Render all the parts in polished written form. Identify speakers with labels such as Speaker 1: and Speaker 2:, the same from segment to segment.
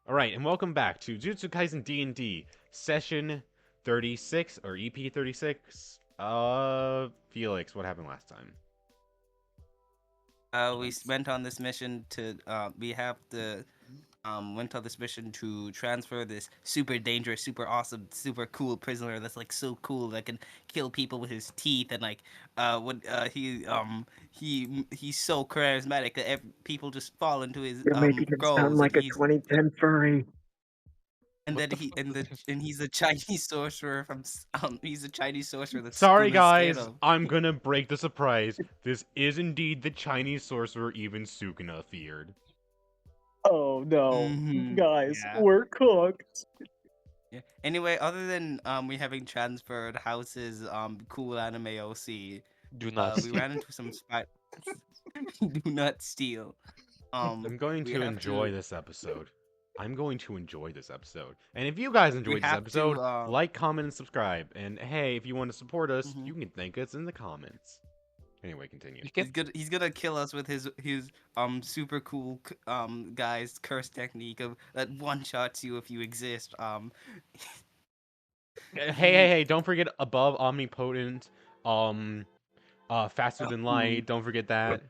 Speaker 1: Alright, and welcome back to Jujutsu Kaisen D&D, Session 36, or EP 36. Felix, what happened last time?
Speaker 2: We went on this mission to went on this mission to transfer this super dangerous, super awesome, super cool prisoner that's like so cool that can kill people with his teeth and he's so charismatic that people just fall into his
Speaker 3: You're making him sound
Speaker 2: roles, and
Speaker 3: like a 2010 furry.
Speaker 2: he's a Chinese sorcerer he's a Chinese sorcerer that's
Speaker 1: Sorry
Speaker 2: cool and scared
Speaker 1: guys,
Speaker 2: of.
Speaker 1: I'm gonna break the surprise. This is indeed the Chinese sorcerer even Sukuna feared.
Speaker 3: Oh no,
Speaker 2: Mhm,
Speaker 3: guys,
Speaker 2: yeah.
Speaker 3: we're cooked.
Speaker 2: Yeah. Anyway, other than we having transferred House's cool anime OC,
Speaker 4: Do not
Speaker 2: we
Speaker 4: steal.
Speaker 2: ran into some spy. Do not steal.
Speaker 1: I'm going
Speaker 2: We
Speaker 1: to
Speaker 2: have
Speaker 1: enjoy
Speaker 2: to.
Speaker 1: this episode. I'm going to enjoy this episode. And if you guys
Speaker 2: We
Speaker 1: enjoyed this
Speaker 2: have
Speaker 1: episode,
Speaker 2: to.
Speaker 1: like, comment, and subscribe. And hey, if you want to support us,
Speaker 2: Mhm.
Speaker 1: you can thank us in the comments. Anyway, continue.
Speaker 4: You
Speaker 2: He's
Speaker 4: can
Speaker 2: good. He's gonna kill us with his super cool guy's curse technique of that one shots you if you exist.
Speaker 1: Hey, don't forget above omnipotent, faster than light, don't forget that.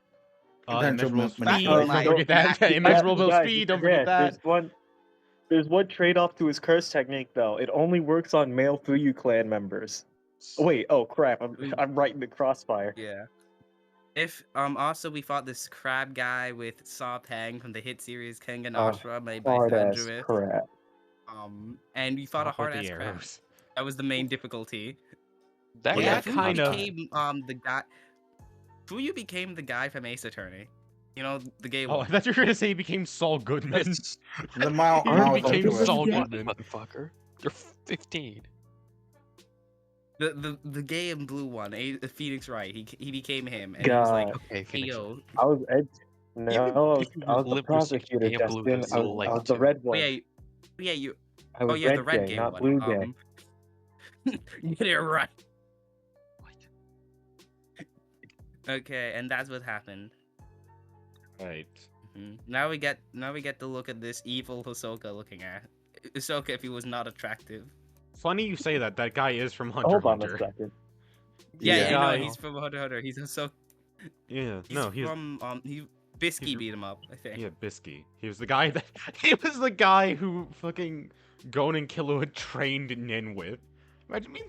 Speaker 1: Immeasurable speed,
Speaker 2: Faster than
Speaker 1: don't
Speaker 2: light.
Speaker 1: forget that. Immeasurable
Speaker 3: Guys,
Speaker 1: speed,
Speaker 3: you
Speaker 1: don't forget
Speaker 3: forget,
Speaker 1: that.
Speaker 3: there's one trade-off to his curse technique though. It only works on male Fuyu clan members. Wait, oh crap, I'm right in the crossfire.
Speaker 2: Yeah. If also we fought this crab guy with Saw Pang from the hit series Kengan Ashura made by
Speaker 3: Hard ass
Speaker 2: Fanjurith.
Speaker 3: crap.
Speaker 2: And we fought a
Speaker 1: Stop with
Speaker 2: hard
Speaker 1: the
Speaker 2: ass crab.
Speaker 1: arrows.
Speaker 2: That was the main difficulty.
Speaker 4: that
Speaker 1: Yeah,
Speaker 4: guy
Speaker 1: kind of.
Speaker 2: Became the guy. Fuyu became the guy from Ace Attorney. You know, the gay
Speaker 1: Oh, I
Speaker 2: one.
Speaker 1: thought you were gonna say he became Saul Goodman.
Speaker 4: That's
Speaker 5: The Mao
Speaker 1: He
Speaker 5: Mao
Speaker 1: became
Speaker 5: Zedong
Speaker 1: Saul
Speaker 5: twist.
Speaker 1: Goodman.
Speaker 4: motherfucker. You're 15.
Speaker 2: The gay and blue one, Phoenix Wright. He became him, and he was like,
Speaker 3: God,
Speaker 4: Okay,
Speaker 2: "Hey
Speaker 4: Phoenix.
Speaker 2: yo,
Speaker 3: I was
Speaker 4: Even
Speaker 3: no,
Speaker 4: if you
Speaker 3: I was the
Speaker 4: limp receive
Speaker 3: prosecutor,
Speaker 4: gay and blue
Speaker 3: Justin.
Speaker 4: has
Speaker 3: I
Speaker 4: still
Speaker 3: was
Speaker 4: like
Speaker 3: the
Speaker 4: two.
Speaker 3: red
Speaker 2: oh
Speaker 3: one.
Speaker 2: yeah, you,
Speaker 3: I
Speaker 2: oh
Speaker 3: was
Speaker 2: yeah, the
Speaker 3: red
Speaker 2: red
Speaker 3: gay,
Speaker 2: gay
Speaker 3: not
Speaker 2: one.
Speaker 3: blue gay.
Speaker 2: Get it right.
Speaker 4: What?
Speaker 2: Okay, and that's what happened.
Speaker 1: Right.
Speaker 2: Now we get to look at this evil Hisoka looking at Hisoka if he was not attractive.
Speaker 1: Funny you say that. That guy is from Hunter
Speaker 3: Hold
Speaker 1: x
Speaker 3: on a
Speaker 1: Hunter.
Speaker 3: second.
Speaker 2: Yeah,
Speaker 1: Yeah.
Speaker 2: you know
Speaker 1: Guy-
Speaker 2: he's from Hunter x Hunter. He's Hisoka.
Speaker 1: Yeah,
Speaker 2: He's
Speaker 1: no, he's
Speaker 2: from Bisky
Speaker 1: he's-
Speaker 2: beat him up, I think.
Speaker 1: yeah, Bisky. He was the guy that he was the guy who fucking Gon and Killua trained Nin with. Imagine being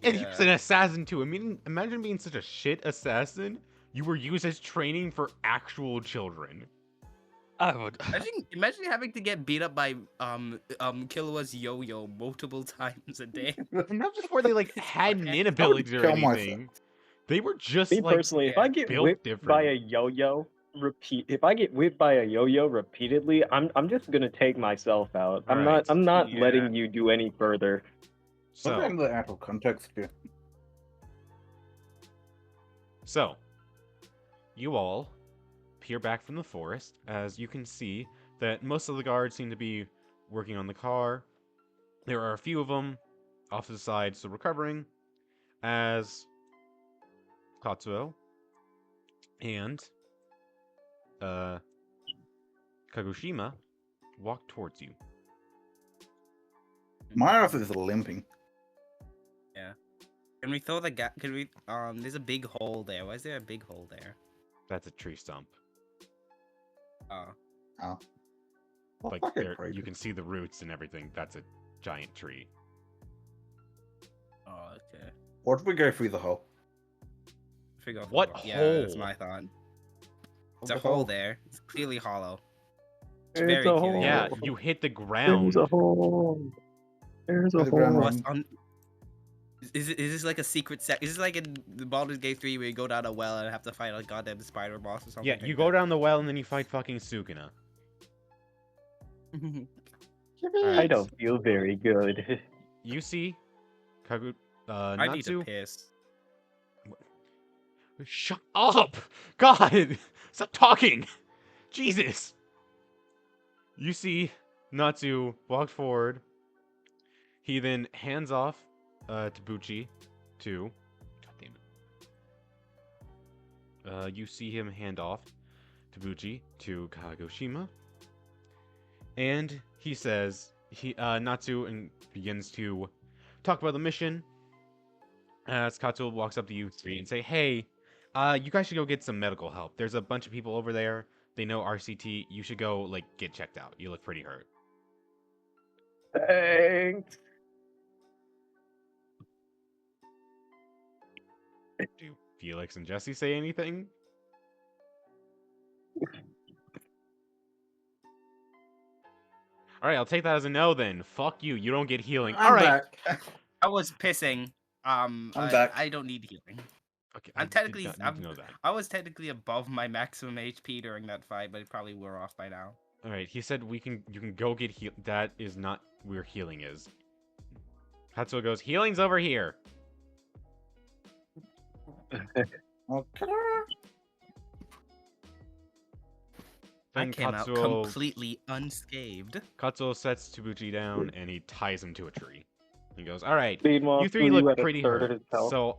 Speaker 1: and he was
Speaker 2: Yeah.
Speaker 1: an assassin too. I mean, imagine being such a shit assassin. You were used as training for actual children.
Speaker 4: I would.
Speaker 2: Imagine having to get beat up by Killua's yo-yo multiple times a day.
Speaker 1: And not before they like had
Speaker 2: Okay.
Speaker 1: Nin abilities or
Speaker 5: kill myself.
Speaker 1: anything. They were just
Speaker 3: Me
Speaker 1: like
Speaker 3: personally, if
Speaker 2: yeah,
Speaker 3: I get
Speaker 1: built
Speaker 3: whipped by a
Speaker 1: different.
Speaker 3: yo-yo repeatedly, I'm just gonna take myself out.
Speaker 1: Right.
Speaker 3: I'm not
Speaker 2: Yeah.
Speaker 3: letting you do any further.
Speaker 5: Put that in
Speaker 1: So,
Speaker 5: the actual context here.
Speaker 1: you all peer back from the forest as you can see that most of the guards seem to be working on the car. There are a few of them off to the side still recovering as Katsuo and Kagoshima walk towards you.
Speaker 5: My ass is limping.
Speaker 2: Can we throw the gap? Can we? There's a big hole there. Why is there a big hole there?
Speaker 1: That's a tree stump.
Speaker 2: Oh.
Speaker 5: Oh.
Speaker 1: Like
Speaker 5: Fucking
Speaker 1: there,
Speaker 5: crazy.
Speaker 1: you can see the roots and everything. That's a giant tree.
Speaker 2: Oh, okay.
Speaker 5: What if we go through the hole?
Speaker 2: Figure out
Speaker 1: What
Speaker 2: Yeah, that's
Speaker 1: hole?
Speaker 2: my thought. It's
Speaker 5: The
Speaker 2: a hole
Speaker 5: hole.
Speaker 2: there. It's clearly hollow.
Speaker 3: There's
Speaker 2: very
Speaker 3: a
Speaker 2: cute.
Speaker 3: hole.
Speaker 1: Yeah, you hit the ground.
Speaker 3: There's a hole. There's a
Speaker 5: There's a ground
Speaker 3: hole.
Speaker 5: one.
Speaker 2: Is this like a secret set? Is this like in the Baldur's Gate 3 where you go down a well and have to fight a goddamn spider boss or something?
Speaker 1: Yeah, you go down the well and then you fight fucking Sukuna.
Speaker 2: down.
Speaker 3: I
Speaker 1: Alright.
Speaker 3: don't feel very good.
Speaker 1: You see
Speaker 2: I need to
Speaker 1: Natsu.
Speaker 2: piss.
Speaker 1: Shut up! God! Stop talking! Jesus! You see Natsu walk forward. He then hands off to Buchi to... God damn it. You see him hand off to Buchi to Kagoshima. And he says Natsu and begins to talk about the mission. As Katsuo walks up to you three and say, "Hey, you guys should go get some medical help. There's a bunch of people over there. They know RCT. You should go like get checked out. You look pretty hurt."
Speaker 3: Thanks.
Speaker 1: Do Felix and Jesse say anything? All right, I'll take that as a no then. Fuck you. You don't get healing. All
Speaker 5: I'm
Speaker 1: right.
Speaker 5: back.
Speaker 2: I was pissing.
Speaker 5: I'm back.
Speaker 2: I don't need healing.
Speaker 1: Okay, I
Speaker 2: I'm
Speaker 1: did
Speaker 2: technically.
Speaker 1: not need to know that.
Speaker 2: I was technically above my maximum HP during that fight, but it probably wore off by now.
Speaker 1: All right, he said you can go get heal. That is not where healing is. Katsuo goes, "Healing's over here."
Speaker 5: Okay.
Speaker 2: I
Speaker 1: Then
Speaker 2: came out
Speaker 1: Katsuo
Speaker 2: completely unscathed.
Speaker 1: sets Tabuchi down and he ties him to a tree. He goes, "All right,
Speaker 3: Meanwhile,
Speaker 1: you three
Speaker 3: Fuyu
Speaker 1: look
Speaker 3: at a
Speaker 1: pretty
Speaker 3: third of
Speaker 1: hurt.
Speaker 3: his health.
Speaker 1: So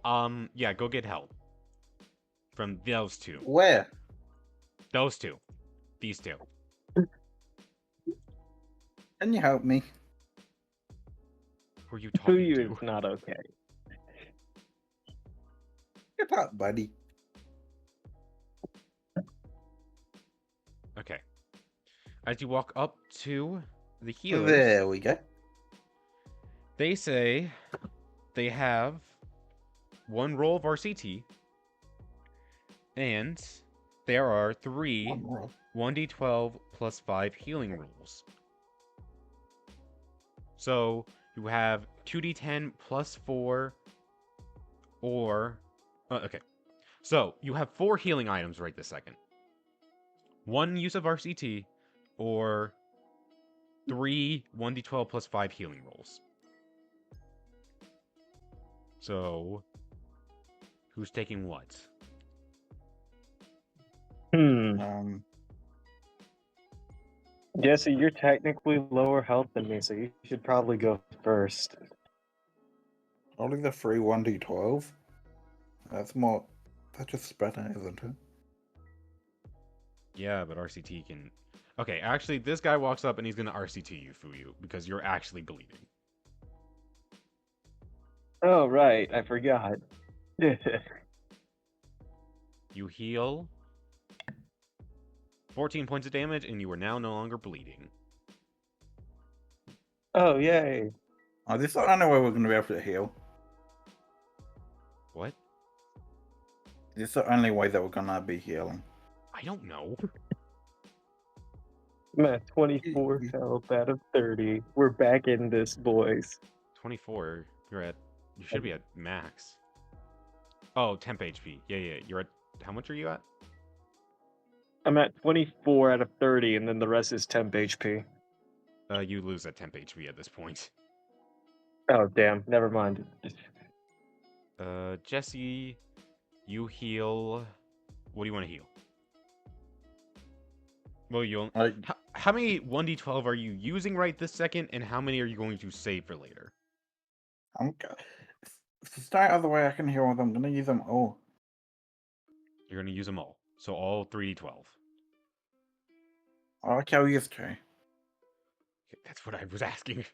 Speaker 1: yeah, go get help from those two.
Speaker 5: Where?
Speaker 1: Those two. These two.
Speaker 5: Can you help me?
Speaker 1: Who are you talking
Speaker 3: Fuyu
Speaker 1: to?
Speaker 3: is not okay.
Speaker 5: Get up, buddy.
Speaker 1: Okay. As you walk up to the healers,
Speaker 5: There we go.
Speaker 1: they say they have one roll of RCT, and there are three
Speaker 5: One more.
Speaker 1: 1d12 plus 5 healing rolls. So you have 2d10 plus 4, or okay. So you have 4 healing items right this second. 1 use of RCT, or 3 1d12 plus 5 healing rolls. So who's taking what?
Speaker 3: Jesse, you're technically lower health than me, so you should probably go first.
Speaker 5: Only the free 1d12. That's more. That's just better, isn't it?
Speaker 1: Yeah, but RCT can... Okay, actually, this guy walks up and he's gonna RCT you, Fuyu, because you're actually bleeding.
Speaker 3: Oh, right. I forgot.
Speaker 1: You heal 14 points of damage, and you are now no longer bleeding.
Speaker 3: Oh, yay.
Speaker 5: Oh, this is the only way we're going to be able to heal.
Speaker 1: What?
Speaker 5: This is the only way that we're going to be healing.
Speaker 1: I don't know.
Speaker 3: I'm at 24 health out of 30. We're back in this, boys.
Speaker 1: 24. You should be at max. Oh, temp HP. Yeah. You're at... How much are you at?
Speaker 3: I'm at 24 out of 30, and then the rest is temp HP.
Speaker 1: You lose at temp HP at this point.
Speaker 3: Oh, damn. Never mind.
Speaker 1: Jesse, you heal... What do you want to heal? Well, you'll... How many 1d12 are you using right this second, and how many are you going to save for later?
Speaker 5: To start other way I can heal them, I'm going to use them all.
Speaker 1: You're going to use them all. So all 3d12.
Speaker 5: Okay, I'll use 2.
Speaker 1: Okay, that's what I was asking.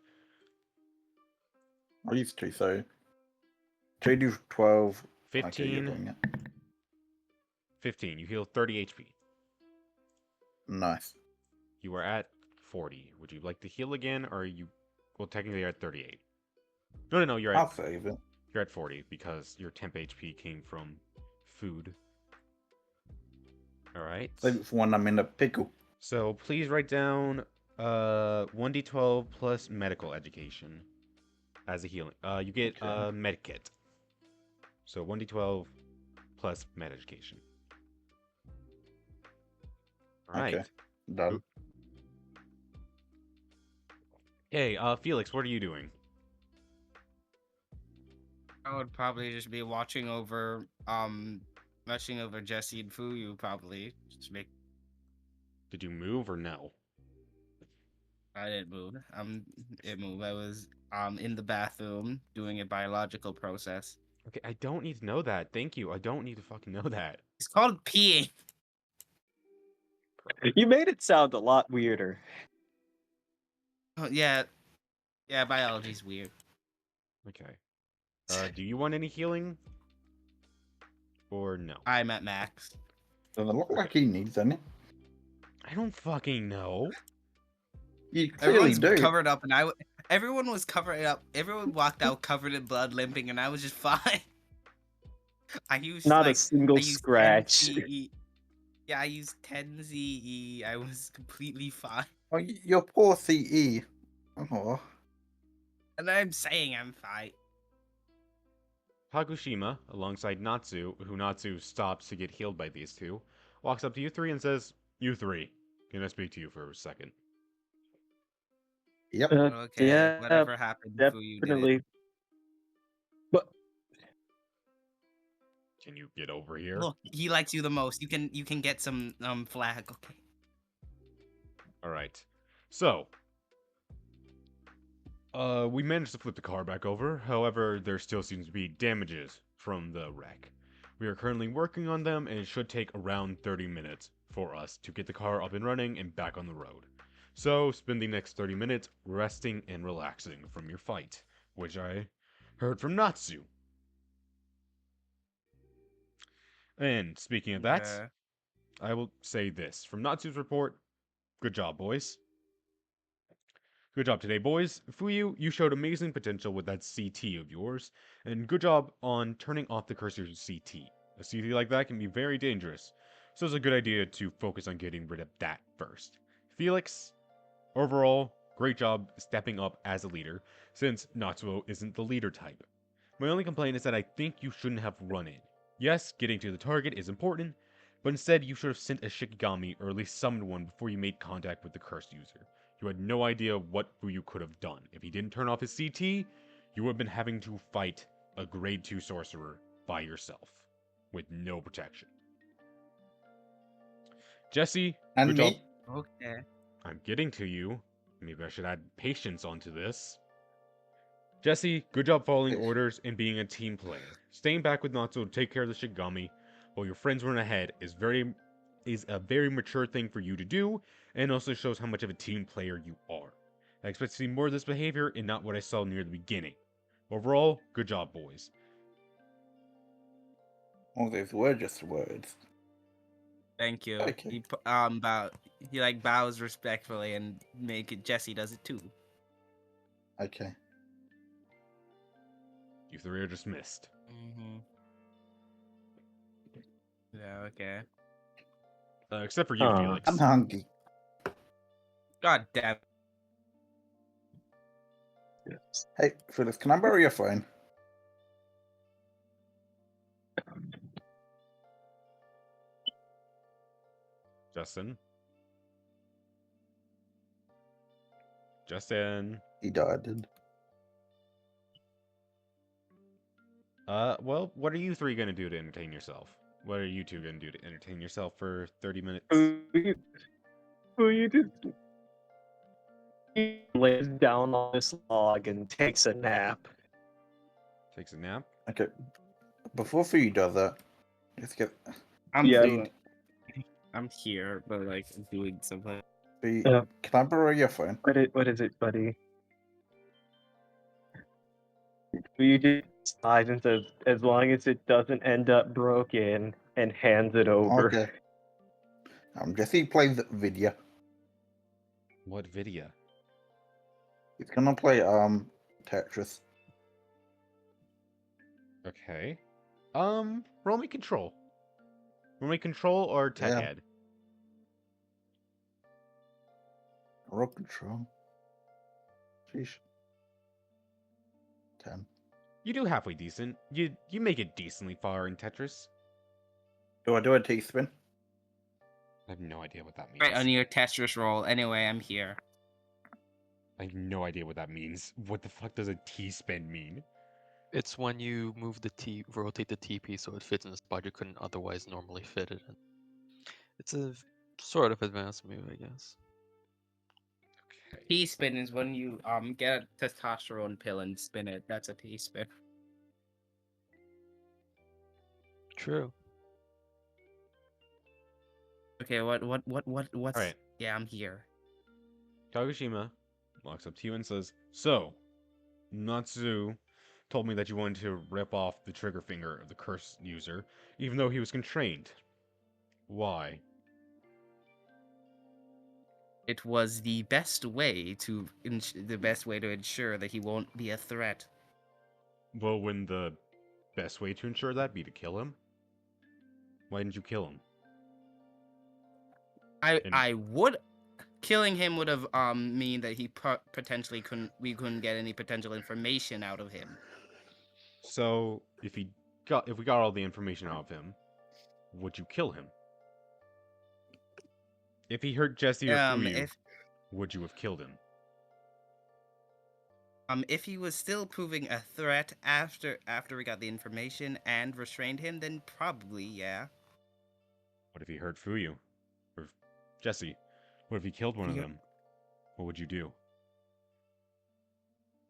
Speaker 5: I'll use 2, so 2d12.
Speaker 1: 15.
Speaker 5: Okay, you're doing it.
Speaker 1: 15. You heal 30 HP.
Speaker 5: Nice.
Speaker 1: You are at 40. Would you like to heal again, or are you... Well, technically you're at 38. No, you're
Speaker 5: I'll
Speaker 1: at...
Speaker 5: save it.
Speaker 1: You're at 40, because your temp HP came from food. Alright.
Speaker 5: Save it for when I'm in a pickle.
Speaker 1: So please write down 1d12 plus medical education as a healing. You get a med kit. So 1d12 plus med education. Alright.
Speaker 5: Okay, done.
Speaker 1: Hey, Felix, what are you doing?
Speaker 2: I would probably just be watching over Jesse and Fuyu probably. Just make
Speaker 1: Did you move or no?
Speaker 2: I didn't move. It moved. I was in the bathroom doing a biological process.
Speaker 1: Okay, I don't need to know that. Thank you. I don't need to fucking know that.
Speaker 2: It's called peeing.
Speaker 3: You made it sound a lot weirder.
Speaker 2: Oh, yeah, yeah. Biology's weird.
Speaker 1: Okay. Do you want any healing? Or no?
Speaker 2: I'm at max.
Speaker 5: Doesn't look like he needs any.
Speaker 1: I don't fucking know.
Speaker 5: You clearly
Speaker 2: Everyone's
Speaker 5: do.
Speaker 2: covered up, and everyone was covered up. Everyone walked out covered in blood, limping, and I was just fine. I used
Speaker 3: Not a
Speaker 2: like
Speaker 3: single
Speaker 2: I used 10
Speaker 3: scratch.
Speaker 2: CE. Yeah, I used 10 CE. I was completely fine.
Speaker 5: Oh, your poor CE. Oh,
Speaker 2: And I'm saying I'm fine.
Speaker 1: Kagoshima, alongside Natsu, who Natsu stops to get healed by these two, walks up to you three and says, "You three, can I speak to you for a second?"
Speaker 5: yep.
Speaker 2: Okay,
Speaker 3: Yeah,
Speaker 2: whatever happened to you did it.
Speaker 3: definitely. But
Speaker 1: Can you get over here?
Speaker 2: Look, he likes you the most. You can get some flag. Okay.
Speaker 1: All right. So, we managed to flip the car back over. However, there still seems to be damages from the wreck. We are currently working on them, and it should take around 30 minutes for us to get the car up and running and back on the road. So, spend the next 30 minutes resting and relaxing from your fight, which I heard from Natsu. And speaking of that,
Speaker 2: Yeah.
Speaker 1: I will say this. From Natsu's report, good job, boys. Good job today, boys. Fuyu, you showed amazing potential with that CT of yours, and good job on turning off the cursor's CT. A CT like that can be very dangerous, so it's a good idea to focus on getting rid of that first. Felix, overall, great job stepping up as a leader, since Natsuo isn't the leader type. My only complaint is that I think you shouldn't have run in. Yes, getting to the target is important, but instead you should have sent a Shikigami or at least summoned one before you made contact with the cursed user. You had no idea what Fuyu could have done. If he didn't turn off his CT, you would have been having to fight a grade 2 sorcerer by yourself, with no protection. Jesse,
Speaker 5: And
Speaker 1: good
Speaker 5: me?
Speaker 1: job.
Speaker 2: Okay.
Speaker 1: I'm getting to you. Maybe I should add patience onto this. Jesse, good job following orders and being a team player. Staying back with Natsu to take care of the Shigami while your friends run ahead is a very mature thing for you to do, and also shows how much of a team player you are. I expect to see more of this behavior and not what I saw near the beginning. Overall, good job, boys.
Speaker 5: All these were just words.
Speaker 2: Thank you.
Speaker 5: Okay.
Speaker 2: He like bows respectfully and make it. Jesse does it too.
Speaker 5: Okay.
Speaker 1: You three are dismissed.
Speaker 2: Mm-hmm. Yeah. Okay.
Speaker 1: Except for you, Felix.
Speaker 5: I'm hungry.
Speaker 2: God damn.
Speaker 5: Hey, Phyllis, can I borrow your phone?
Speaker 1: Justin. Justin.
Speaker 5: He died.
Speaker 1: Well, what are you three gonna do to entertain yourself? What are you two gonna do to entertain yourself for 30 minutes?
Speaker 3: who you just he lays down on this log and takes a nap.
Speaker 1: Takes a nap?
Speaker 5: Okay. Before Fee does that, let's get
Speaker 2: I'm
Speaker 3: Yeah.
Speaker 2: doing. I'm here, but like doing something.
Speaker 5: Fee.
Speaker 3: Yeah.
Speaker 5: Can I borrow your phone?
Speaker 3: What is it, buddy? You just sighs and says, as long as it doesn't end up broken, and hands it over.
Speaker 5: Okay. Jesse plays video.
Speaker 1: What video?
Speaker 5: He's gonna play Tetris.
Speaker 1: Okay. Roll me control. Roll me control or tech
Speaker 5: Yeah.
Speaker 1: ed?
Speaker 5: Roll control. Sheesh. 10.
Speaker 1: You do halfway decent. You make it decently far in Tetris.
Speaker 5: Do I do a T-spin?
Speaker 1: I have no idea what that means.
Speaker 2: Right on your Tetris roll. Anyway, I'm here.
Speaker 1: I have no idea what that means. What the fuck does a T-spin mean?
Speaker 4: It's when you move rotate the TP so it fits in a spot you couldn't otherwise normally fit it in. It's a sort of advanced move, I guess.
Speaker 1: Okay.
Speaker 2: T-spin is when you get a testosterone pill and spin it. That's a T-spin.
Speaker 4: True.
Speaker 2: Okay, what's
Speaker 1: Alright.
Speaker 2: Yeah, I'm here.
Speaker 1: Kagoshima, walks up to you and says, "So, Natsu told me that you wanted to rip off the trigger finger of the curse user, even though he was constrained. Why?"
Speaker 2: It was the best way to ensure that he won't be a threat.
Speaker 1: Well, wouldn't the best way to ensure that be to kill him? Why didn't you kill him? And
Speaker 2: I would killing him would have mean that he potentially couldn't get any potential information out of him.
Speaker 1: so, if we got all the information out of him, would you kill him? If he hurt Jesse or Fuyu, would you have killed him?
Speaker 2: If he was still proving a threat after we got the information and restrained him, then probably, yeah.
Speaker 1: What if he hurt Fuyu? Or Jesse? What if he killed one of them? What would you do?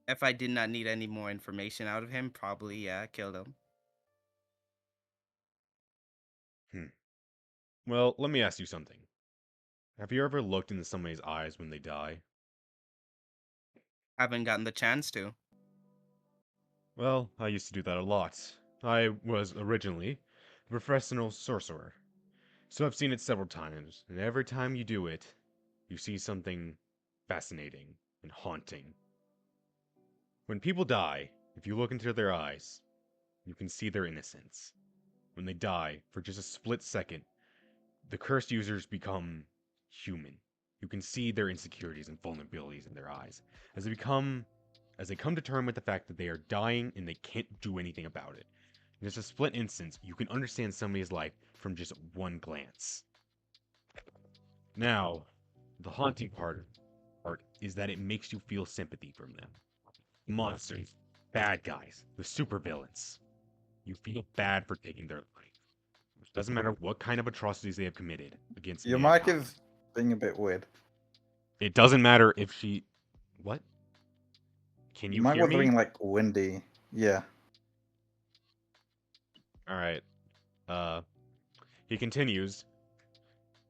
Speaker 2: If I did not need any more information out of him, probably, yeah, killed him.
Speaker 1: Well, let me ask you something. Have you ever looked into somebody's eyes when they die?
Speaker 2: Haven't gotten the chance to.
Speaker 1: Well, I used to do that a lot. I was originally a professional sorcerer. So I've seen it several times, and every time you do it, you see something fascinating and haunting. When people die, if you look into their eyes, you can see their innocence. When they die, for just a split second, the cursed users become human. You can see their insecurities and vulnerabilities in their eyes as they come to terms with the fact that they are dying and they can't do anything about it. In just a split instance, you can understand somebody's life from just one glance. Now, the haunting part is that it makes you feel sympathy from them. Monsters, bad guys, the supervillains. You feel bad for taking their life. It doesn't matter what kind of atrocities they have committed against
Speaker 5: Your mic
Speaker 1: mankind.
Speaker 5: is being a bit weird.
Speaker 1: It doesn't matter if she... What? Can
Speaker 5: Your
Speaker 1: you
Speaker 5: mic
Speaker 1: hear
Speaker 5: was
Speaker 1: me?
Speaker 5: being like windy. Yeah.
Speaker 1: Alright. He continues.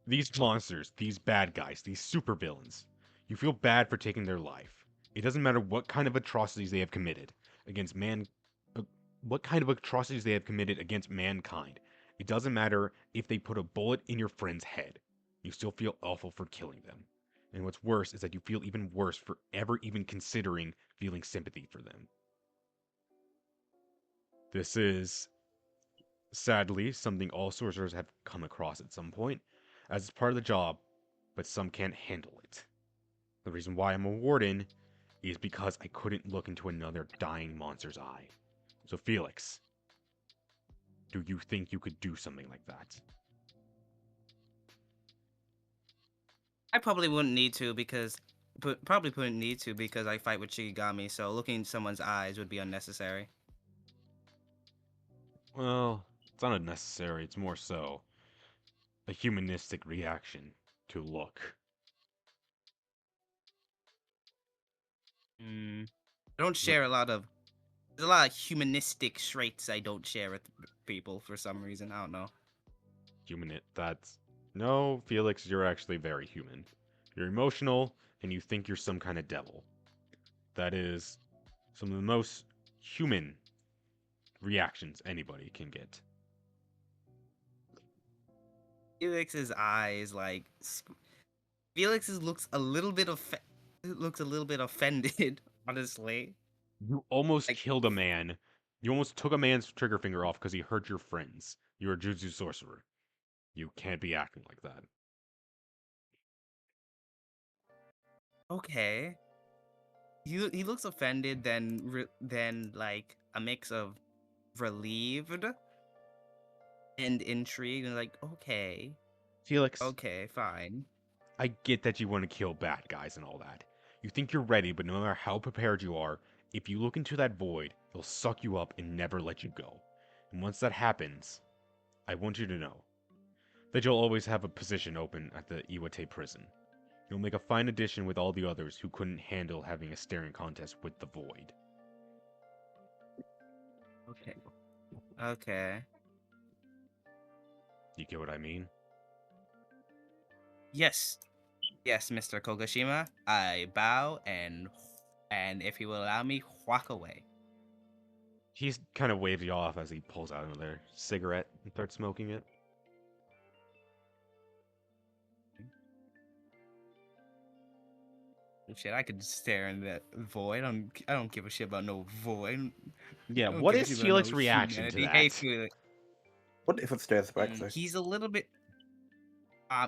Speaker 1: These monsters, these bad guys, these supervillains, you feel bad for taking their life. It doesn't matter what kind of atrocities they have committed against what kind of atrocities they have committed against mankind. It doesn't matter if they put a bullet in your friend's head. You still feel awful for killing them. And what's worse is that you feel even worse for ever even considering feeling sympathy for them. This is, sadly, something all sorcerers have come across at some point, as it's part of the job, but some can't handle it. The reason why I'm a warden is because I couldn't look into another dying monster's eye. So Felix, do you think you could do something like that?
Speaker 2: I probably wouldn't need to because I fight with Shigami, so looking in someone's eyes would be unnecessary.
Speaker 1: Well, it's not unnecessary, it's more so a humanistic reaction to look.
Speaker 2: I don't share there's a lot of humanistic traits I don't share with people for some reason. I don't know.
Speaker 1: No, Felix, you're actually very human. You're emotional, and you think you're some kind of devil. That is some of the most human reactions anybody can get.
Speaker 2: Felix's eyes, Felix's looks a little bit offended, honestly.
Speaker 1: You almost
Speaker 2: Like,
Speaker 1: killed a man. You almost took a man's trigger finger off because he hurt your friends. You're a Jujutsu sorcerer. You can't be acting like that.
Speaker 2: okay. He looks offended, then like a mix of relieved and intrigued, and like,
Speaker 1: Felix,
Speaker 2: okay, fine.
Speaker 1: I get that you want to kill bad guys and all that. You think you're ready, but no matter how prepared you are, if you look into that void, it'll suck you up and never let you go. And once that happens, I want you to know that you'll always have a position open at the Iwate prison. You'll make a fine addition with all the others who couldn't handle having a staring contest with the void.
Speaker 2: Okay.
Speaker 1: You get what I mean?
Speaker 2: Yes. Yes, Mr. Kagoshima. I bow and if you will allow me, walk away.
Speaker 1: He's kind of waves you off as he pulls out another cigarette and starts smoking it.
Speaker 2: Shit, I could stare in that void. I don't give a shit about no void.
Speaker 1: Yeah,
Speaker 2: I don't
Speaker 1: what
Speaker 2: give a
Speaker 1: is
Speaker 2: shit about
Speaker 1: Felix's
Speaker 2: no
Speaker 1: reaction to
Speaker 2: humanity.
Speaker 1: that?
Speaker 2: Hey, Felix.
Speaker 5: What if it stays back there?
Speaker 2: He's a little bit.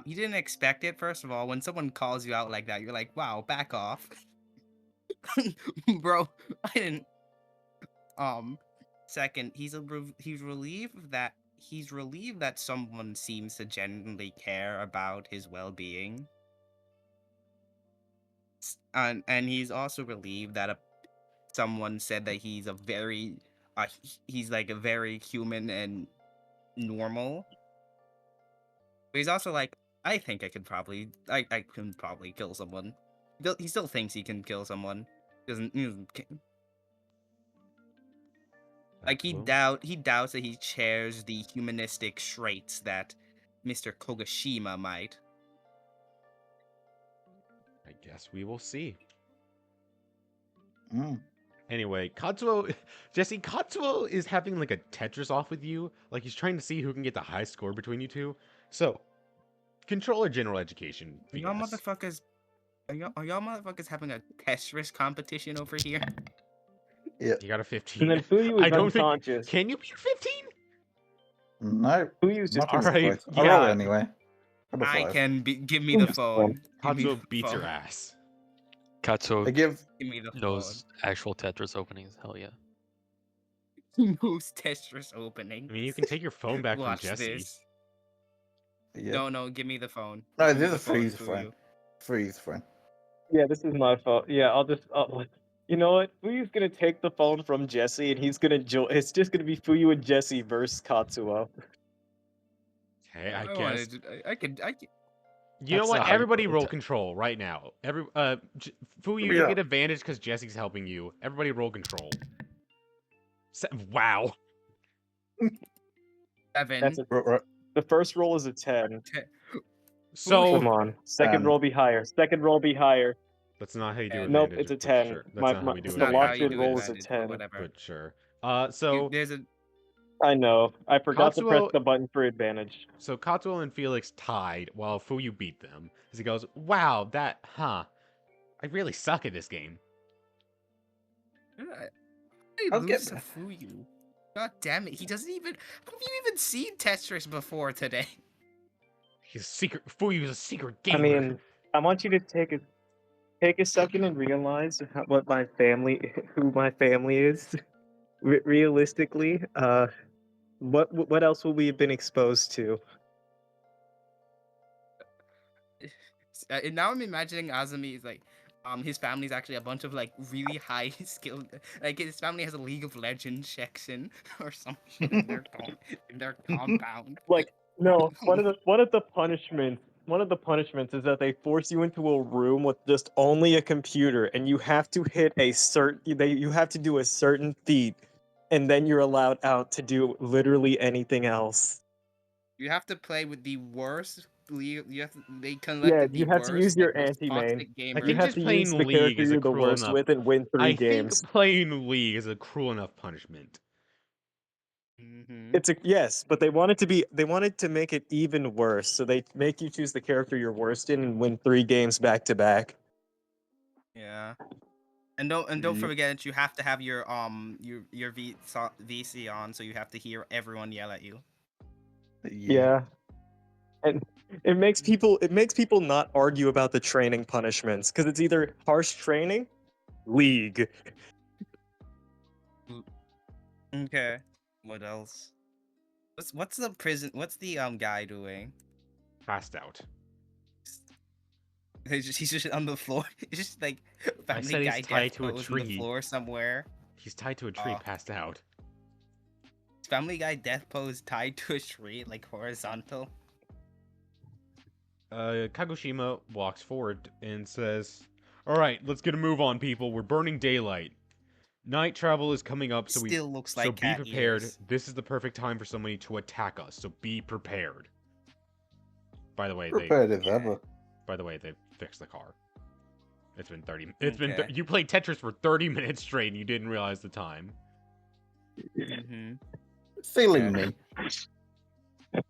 Speaker 2: You didn't expect it. First of all, when someone calls you out like that, you're like, "Wow, back off, bro." I didn't. Second, he's relieved that someone seems to genuinely care about his well-being. And he's also relieved that someone said that he's a very he's like a very human and normal. But he's also like, I think I can probably kill someone. He still thinks he can kill someone. He doesn't like he
Speaker 1: Well,
Speaker 2: doubts that he shares the humanistic traits that Mr. Kagoshima might.
Speaker 1: I guess we will see.
Speaker 5: Mm.
Speaker 1: Anyway, Katsuo, Jesse, Katsuo is having like a Tetris off with you. Like he's trying to see who can get the high score between you two. So, controller general education.
Speaker 2: Are y'all
Speaker 1: VS.
Speaker 2: motherfuckers having a Tetris competition over here?
Speaker 5: Yeah.
Speaker 1: You got a
Speaker 3: And
Speaker 1: 15.
Speaker 3: then Fuyu
Speaker 1: I
Speaker 3: is
Speaker 1: don't think.
Speaker 3: unconscious.
Speaker 1: Can you beat 15?
Speaker 5: No.
Speaker 3: Fuyu's just
Speaker 5: Nothing's
Speaker 1: Alright,
Speaker 5: close. I'll roll
Speaker 1: yeah.
Speaker 5: it anyway. Got a
Speaker 2: I
Speaker 5: 5.
Speaker 2: can give me the phone. Give me
Speaker 1: Katsuo
Speaker 2: the
Speaker 1: beats your
Speaker 2: phone.
Speaker 1: ass.
Speaker 4: Katsuo
Speaker 5: I give.
Speaker 2: Give me the phone.
Speaker 4: knows actual Tetris openings. Hell yeah.
Speaker 2: Who's Tetris opening?
Speaker 1: I mean, you can take your phone back from
Speaker 2: Watch
Speaker 1: Jesse.
Speaker 2: this.
Speaker 5: Yeah.
Speaker 2: No, give me the phone.
Speaker 5: No,
Speaker 2: Give me
Speaker 5: there's
Speaker 2: the
Speaker 5: a
Speaker 2: phone,
Speaker 5: freeze
Speaker 2: Fuyu.
Speaker 5: fine. Freeze fine.
Speaker 3: Yeah, this is my fault. Yeah, you know what? Fuyu's gonna take the phone from Jesse, and he's gonna it's just gonna be Fuyu and Jesse versus Katsuo.
Speaker 1: Okay, I
Speaker 2: I
Speaker 1: guess.
Speaker 2: wanted to, I could.
Speaker 1: You know
Speaker 4: That's
Speaker 1: what?
Speaker 4: not how you
Speaker 1: Everybody
Speaker 4: play
Speaker 1: roll
Speaker 4: Tetris.
Speaker 1: control right now. Fuyu, you
Speaker 5: Yeah.
Speaker 1: get advantage because Jesse's helping you. Everybody roll control. Wow.
Speaker 2: 7.
Speaker 3: That's a,
Speaker 5: Right.
Speaker 3: the first roll is a 10.
Speaker 1: So
Speaker 3: Come on, second roll be higher. Second roll be higher.
Speaker 1: that's not how you do
Speaker 2: Nope,
Speaker 1: advantage.
Speaker 3: It's a
Speaker 1: but
Speaker 3: 10.
Speaker 1: Sure. That's not how we do
Speaker 2: It's
Speaker 3: The
Speaker 2: not how
Speaker 1: advantage.
Speaker 2: you
Speaker 3: locked-in
Speaker 2: do
Speaker 3: roll is a
Speaker 2: advantage, but
Speaker 3: 10.
Speaker 2: whatever.
Speaker 1: But sure. So
Speaker 2: There's a.
Speaker 3: I know. I forgot to press
Speaker 1: Katsuo-
Speaker 3: the button for advantage.
Speaker 1: Katsuo and Felix tied while Fuyu beat them. As he goes, "Wow, I really suck at this game."
Speaker 2: I
Speaker 5: I'll
Speaker 2: lose
Speaker 5: get
Speaker 2: to
Speaker 5: there.
Speaker 2: Fuyu. God damn it! He doesn't even. Have you even seen Tetris before today?
Speaker 1: He's a secret. Fuyu's a secret
Speaker 3: I
Speaker 1: gamer.
Speaker 3: mean, I want you to take a second and realize who my family is. Realistically, what else will we have been exposed to?
Speaker 2: And now I'm imagining Azumi is like, his family's actually a bunch of like really high skilled. Like his family has a League of Legends section or some shit in their compound.
Speaker 3: Like, no, one of the punishments is that they force you into a room with just only a computer, and you have to hit you have to do a certain feat, and then you're allowed out to do literally anything else.
Speaker 2: You have to play with the worst. They
Speaker 3: Yeah,
Speaker 2: collected the
Speaker 3: you have to
Speaker 2: worst,
Speaker 3: use your
Speaker 2: like, most
Speaker 3: anti-main.
Speaker 2: toxic
Speaker 1: I
Speaker 2: gamers.
Speaker 3: You
Speaker 1: think
Speaker 3: have
Speaker 1: just
Speaker 3: to
Speaker 1: playing
Speaker 3: use the
Speaker 1: League
Speaker 3: character
Speaker 1: is a
Speaker 3: you're the
Speaker 1: cruel
Speaker 3: worst
Speaker 1: enough.
Speaker 3: with and win 3
Speaker 1: I
Speaker 3: games.
Speaker 1: think playing League is a cruel enough punishment.
Speaker 2: Mhm.
Speaker 3: It's a yes, but they wanted to make it even worse, so they make you choose the character you're worst in and win 3 games back to back.
Speaker 2: Yeah. And don't
Speaker 5: Yep.
Speaker 2: forget that you have to have your VC on, so you have to hear everyone yell at you.
Speaker 3: Yeah. And it makes people not argue about the training punishments because it's either harsh training, league.
Speaker 2: Okay. What else? What's the guy doing?
Speaker 1: Passed out.
Speaker 2: He's just on the floor. He's just like
Speaker 1: I
Speaker 2: Family
Speaker 1: said he's
Speaker 2: Guy
Speaker 1: tied
Speaker 2: death
Speaker 1: to a
Speaker 2: pose on the
Speaker 1: tree.
Speaker 2: floor somewhere.
Speaker 1: He's tied to a tree,
Speaker 2: Oh.
Speaker 1: passed out.
Speaker 2: Family Guy death pose tied to a tree, like horizontal.
Speaker 1: Kagoshima walks forward and says, "Alright, let's get a move on, people. We're burning daylight. Night travel is coming up, so
Speaker 2: Still looks like
Speaker 1: so be
Speaker 2: cat
Speaker 1: prepared.
Speaker 2: ears.
Speaker 1: This is the perfect time for somebody to attack us, so be prepared." By the way,
Speaker 5: Prepared as ever.
Speaker 1: By the way, they fix the car. It's been 30. It's been.
Speaker 2: Okay.
Speaker 1: You played Tetris for 30 minutes straight, and you didn't realize the time.
Speaker 2: Mm-hmm.
Speaker 5: Feeling
Speaker 2: Yeah.
Speaker 5: me.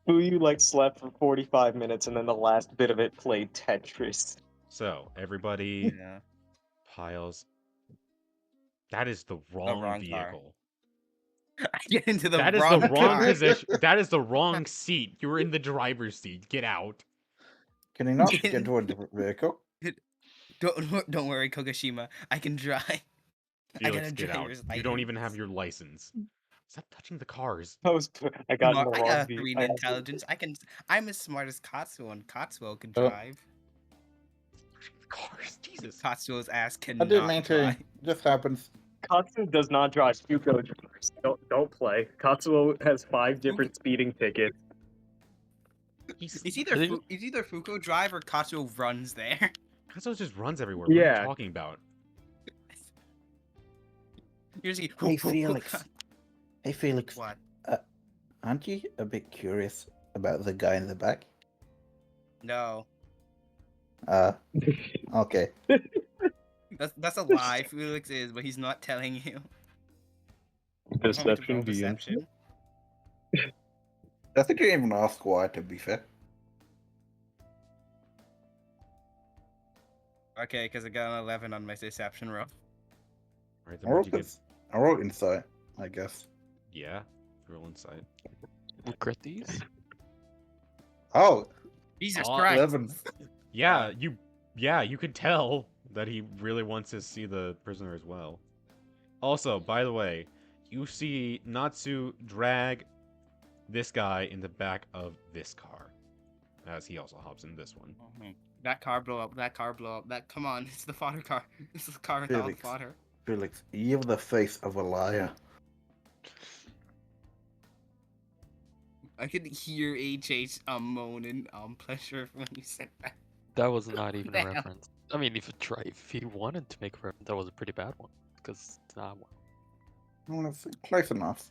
Speaker 3: Fuyu like slept for 45 minutes and then the last bit of it played Tetris.
Speaker 1: So everybody
Speaker 2: Yeah.
Speaker 1: piles. That is the wrong
Speaker 2: wrong car.
Speaker 1: vehicle.
Speaker 2: I get into the
Speaker 1: That is
Speaker 2: wrong
Speaker 1: the wrong
Speaker 2: car.
Speaker 1: position. That is the wrong seat. You were in the driver's seat. Get out.
Speaker 5: Can you not get to a different vehicle?
Speaker 2: Don't worry, Kagoshima. I can drive. I got
Speaker 1: Felix,
Speaker 2: a
Speaker 1: get out.
Speaker 2: driver's
Speaker 1: You don't even
Speaker 2: license.
Speaker 1: have your license. Stop touching the cars.
Speaker 3: I got in
Speaker 2: Mark,
Speaker 3: the
Speaker 2: I
Speaker 3: wrong
Speaker 2: got a
Speaker 3: vehicle.
Speaker 2: 3 in intelligence. I'm as smart as Katsuo, and Katsuo can
Speaker 5: Oh.
Speaker 2: drive.
Speaker 1: Touching the cars. Jesus.
Speaker 2: Katsuo's ass
Speaker 5: I
Speaker 2: cannot
Speaker 5: didn't mean to.
Speaker 2: drive.
Speaker 5: Just happens.
Speaker 3: Katsuo does not drive. Fuko drives. Don't play. Katsuo has 5 different speeding tickets.
Speaker 1: He's,
Speaker 2: It's
Speaker 4: Really?
Speaker 2: either Fuko drive or Katsuo runs there.
Speaker 1: Katsuo just runs everywhere. What are
Speaker 3: Yeah.
Speaker 1: you talking about?
Speaker 2: You're just
Speaker 5: Hey, Felix. Hey, Felix.
Speaker 2: What?
Speaker 5: Aren't you a bit curious about the guy in the back?
Speaker 2: No,
Speaker 5: Okay.
Speaker 2: that's a lie. Felix is, but he's not telling you.
Speaker 3: Deception
Speaker 2: Deception.
Speaker 5: I think you didn't even ask why, to be fair.
Speaker 2: Okay, because I got an 11 on my deception roll.
Speaker 1: Alright,
Speaker 5: I
Speaker 1: then what'd you get?
Speaker 5: I wrote insight, I guess.
Speaker 1: Yeah. Roll insight.
Speaker 4: We crit these?
Speaker 5: Oh,
Speaker 2: Jesus
Speaker 1: Oh,
Speaker 2: Christ.
Speaker 5: 11.
Speaker 1: Yeah, you could tell that he really wants to see the prisoner as well. Also, by the way, you see Natsu drag this guy in the back of this car, as he also hops in this one.
Speaker 2: Mhm. That car blow up. That car blow up. That come on, it's the fodder car. This is the car with all the
Speaker 5: Felix.
Speaker 2: fodder.
Speaker 5: Felix, you have the face of a liar.
Speaker 2: I could hear HH moaning pleasure when you said that.
Speaker 4: That was not even a
Speaker 2: Damn.
Speaker 4: reference. I mean, if he wanted to make a reference, that was a pretty bad one. Because it's not one.
Speaker 5: Well, it's close enough.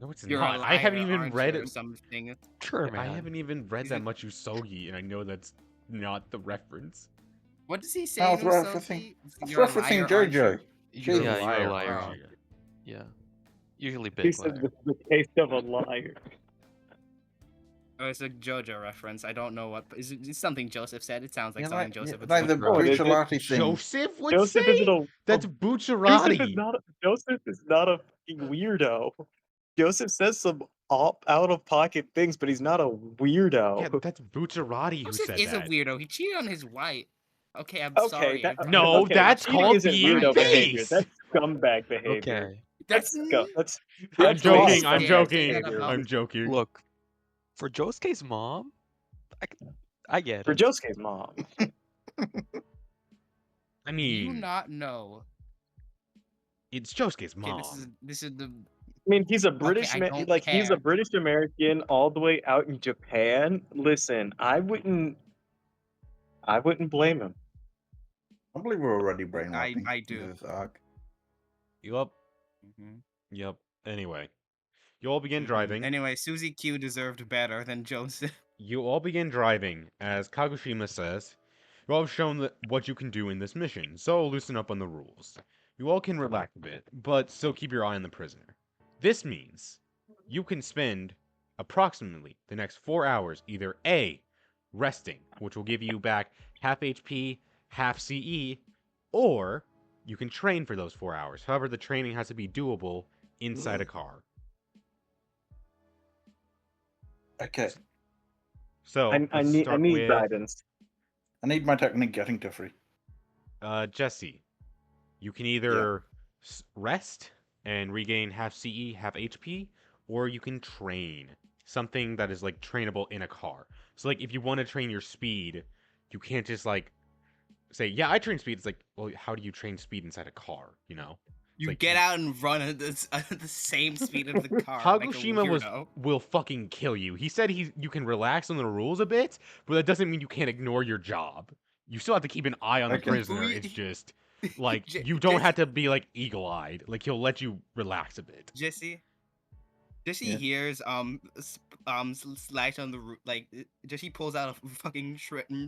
Speaker 1: No, it's
Speaker 2: You're
Speaker 1: not.
Speaker 2: a liar,
Speaker 1: I haven't even
Speaker 2: aren't
Speaker 1: read
Speaker 2: you, or
Speaker 1: it.
Speaker 2: something.
Speaker 4: Sure,
Speaker 1: I
Speaker 4: man.
Speaker 1: haven't even read
Speaker 2: Is
Speaker 1: that
Speaker 2: it-
Speaker 1: much Usogi, and I know that's not the reference.
Speaker 2: What does he say?
Speaker 5: I was
Speaker 2: in
Speaker 5: referencing-
Speaker 2: Usogi?
Speaker 5: I was
Speaker 2: You're a
Speaker 5: referencing
Speaker 2: liar, aren't
Speaker 5: JoJo.
Speaker 2: you?
Speaker 5: You're a
Speaker 4: Yeah, you're
Speaker 1: liar,
Speaker 4: a liar.
Speaker 2: aren't
Speaker 4: Yeah. Usually
Speaker 3: He
Speaker 4: big
Speaker 3: said
Speaker 4: liar.
Speaker 3: the taste of a liar.
Speaker 2: Oh, it's a JoJo reference. I don't know what. It's something Joseph said. It sounds like
Speaker 5: Yeah,
Speaker 2: something Joseph would
Speaker 5: like
Speaker 2: say.
Speaker 5: the
Speaker 3: Oh, is it
Speaker 5: Bucciolati thing.
Speaker 1: Joseph would
Speaker 3: Joseph
Speaker 1: say?
Speaker 3: isn't a
Speaker 1: That's
Speaker 3: Joseph is
Speaker 1: Bucciarati.
Speaker 3: not Joseph is not a fucking weirdo. Joseph says some out of pocket things, but he's not a weirdo.
Speaker 1: Yeah, that's Bucciarati who
Speaker 2: Joseph
Speaker 1: said
Speaker 2: is
Speaker 1: that.
Speaker 2: a weirdo. He cheated on his wife. Okay, I'm
Speaker 3: Okay,
Speaker 2: sorry.
Speaker 3: that-
Speaker 1: No,
Speaker 3: okay,
Speaker 1: that's
Speaker 3: cheating
Speaker 1: called
Speaker 3: isn't
Speaker 1: being
Speaker 3: weirdo behavior.
Speaker 1: base.
Speaker 3: That's scumbag behavior.
Speaker 4: Okay.
Speaker 2: That's
Speaker 3: That's
Speaker 1: I'm
Speaker 3: that's
Speaker 1: joking.
Speaker 3: really
Speaker 1: I'm
Speaker 3: scumbag
Speaker 1: joking.
Speaker 3: behavior.
Speaker 1: I'm joking.
Speaker 4: Look, for Josuke's mom, I get
Speaker 3: For
Speaker 4: it.
Speaker 3: Josuke's mom.
Speaker 1: I
Speaker 2: Do you
Speaker 1: mean,
Speaker 2: not know?
Speaker 1: it's Josuke's
Speaker 2: Okay,
Speaker 1: mom.
Speaker 2: this is the.
Speaker 3: I mean, he's a British
Speaker 2: I
Speaker 3: man.
Speaker 2: don't
Speaker 3: Like he's a
Speaker 2: care.
Speaker 3: British American all the way out in Japan. Listen, I wouldn't blame him.
Speaker 5: I believe we're already brainwashing.
Speaker 2: I do.
Speaker 5: This arc.
Speaker 1: Yup.
Speaker 2: Mhm.
Speaker 1: Yep. Anyway, you all begin
Speaker 2: Mhm.
Speaker 1: driving.
Speaker 2: Anyway, Susie Q deserved better than Joseph.
Speaker 1: You all begin driving, as Kagoshima says. You all have shown what you can do in this mission, so loosen up on the rules. You all can relax a bit, but still keep your eye on the prisoner. This means you can spend approximately the next 4 hours either A, resting, which will give you back half HP, half CE, or you can train for those 4 hours. However, the training has to be doable inside a car.
Speaker 5: Okay,
Speaker 1: So,
Speaker 3: I
Speaker 1: let's
Speaker 3: need
Speaker 1: start with
Speaker 3: guidance.
Speaker 5: I need my technique getting to free.
Speaker 1: Jesse. You can either rest and regain half CE, half HP, or you can train. Something that is like trainable in a car. So like if you want to train your speed, you can't just like say, yeah, I train speed. It's like, well, how do you train speed inside a car, you know?
Speaker 2: You
Speaker 1: like-
Speaker 2: get out and run at the same speed of the car. like a
Speaker 1: Kagoshima
Speaker 2: weirdo.
Speaker 1: will fucking kill you. He said you can relax on the rules a bit, but that doesn't mean you can't ignore your job. You still have to keep an eye on the
Speaker 5: Okay.
Speaker 1: prisoner.
Speaker 2: We-
Speaker 1: It's just like
Speaker 2: Je-
Speaker 1: you don't
Speaker 2: Jesse-
Speaker 1: have to be like eagle-eyed. Like he'll let you relax a bit.
Speaker 2: Jesse, Jesse
Speaker 5: Yeah.
Speaker 2: hears slash on the roof, like Jesse pulls out a fucking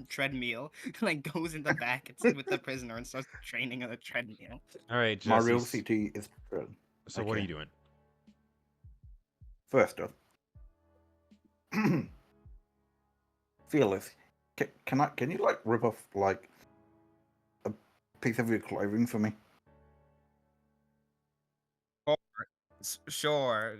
Speaker 2: treadmill, like goes in the back with the prisoner and starts training on the treadmill.
Speaker 1: All right,
Speaker 5: My real
Speaker 1: Jesse.
Speaker 5: CT is good.
Speaker 1: So what are
Speaker 5: Okay.
Speaker 1: you doing?
Speaker 5: First off, Fearless, can you like rip off like a piece of your clothing for me?
Speaker 2: Sure.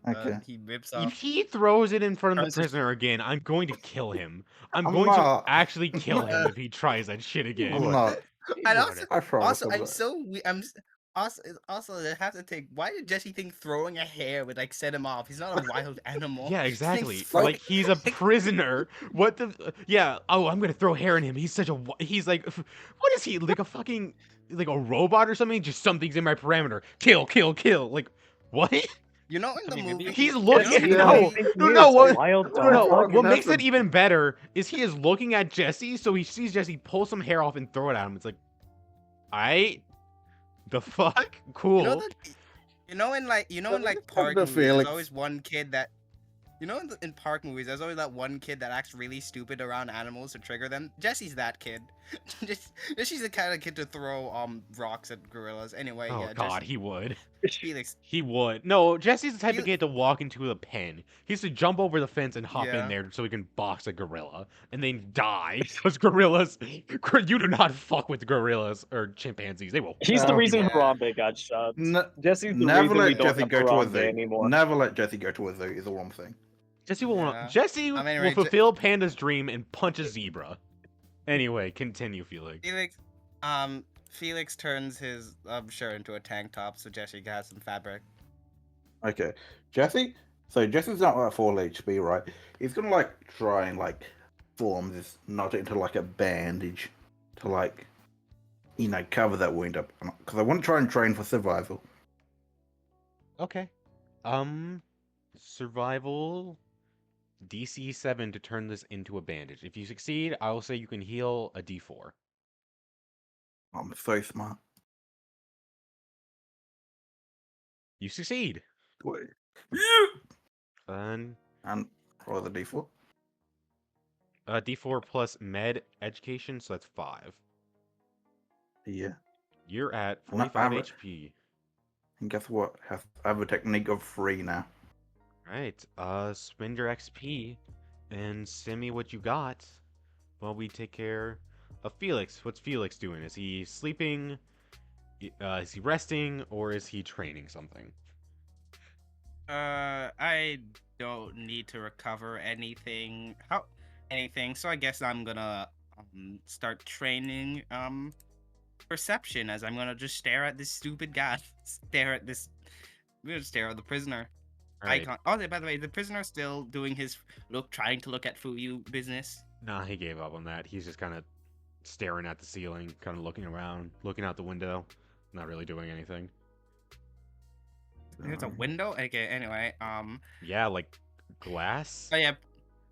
Speaker 5: Okay.
Speaker 2: He rips
Speaker 1: If
Speaker 2: off.
Speaker 1: he throws it in front of the
Speaker 2: turns his-
Speaker 1: prisoner again, I'm going to kill him. I'm
Speaker 5: I'm
Speaker 1: going to
Speaker 5: not.
Speaker 1: actually kill him if he tries that shit
Speaker 3: He
Speaker 1: again.
Speaker 5: I'm
Speaker 3: would.
Speaker 5: not.
Speaker 3: He
Speaker 2: And
Speaker 3: would.
Speaker 2: also,
Speaker 5: I promise I'm
Speaker 2: I'm
Speaker 5: not.
Speaker 2: so also I have to think. Why did Jesse think throwing a hair would like set him off? He's not a wild animal.
Speaker 1: Yeah,
Speaker 2: He thinks
Speaker 1: exactly.
Speaker 2: throwing-
Speaker 1: Like he's a prisoner. What the? Yeah. Oh, I'm gonna throw hair in him. He's such a. He's like, what is he? Like a fucking, like a robot or something? Just something's in my parameter. Kill, kill, kill. Like, what?
Speaker 2: You know, in
Speaker 4: I
Speaker 2: the
Speaker 4: mean, maybe
Speaker 2: movie,
Speaker 4: if
Speaker 1: He's
Speaker 4: you-
Speaker 1: looking.
Speaker 3: Yes,
Speaker 2: you know,
Speaker 3: yeah,
Speaker 2: in
Speaker 3: I
Speaker 2: the
Speaker 3: think
Speaker 2: movie-
Speaker 3: he
Speaker 1: No,
Speaker 3: is
Speaker 1: what?
Speaker 3: a wild
Speaker 1: No,
Speaker 3: dog.
Speaker 1: what
Speaker 5: Fucking
Speaker 1: makes it
Speaker 5: that's a-
Speaker 1: even better is he is looking at Jesse, so he sees Jesse pull some hair off and throw it at him. It's like, I, the fuck, cool.
Speaker 2: you know that. You know, in like
Speaker 5: Just
Speaker 2: park
Speaker 5: the
Speaker 2: movies, there's
Speaker 5: Felix.
Speaker 2: always one kid that. You know, in park movies, there's always that one kid that acts really stupid around animals to trigger them. Jesse's that kid. Jesse's the kind of kid to throw rocks at gorillas. Anyway,
Speaker 1: Oh
Speaker 2: yeah.
Speaker 1: God,
Speaker 2: Jesse,
Speaker 1: he would.
Speaker 2: Felix.
Speaker 1: He would. No, Jesse's the type of
Speaker 2: Fel-
Speaker 1: kid to walk into a pen. He used to jump over the fence and hop in
Speaker 2: Yeah.
Speaker 1: there so he can box a gorilla and then die. Because gorillas, you do not fuck with gorillas or chimpanzees. They will.
Speaker 3: He's the
Speaker 5: No.
Speaker 3: reason
Speaker 2: Yeah.
Speaker 3: Harambe got shot. Jesse's the
Speaker 5: Never
Speaker 3: reason we
Speaker 5: let
Speaker 3: don't
Speaker 5: Jesse
Speaker 3: have
Speaker 5: go to a
Speaker 3: Harambe
Speaker 5: zoo.
Speaker 3: anymore.
Speaker 5: Never let Jesse go to a zoo. Is all I'm saying.
Speaker 1: Jesse will.
Speaker 2: Yeah.
Speaker 1: Jesse
Speaker 2: I mean,
Speaker 1: will
Speaker 2: right,
Speaker 1: fulfill Panda's dream and punch a zebra. Anyway, continue, Felix.
Speaker 2: Felix turns his shirt into a tank top so Jesse has some fabric.
Speaker 5: Okay, Jesse. So Jesse's not at full HP, right? He's gonna like try and like form this knot into like a bandage to like, cover that wound up. Because I want to try and train for survival.
Speaker 1: Okay. Survival. DC 7 to turn this into a bandage. If you succeed, I will say you can heal a D4.
Speaker 5: I'm so smart.
Speaker 1: You succeed.
Speaker 5: Wait.
Speaker 1: And
Speaker 5: And roll the D4.
Speaker 1: D4 plus med education, so that's 5.
Speaker 5: Yeah.
Speaker 1: You're at
Speaker 5: I'm not
Speaker 1: 45
Speaker 5: average.
Speaker 1: HP.
Speaker 5: And guess what? I have a technique of 3 now.
Speaker 1: Right. Spend your XP and send me what you got while we take care of Felix. What's Felix doing? Is he sleeping? Is he resting? Or is he training something?
Speaker 2: I don't need to recover anything. So I guess I'm gonna start training perception, as I'm gonna just stare at this stupid guy. I'm gonna stare at the prisoner.
Speaker 1: Right.
Speaker 2: Icon. Oh, by the way, the prisoner still doing his trying to look at Fuyu business.
Speaker 1: Nah, he gave up on that. He's just kind of staring at the ceiling, kind of looking around, looking out the window, not really doing anything.
Speaker 2: There's a window. Okay. Anyway.
Speaker 1: Yeah, like glass.
Speaker 2: Oh yeah.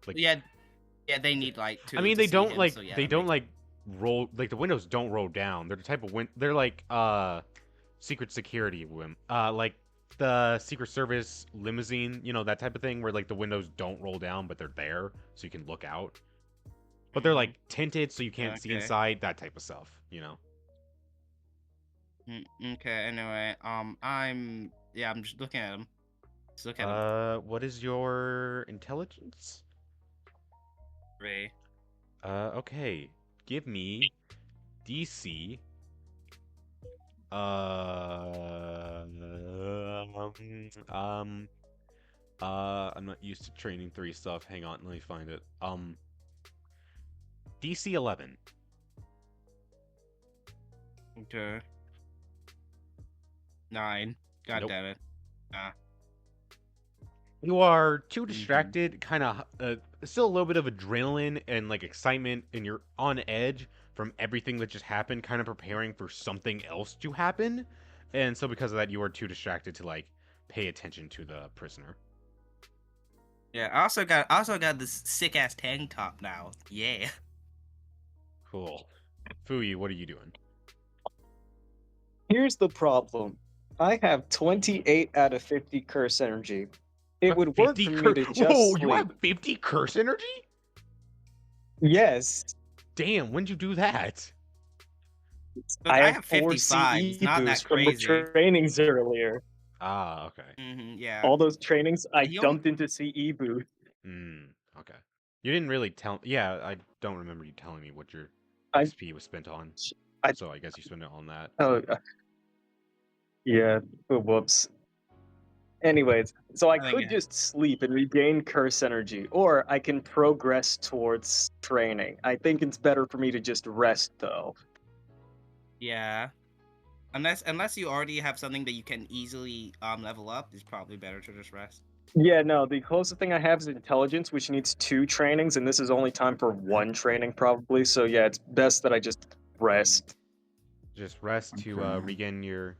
Speaker 1: Like,
Speaker 2: Yeah. They need light too.
Speaker 1: I mean,
Speaker 2: to
Speaker 1: they
Speaker 2: see
Speaker 1: don't
Speaker 2: him,
Speaker 1: like
Speaker 2: so yeah,
Speaker 1: they
Speaker 2: that
Speaker 1: don't
Speaker 2: makes-
Speaker 1: like roll like the windows don't roll down. They're the type of they're like secret security like the Secret Service limousine, that type of thing where like the windows don't roll down but they're there so you can look out. But they're like tinted so you can't see
Speaker 2: Okay.
Speaker 1: inside, that type of stuff,
Speaker 2: Okay. Anyway. I'm just looking at him. Just look at him.
Speaker 1: What is your intelligence?
Speaker 2: Ray.
Speaker 1: Okay. Give me DC. I'm not used to training 3 stuff. Hang on, let me find it. DC 11.
Speaker 2: Okay. 9. God
Speaker 1: Nope.
Speaker 2: damn it.
Speaker 1: You are too distracted, kind of still a little bit of adrenaline and like excitement, and you're on edge from everything that just happened, kind of preparing for something else to happen. And so because of that, you are too distracted to like pay attention to the prisoner.
Speaker 2: Yeah. I also got this sick ass tank top now. Yeah.
Speaker 1: Cool. Fuyi, what are you doing?
Speaker 3: Here's the problem. I have 28 out of 50 curse energy. It
Speaker 1: Have
Speaker 3: would work
Speaker 1: 50
Speaker 3: for me to just
Speaker 1: Whoa,
Speaker 3: sleep.
Speaker 1: you have 50 curse energy?
Speaker 3: Yes,
Speaker 1: Damn, when'd you do that?
Speaker 2: Look,
Speaker 3: I
Speaker 2: I
Speaker 3: have
Speaker 2: have
Speaker 3: 4
Speaker 2: 55. It's
Speaker 3: CE
Speaker 2: not
Speaker 3: boosts
Speaker 2: that
Speaker 3: from the
Speaker 2: crazy.
Speaker 3: trainings earlier.
Speaker 1: Ah, okay.
Speaker 2: Yeah.
Speaker 3: All those trainings I
Speaker 2: You
Speaker 3: dumped into CE boost.
Speaker 1: Okay. You didn't really tell. Yeah, I don't remember you telling me what your
Speaker 3: I-
Speaker 1: XP was spent on.
Speaker 3: I-
Speaker 1: So I guess you spent it on that.
Speaker 3: Oh, yeah. Oh, whoops. Anyways, so I
Speaker 2: I think
Speaker 3: could just sleep and regain curse energy, or I can progress towards training. I think it's better for me to just rest, though.
Speaker 2: Yeah. Unless you already have something that you can easily level up, it's probably better to just rest.
Speaker 3: Yeah, no, the closest thing I have is intelligence, which needs 2 trainings, and this is only time for 1 training, probably. So yeah, it's best that I just rest.
Speaker 1: Just rest to
Speaker 5: Okay.
Speaker 1: regain your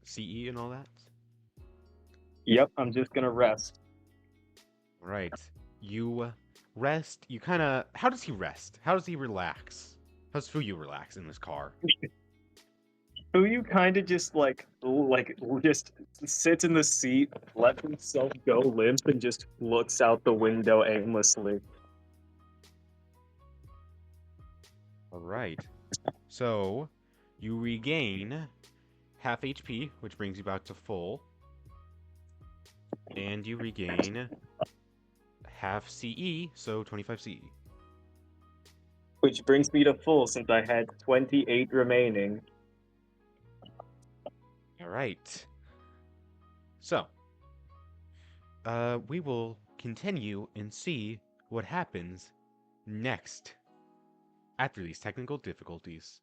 Speaker 1: CE and all that.
Speaker 3: Yep, I'm just gonna rest.
Speaker 1: Right. You rest. You kind of. How does he rest? How does he relax? How does Fuyu relax in this car?
Speaker 3: Fuyu kind of just just sits in the seat, lets himself go limp, and just looks out the window aimlessly.
Speaker 1: All right. So you regain half HP, which brings you back to full, and you regain half CE, so 25 CE.
Speaker 3: Which brings me to full since I had 28 remaining.
Speaker 1: All right. So, we will continue and see what happens next after these technical difficulties.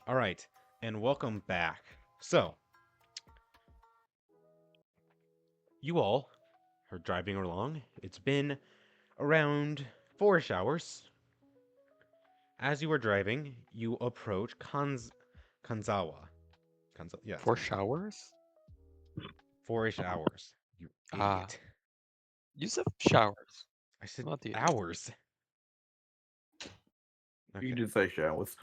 Speaker 1: All right, and welcome back. So, you all are driving along. It's been around 4-ish hours. As you are driving, you approach Kanzawa. Yeah,
Speaker 4: For showers?
Speaker 1: 4-ish hours. You
Speaker 4: Ah.
Speaker 1: idiot.
Speaker 4: You said showers.
Speaker 1: I said
Speaker 4: Not the
Speaker 1: hours.
Speaker 5: You
Speaker 1: Okay.
Speaker 5: did say showers.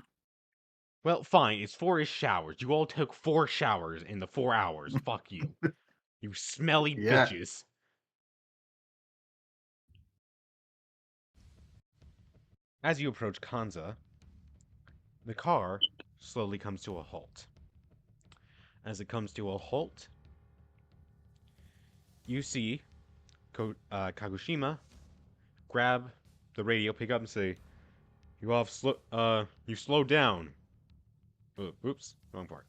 Speaker 1: Well, fine. It's 4-ish showers. You all took 4 showers in the 4 hours. Fuck you. You smelly
Speaker 5: Yeah.
Speaker 1: bitches. As you approach Kanza, the car slowly comes to a halt. As it comes to a halt, you see Kagoshima grab the radio, pick up, and say, you slowed down. Oops, wrong part.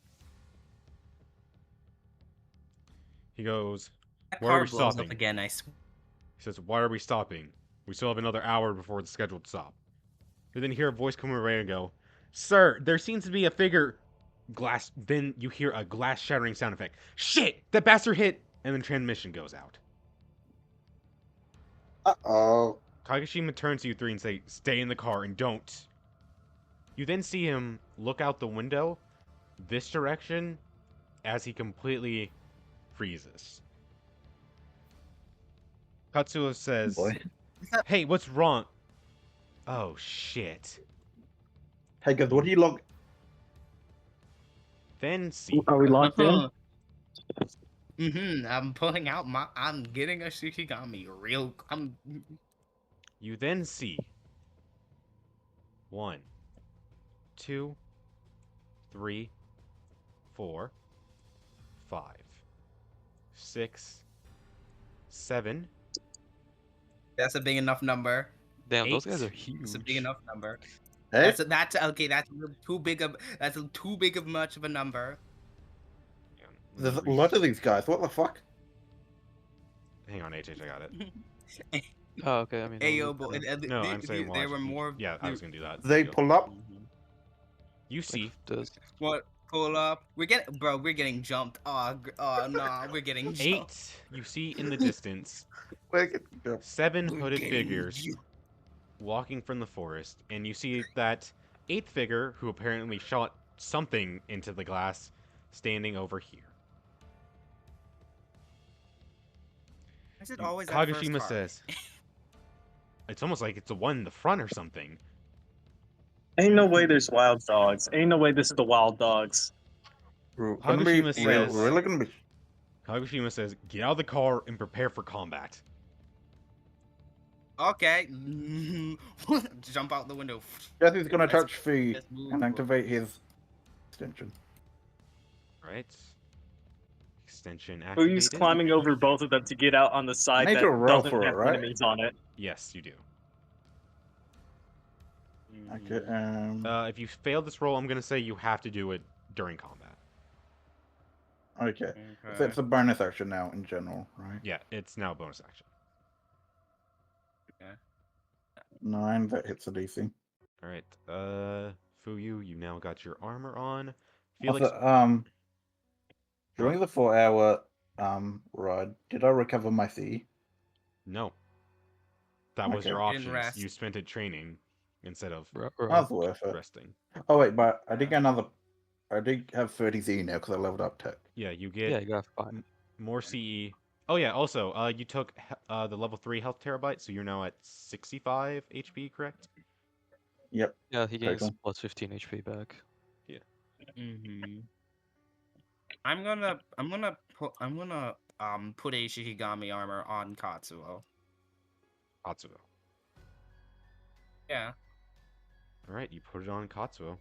Speaker 1: He goes,
Speaker 2: That
Speaker 1: why are
Speaker 2: car
Speaker 1: we
Speaker 2: blows
Speaker 1: stopping?
Speaker 2: up again, I swear.
Speaker 1: He says, why are we stopping? We still have another hour before the scheduled stop. You then hear a voice come over and go, sir, there seems to be a figure. Glass. Then you hear a glass shattering sound effect. Shit! That bastard hit! And then transmission goes out.
Speaker 5: Uh-oh.
Speaker 1: Kagoshima turns to you three and say, stay in the car and don't. You then see him look out the window this direction as he completely freezes. Katsuo says,
Speaker 5: Boy.
Speaker 1: hey, what's wrong? Oh, shit.
Speaker 5: Hey guys, what do you log?
Speaker 1: Then see.
Speaker 3: Are we locked in?
Speaker 2: I'm pulling out I'm getting a Shikigami
Speaker 1: You then see 1, 2, 3, 4, 5, 6, 7.
Speaker 2: That's a big enough number.
Speaker 4: Damn, those guys
Speaker 1: 8.
Speaker 4: are huge.
Speaker 2: That's a big enough number.
Speaker 5: Hey?
Speaker 2: That's okay. That's too big of much of a number.
Speaker 5: There's a lot of these guys. What the fuck?
Speaker 1: Hang on, HH, I got it.
Speaker 4: Oh, okay. I mean,
Speaker 2: Ayo,
Speaker 4: those are kinda-
Speaker 1: No, I'm saying
Speaker 2: there
Speaker 1: watch.
Speaker 2: were more.
Speaker 1: Yeah, I was gonna do that.
Speaker 5: They
Speaker 1: Go.
Speaker 5: pull up.
Speaker 1: You see,
Speaker 4: does
Speaker 2: What? Pull up. We're getting jumped. Oh no, we're getting jumped.
Speaker 1: 8. You see in the distance
Speaker 5: Where get- go.
Speaker 1: 7
Speaker 2: We're
Speaker 1: hooded
Speaker 2: getting
Speaker 1: figures
Speaker 2: jumped.
Speaker 1: walking from the forest, and you see that 8th figure, who apparently shot something into the glass, standing over here.
Speaker 2: Is it always that first
Speaker 1: Kagoshima
Speaker 2: card?
Speaker 1: says, it's almost like it's the one in the front or something.
Speaker 3: Ain't no way there's wild dogs. Ain't no way this is the wild dogs.
Speaker 5: We're
Speaker 1: Kagoshima says-
Speaker 5: really gonna be.
Speaker 1: Kagoshima says, get out of the car and prepare for combat.
Speaker 2: Okay. Jump out the window.
Speaker 5: Jesse's gonna
Speaker 2: Let's-
Speaker 5: touch the
Speaker 2: let's move.
Speaker 5: and activate his extension.
Speaker 1: Right. Extension
Speaker 3: Who's
Speaker 1: activated.
Speaker 3: climbing over both of them to get out on the side
Speaker 5: need
Speaker 3: that
Speaker 5: to roll
Speaker 3: doesn't
Speaker 5: for it,
Speaker 3: have
Speaker 5: right?
Speaker 3: enemies on it?
Speaker 1: Yes, you do.
Speaker 5: Okay.
Speaker 1: If you fail this roll, I'm gonna say you have to do it during combat.
Speaker 5: Okay. So it's a bonus action now in general, right?
Speaker 1: Yeah, it's now a bonus action.
Speaker 5: 9, that hits the DC.
Speaker 1: All right. Fuyu, you now got your armor on. Felix,
Speaker 5: Also, during the 4-hour ride, did I recover my C?
Speaker 1: no. That was
Speaker 5: Okay.
Speaker 1: your
Speaker 2: You didn't
Speaker 1: options.
Speaker 2: rest.
Speaker 1: You spent it training instead of
Speaker 5: That's worth it.
Speaker 1: resting.
Speaker 5: Oh wait, but I did get another. I did have 30 Z now because I leveled up tech.
Speaker 1: Yeah, you get
Speaker 4: Yeah, you got 5.
Speaker 1: more CE. Oh yeah, also, you took the level 3 health terabyte, so you're now at 65 HP, correct?
Speaker 5: Yep.
Speaker 4: Yeah, he gains
Speaker 5: Total.
Speaker 4: plus 15 HP back.
Speaker 2: Mm-hmm. I'm gonna put a Shikigami armor on Katsuo.
Speaker 1: Katsuo.
Speaker 2: Yeah.
Speaker 1: Alright, you put it on Katsuo.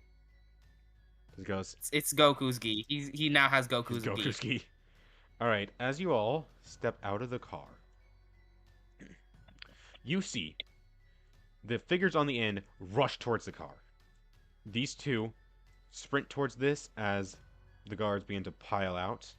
Speaker 1: He goes,
Speaker 2: It's Goku's gi. He now has Goku's gi.
Speaker 1: Goku's ki. Alright, as you all step out of the car, you see the figures on the end rush towards the car. These two sprint towards this as the guards begin to pile out.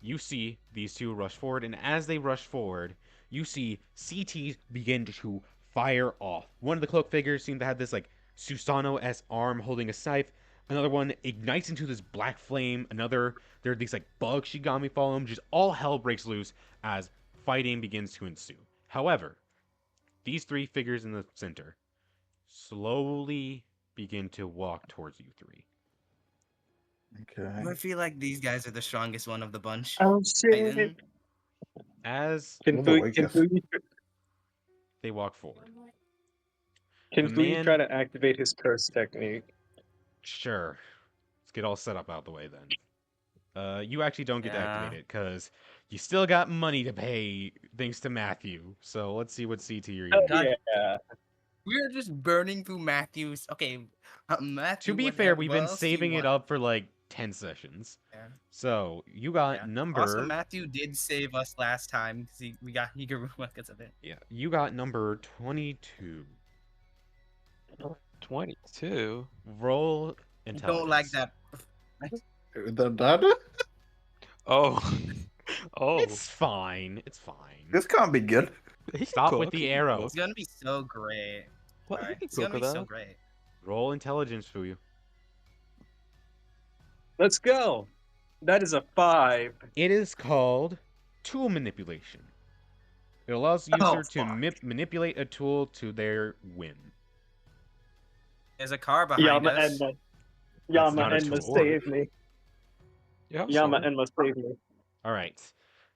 Speaker 1: You see these two rush forward, and as they rush forward, you see CTs begin to fire off. One of the cloak figures seemed to have this like Susano-esque arm holding a scythe. Another one ignites into this black flame. Another, there are these like bug Shigami follow him. Just all hell breaks loose as fighting begins to ensue. However, these three figures in the center slowly begin to walk towards you three.
Speaker 5: Okay.
Speaker 2: I feel like these guys are the strongest one of the bunch.
Speaker 3: Oh shit!
Speaker 2: Titan.
Speaker 1: As
Speaker 3: Can
Speaker 5: Well, the weakest.
Speaker 1: they walk forward.
Speaker 3: Can
Speaker 1: The
Speaker 3: Fuyi
Speaker 1: man-
Speaker 3: try to activate his curse technique?
Speaker 1: Sure. Let's get all set up out the way then. You actually don't get to
Speaker 2: Yeah.
Speaker 1: activate it because you still got money to pay thanks to Matthew. So let's see what CT you're
Speaker 3: Oh,
Speaker 1: using.
Speaker 3: yeah.
Speaker 2: We're just burning through Matthew's. Okay, Matthew.
Speaker 1: To be fair, we've been saving it up for like 10 sessions.
Speaker 2: Yeah.
Speaker 1: So you got
Speaker 2: Yeah.
Speaker 1: number.
Speaker 2: Also, Matthew did save us last time because we got Higuruma because of it.
Speaker 1: Yeah, you got number 22.
Speaker 4: 22?
Speaker 1: Roll intelligence.
Speaker 2: Don't like that.
Speaker 5: The data?
Speaker 4: Oh. oh.
Speaker 1: It's fine. It's fine.
Speaker 5: This can't be good.
Speaker 4: He can
Speaker 1: Stop with
Speaker 4: cook,
Speaker 1: the
Speaker 4: he can
Speaker 1: arrow.
Speaker 4: cook.
Speaker 2: It's gonna be so great.
Speaker 4: What? He
Speaker 2: Alright,
Speaker 4: can
Speaker 2: It's gonna
Speaker 4: cook
Speaker 2: be
Speaker 4: with
Speaker 2: so
Speaker 4: that.
Speaker 2: great.
Speaker 1: Roll intelligence for you.
Speaker 3: Let's go. That is a 5.
Speaker 1: It is called tool manipulation. It allows the
Speaker 3: Oh,
Speaker 1: user to
Speaker 3: fuck.
Speaker 1: manipulate a tool to their whim.
Speaker 2: There's a car behind
Speaker 3: Yama
Speaker 2: us.
Speaker 3: Enma.
Speaker 1: That's
Speaker 3: Yama
Speaker 1: not a
Speaker 3: Enma,
Speaker 1: tool.
Speaker 3: save me.
Speaker 4: Yeah,
Speaker 3: Yama
Speaker 4: sorry.
Speaker 3: Enma, save me.
Speaker 1: All right.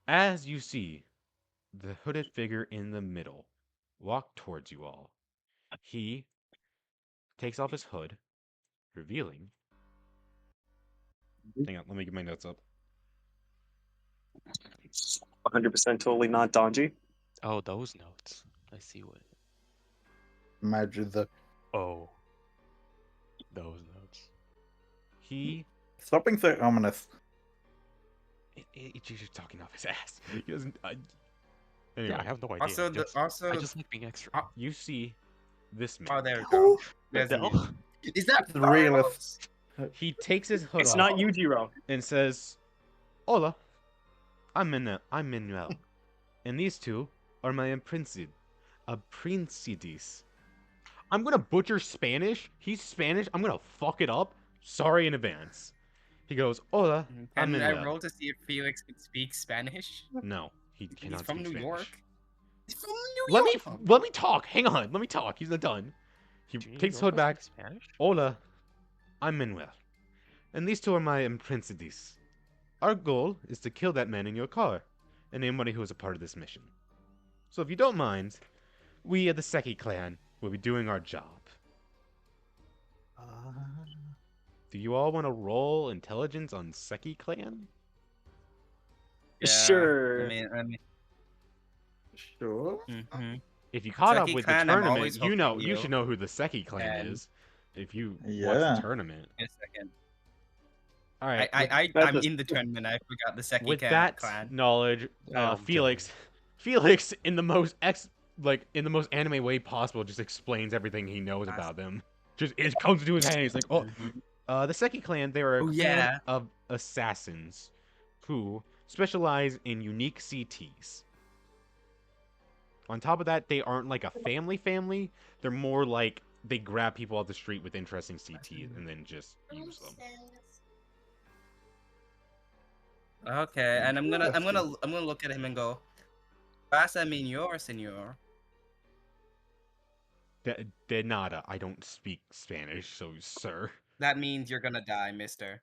Speaker 1: As you see the hooded figure in the middle walk towards you all, he takes off his hood, revealing. Hang on, let me get my notes up.
Speaker 3: 100% totally not Donji.
Speaker 4: Oh, those notes. I see what.
Speaker 5: Imagine the.
Speaker 4: Oh. Those notes.
Speaker 1: He.
Speaker 5: Stop being so ominous.
Speaker 1: He's just talking off his ass. He doesn't. Anyway,
Speaker 4: Yeah, I have no idea.
Speaker 2: Also,
Speaker 4: I just like being extra.
Speaker 1: you see this man.
Speaker 2: Oh, there we go. There's
Speaker 4: Adele?
Speaker 2: you. Is that
Speaker 5: The realist.
Speaker 1: He takes his hood
Speaker 3: It's
Speaker 1: off
Speaker 3: not Yujiro.
Speaker 1: and says, "Hola, I'm Manuel, and these two are my aprendices. I'm gonna butcher Spanish. He's Spanish. I'm gonna fuck it up. Sorry in advance." He goes, "Hola, I'm
Speaker 2: Can I
Speaker 1: Manuel."
Speaker 2: roll to see if Felix can speak Spanish?
Speaker 1: No, he
Speaker 2: He's
Speaker 1: cannot
Speaker 2: from
Speaker 1: speak
Speaker 2: New
Speaker 1: Spanish.
Speaker 2: York. He's from New
Speaker 1: Let
Speaker 2: York.
Speaker 1: me talk. Hang on. Let me talk. He's not done. He
Speaker 4: Do you
Speaker 1: takes his
Speaker 4: know
Speaker 1: hood
Speaker 4: how to
Speaker 1: back.
Speaker 4: speak Spanish?
Speaker 1: Hola, I'm Manuel, and these two are my aprendices. Our goal is to kill that man in your car. and anybody who is a part of this mission. So if you don't mind, we of the Scky clan will be doing our job. Do you all want to roll intelligence on Scky clan?
Speaker 2: Yeah,
Speaker 3: Sure.
Speaker 2: I mean,
Speaker 5: Sure.
Speaker 2: mhm.
Speaker 1: If you caught up
Speaker 2: Scky
Speaker 1: with
Speaker 2: clan,
Speaker 1: the
Speaker 2: I'm
Speaker 1: tournament,
Speaker 2: always
Speaker 1: you know
Speaker 2: hooking
Speaker 1: you
Speaker 2: you.
Speaker 1: should know who the Scky clan
Speaker 2: And-
Speaker 1: is. If you watch
Speaker 5: Yeah.
Speaker 1: the tournament.
Speaker 2: Wait a second.
Speaker 1: All right.
Speaker 2: I'm
Speaker 3: That's a-
Speaker 2: in the tournament. I forgot the Scky
Speaker 1: With that
Speaker 2: clan.
Speaker 1: knowledge,
Speaker 4: I'm
Speaker 1: Felix in the most in the most anime way possible just explains everything he knows about them. Just it comes to his head. He's like, oh,
Speaker 2: Mhm.
Speaker 1: the Scky clan. They are a
Speaker 2: Oh,
Speaker 1: clan
Speaker 2: yeah.
Speaker 1: of assassins who specialize in unique CTs. On top of that, they aren't like a family. They're more like they grab people off the street with interesting CTs and then just use them.
Speaker 2: Okay, and I'm gonna look at him and go, "Pasa minor, senor."
Speaker 1: De nada. I don't speak Spanish, so sir.
Speaker 2: That means you're gonna die, mister.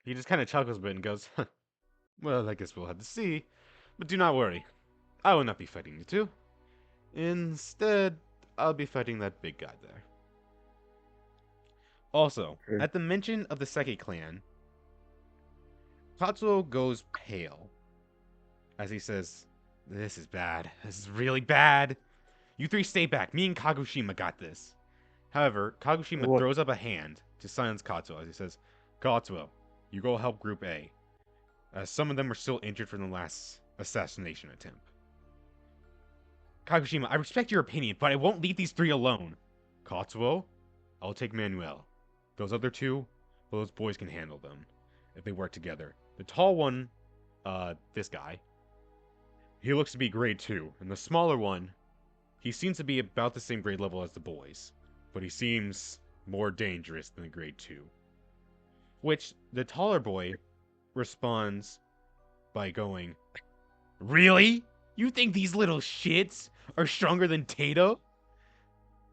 Speaker 1: He just kind of chuckles a bit and goes, well, I guess we'll have to see. But do not worry. I will not be fighting you two. Instead, I'll be fighting that big guy there. Also,
Speaker 5: Okay.
Speaker 1: at the mention of the Scky clan, Katsuo goes pale as he says, this is bad. This is really bad. You three stay back. Me and Kagoshima got this. However, Kagoshima
Speaker 5: What?
Speaker 1: throws up a hand to silence Katsuo as he says, Katsuo, you go help Group A, as some of them are still injured from the last assassination attempt. Kagoshima, I respect your opinion, but I won't leave these three alone. Katsuo, I'll take Manuel. Those other two, well, those boys can handle them if they work together. The tall one, this guy, he looks to be grade 2, and the smaller one, he seems to be about the same grade level as the boys, but he seems more dangerous than the grade 2. Which the taller boy responds by going, really? You think these little shits are stronger than Tato?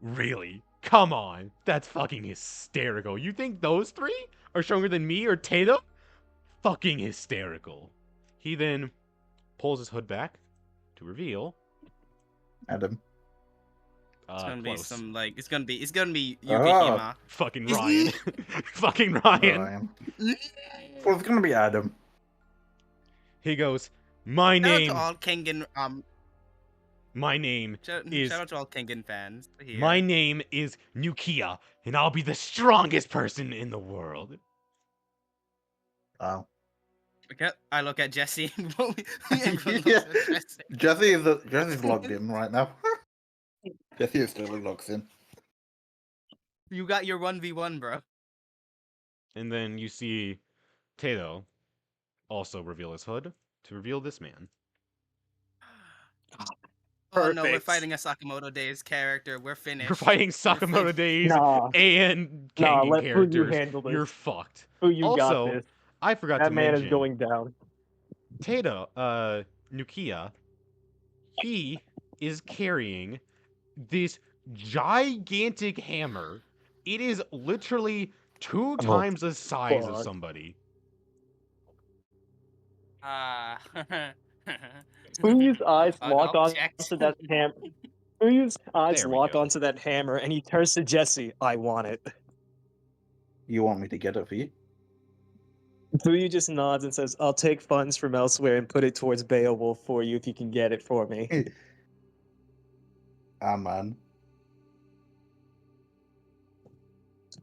Speaker 1: Really? Come on. That's fucking hysterical. You think those three are stronger than me or Tato? Fucking hysterical. He then pulls his hood back to reveal.
Speaker 5: Adam.
Speaker 2: It's gonna be
Speaker 1: Close.
Speaker 2: some like it's gonna be
Speaker 5: Oh.
Speaker 2: Yukihima.
Speaker 1: Fucking Ryan. Fucking Ryan.
Speaker 5: Ryan. Well, it's gonna be Adam.
Speaker 1: He goes, my
Speaker 2: Shout out
Speaker 1: name.
Speaker 2: to all Kengan
Speaker 1: My name is.
Speaker 2: shout out to all Kengan fans here.
Speaker 1: My name is Nukia, and I'll be the strongest person in the world.
Speaker 5: Oh.
Speaker 2: Okay, I look at Jesse.
Speaker 5: Yeah. Jesse's logged in right now. Jesse is totally logged in.
Speaker 2: You got your 1v1, bro.
Speaker 1: And then you see Tato also reveal his hood to reveal this man.
Speaker 2: Oh no, we're
Speaker 3: Perfect.
Speaker 2: fighting a Sakamoto Days character. We're finished.
Speaker 1: You're fighting Sakamoto Days
Speaker 3: Nah,
Speaker 1: and
Speaker 3: nah,
Speaker 1: Kangen
Speaker 3: let Fuyu
Speaker 1: characters.
Speaker 3: handle this.
Speaker 1: You're fucked.
Speaker 3: Fuyu
Speaker 1: Also,
Speaker 3: got this.
Speaker 1: I forgot
Speaker 3: That
Speaker 1: to
Speaker 3: man
Speaker 1: mention,
Speaker 3: is going down.
Speaker 1: Tato, Nukia, he is carrying this gigantic hammer. It is literally 2
Speaker 3: Oh,
Speaker 1: times the size of
Speaker 3: fuck.
Speaker 1: somebody.
Speaker 3: Fuyu's eyes lock
Speaker 2: I'll
Speaker 3: on
Speaker 2: check.
Speaker 3: to that hammer. Fuyu's eyes
Speaker 1: There we
Speaker 3: lock
Speaker 1: go.
Speaker 3: onto that hammer, and he turns to Jesse. I want it.
Speaker 5: You want me to get it for you?
Speaker 3: Fuyu just nods and says, I'll take funds from elsewhere and put it towards Beowulf for you if you can get it for me.
Speaker 5: Ah, man.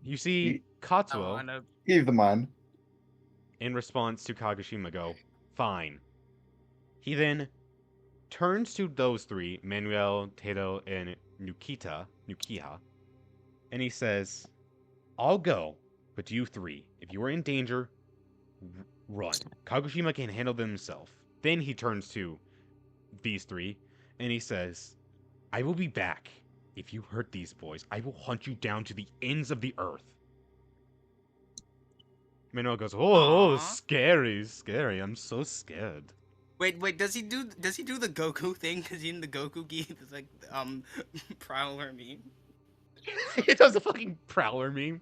Speaker 1: You see
Speaker 5: You-
Speaker 2: I
Speaker 1: Katsuo,
Speaker 2: wanna...
Speaker 5: He's the man.
Speaker 1: in response to Kagoshima, go, fine. He then turns to those three, Manuel, Tato, and Nukiha, and he says, I'll go, but you three, if you are in danger, run. Kagoshima can handle them himself. Then he turns to these three, and he says, I will be back. If you hurt these boys, I will hunt you down to the ends of the earth. Manuel goes, oh,
Speaker 2: Aw.
Speaker 1: scary. I'm so scared.
Speaker 2: Wait, does he do the Goku thing? Cause in the Goku gi, it's like Prowler meme.
Speaker 1: It does a fucking Prowler meme.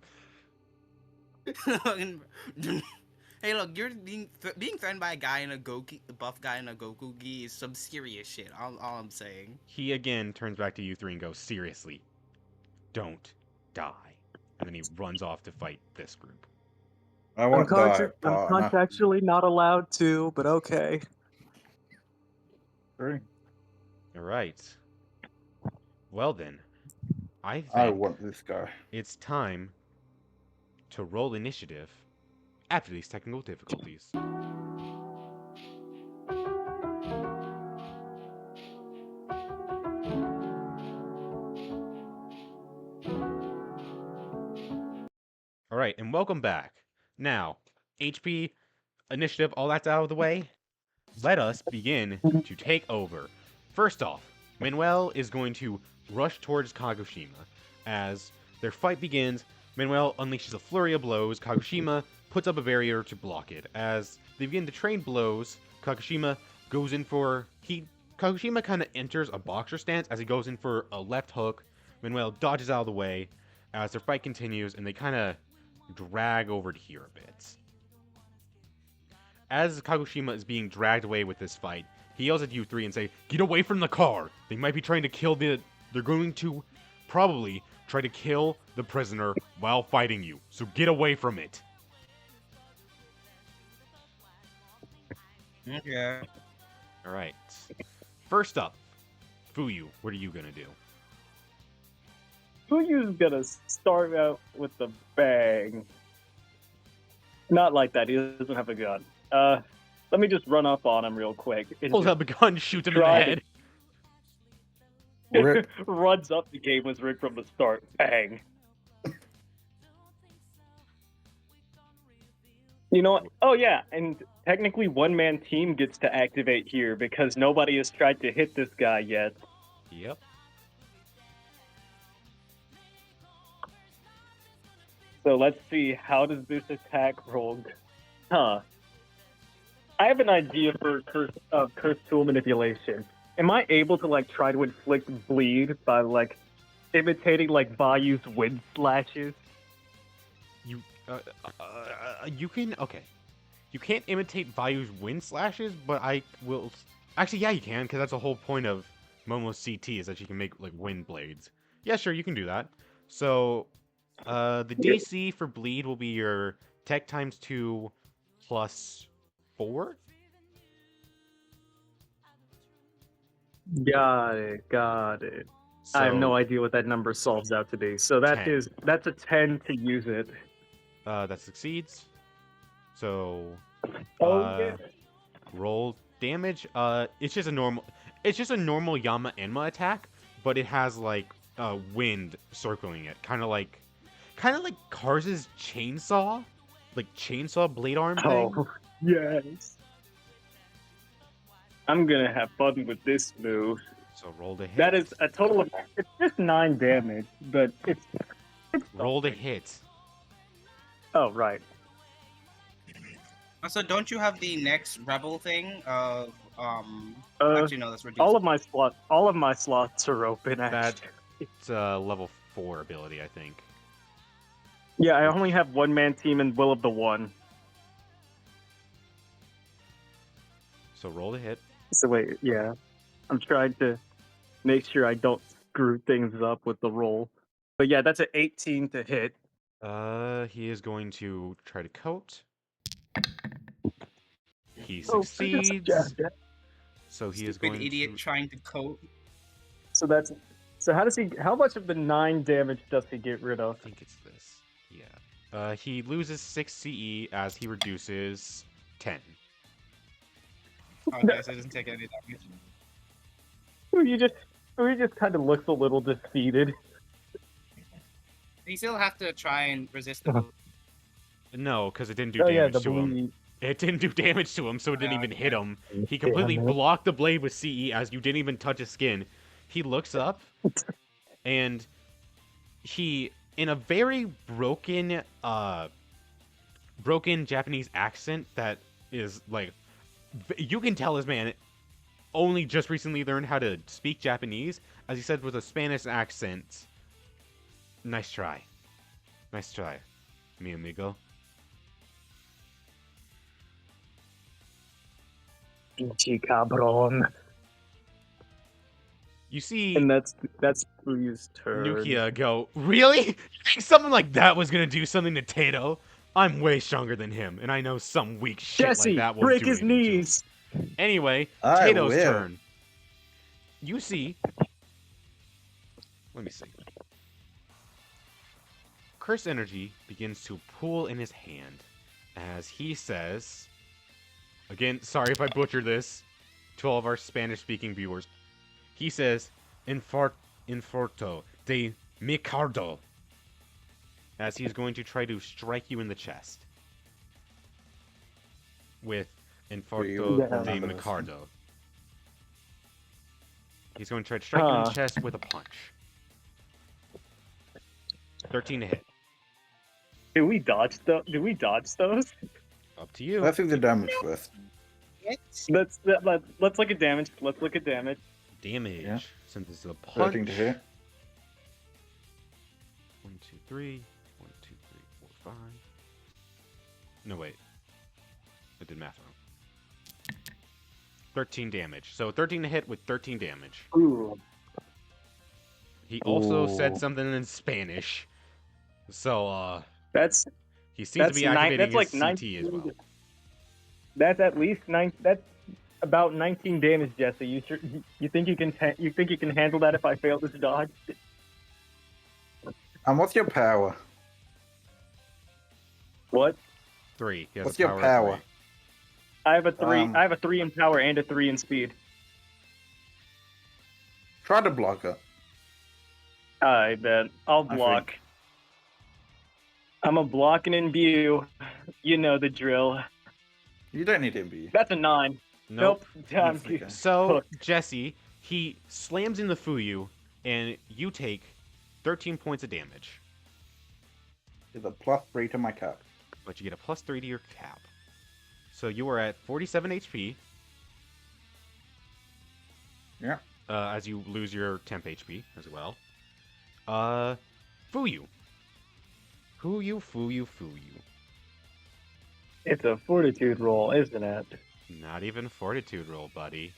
Speaker 2: Hey, look, you're being threatened by a guy in a buff guy in a Goku gi is some serious shit. All I'm saying.
Speaker 1: He again turns back to you three and goes, seriously, don't die. And then he runs off to fight this group.
Speaker 5: I won't die,
Speaker 3: I'm
Speaker 5: partner.
Speaker 3: contractually not allowed to, but okay.
Speaker 5: True.
Speaker 1: All right. Well then, I
Speaker 5: I
Speaker 1: think
Speaker 5: want this guy.
Speaker 1: it's time to roll initiative after these technical difficulties. All right, and welcome back. Now, HP, initiative, all that's out of the way. Let us begin to take over. First off, Manuel is going to rush towards Kagoshima. As their fight begins, Manuel unleashes a flurry of blows. Kagoshima puts up a barrier to block it. As they begin to train blows, Kagoshima goes in for... Kagoshima kind of enters a boxer stance as he goes in for a left hook. Manuel dodges out of the way as their fight continues, and they kind of drag over to here a bit. As Kagoshima is being dragged away with this fight, he yells at you three and say, "Get away from the car! They might be trying to kill the... They're going to probably try to kill the prisoner while fighting you, so get away from it."
Speaker 2: Yeah.
Speaker 1: Alright. First up, Fuyu, what are you gonna do?
Speaker 3: Fuyu's gonna start out with the bang. Not like that. He doesn't have a gun. Let me just run up on him real quick.
Speaker 1: Pulls out a gun, shoots him in the
Speaker 3: Try
Speaker 1: head.
Speaker 5: Rip.
Speaker 3: Runs up the game was rigged from the start. Bang. You know what? Oh yeah, and technically one-man team gets to activate here because nobody has tried to hit this guy yet.
Speaker 1: Yep.
Speaker 3: So let's see, how does this attack roll? Huh. I have an idea for curse tool manipulation. Am I able to like try to inflict bleed by like imitating like Bayu's wind slashes?
Speaker 1: You can... Okay. You can't imitate Bayu's wind slashes, but I will... Actually, yeah, you can, because that's the whole point of Momo's CT, is that she can make, like, wind blades. Yeah, sure, you can do that. So, the DC for bleed will be your tech times 2 plus 4?
Speaker 3: Got it.
Speaker 1: So,
Speaker 3: I have no idea what that number solves out to be. So
Speaker 1: 10.
Speaker 3: that's a 10 to use it.
Speaker 1: That succeeds. So,
Speaker 3: Yeah.
Speaker 1: roll damage. It's just a normal Yama Enma attack, but it has like wind circling it, kind of like Kars's chainsaw, like chainsaw blade arm thing.
Speaker 3: Oh, yes. I'm gonna have fun with this move.
Speaker 1: So roll to hit.
Speaker 3: That is a total of, it's just 9 damage, but it's
Speaker 1: roll to hit.
Speaker 3: Oh, right.
Speaker 2: Also, don't you have the next rebel thing of actually no, that's reduced.
Speaker 3: All of my slots are open. Actually.
Speaker 1: It's a level 4 ability, I think.
Speaker 3: Yeah, I only have one-man team and Will of the One.
Speaker 1: So roll to hit.
Speaker 3: So wait, yeah. I'm trying to make sure I don't screw things up with the roll. But yeah, that's an 18 to hit.
Speaker 1: He is going to try to coat. He
Speaker 3: Oh,
Speaker 1: succeeds.
Speaker 3: yeah.
Speaker 1: So he is
Speaker 2: Stupid
Speaker 1: going
Speaker 2: idiot
Speaker 1: to...
Speaker 2: trying to coat.
Speaker 3: So how much of the 9 damage does he get rid of?
Speaker 1: I think it's this. Yeah. He loses 6 CE as he reduces 10.
Speaker 2: Oh, I guess it doesn't take any damage.
Speaker 3: He just kind of looks a little defeated.
Speaker 2: You still have to try and resist the move.
Speaker 1: No, because it didn't do damage to him.
Speaker 3: bleed.
Speaker 1: It didn't do damage to him, so it didn't even hit him. He completely
Speaker 3: Damn it.
Speaker 1: blocked the blade with CE as you didn't even touch his skin. He looks up, and he, in a very broken Japanese accent that is like, you can tell this man only just recently learned how to speak Japanese, as he said with a Spanish accent, "Nice try. Nice try, mi amigo."
Speaker 3: Pinche cabron.
Speaker 1: You see
Speaker 3: And that's Fuyu's turn.
Speaker 1: Nukia go, really? You think something like that was gonna do something to Tato? I'm way stronger than him, and I know some weak shit
Speaker 3: Jesse,
Speaker 1: like that won't
Speaker 3: break
Speaker 1: do
Speaker 3: his
Speaker 1: anything to him.
Speaker 3: knees.
Speaker 1: Anyway,
Speaker 5: I
Speaker 1: Tato's
Speaker 5: will.
Speaker 1: turn. You see. Let me see. Curse energy begins to pool in his hand as he says. Again, sorry if I butcher this to all of our Spanish speaking viewers. He says, Inforto de Micardo. As he's going to try to strike you in the chest. With Inforto
Speaker 3: Yeah.
Speaker 1: de
Speaker 5: Remember this.
Speaker 1: Micardo. He's going to try to strike you in the
Speaker 3: Huh.
Speaker 1: chest with a punch. 13 to hit.
Speaker 3: Did we dodge those?
Speaker 1: Up to you.
Speaker 5: Let's do the damage first.
Speaker 3: Let's look at damage. Let's look at damage.
Speaker 1: Damage.
Speaker 5: Yeah.
Speaker 1: Since this is a
Speaker 5: 13
Speaker 1: punch.
Speaker 5: to hit.
Speaker 1: 1, 2, 3. 1, 2, 3, 4, 5. No, wait. I did math wrong. 13 damage. So 13 to hit with 13 damage.
Speaker 3: Ooh.
Speaker 1: He also said
Speaker 3: Ooh.
Speaker 1: something in Spanish. So,
Speaker 3: That's
Speaker 1: he seems to
Speaker 3: that's
Speaker 1: be
Speaker 3: nine.
Speaker 1: activating
Speaker 3: That's like
Speaker 1: his
Speaker 3: 19.
Speaker 1: CT as well.
Speaker 3: That's at least 9. That's about 19 damage, Jesse. You think you can handle that if I fail this dodge?
Speaker 5: And what's your power?
Speaker 3: What?
Speaker 1: 3. He has
Speaker 5: What's
Speaker 1: a
Speaker 5: your
Speaker 1: power of
Speaker 5: power?
Speaker 1: 3.
Speaker 3: I have a 3.
Speaker 5: Um,
Speaker 3: I have a 3 in power and a 3 in speed.
Speaker 5: Try to block it.
Speaker 3: I bet. I'll
Speaker 5: I
Speaker 3: block. I'm a block and imbue. You know the drill.
Speaker 5: You don't need MB.
Speaker 3: That's a 9.
Speaker 1: Nope.
Speaker 3: Damn.
Speaker 5: That's okay.
Speaker 1: So,
Speaker 3: Hooked.
Speaker 1: Jesse, he slams in the Fuyu, and you take 13 points of damage.
Speaker 5: It's a +3 to my cap.
Speaker 1: But you get a +3 to your cap. So you are at 47 HP.
Speaker 5: Yeah.
Speaker 1: As you lose your temp HP as well. Fuyu. Fuyu.
Speaker 3: It's a fortitude roll, isn't it?
Speaker 1: Not even fortitude roll, buddy.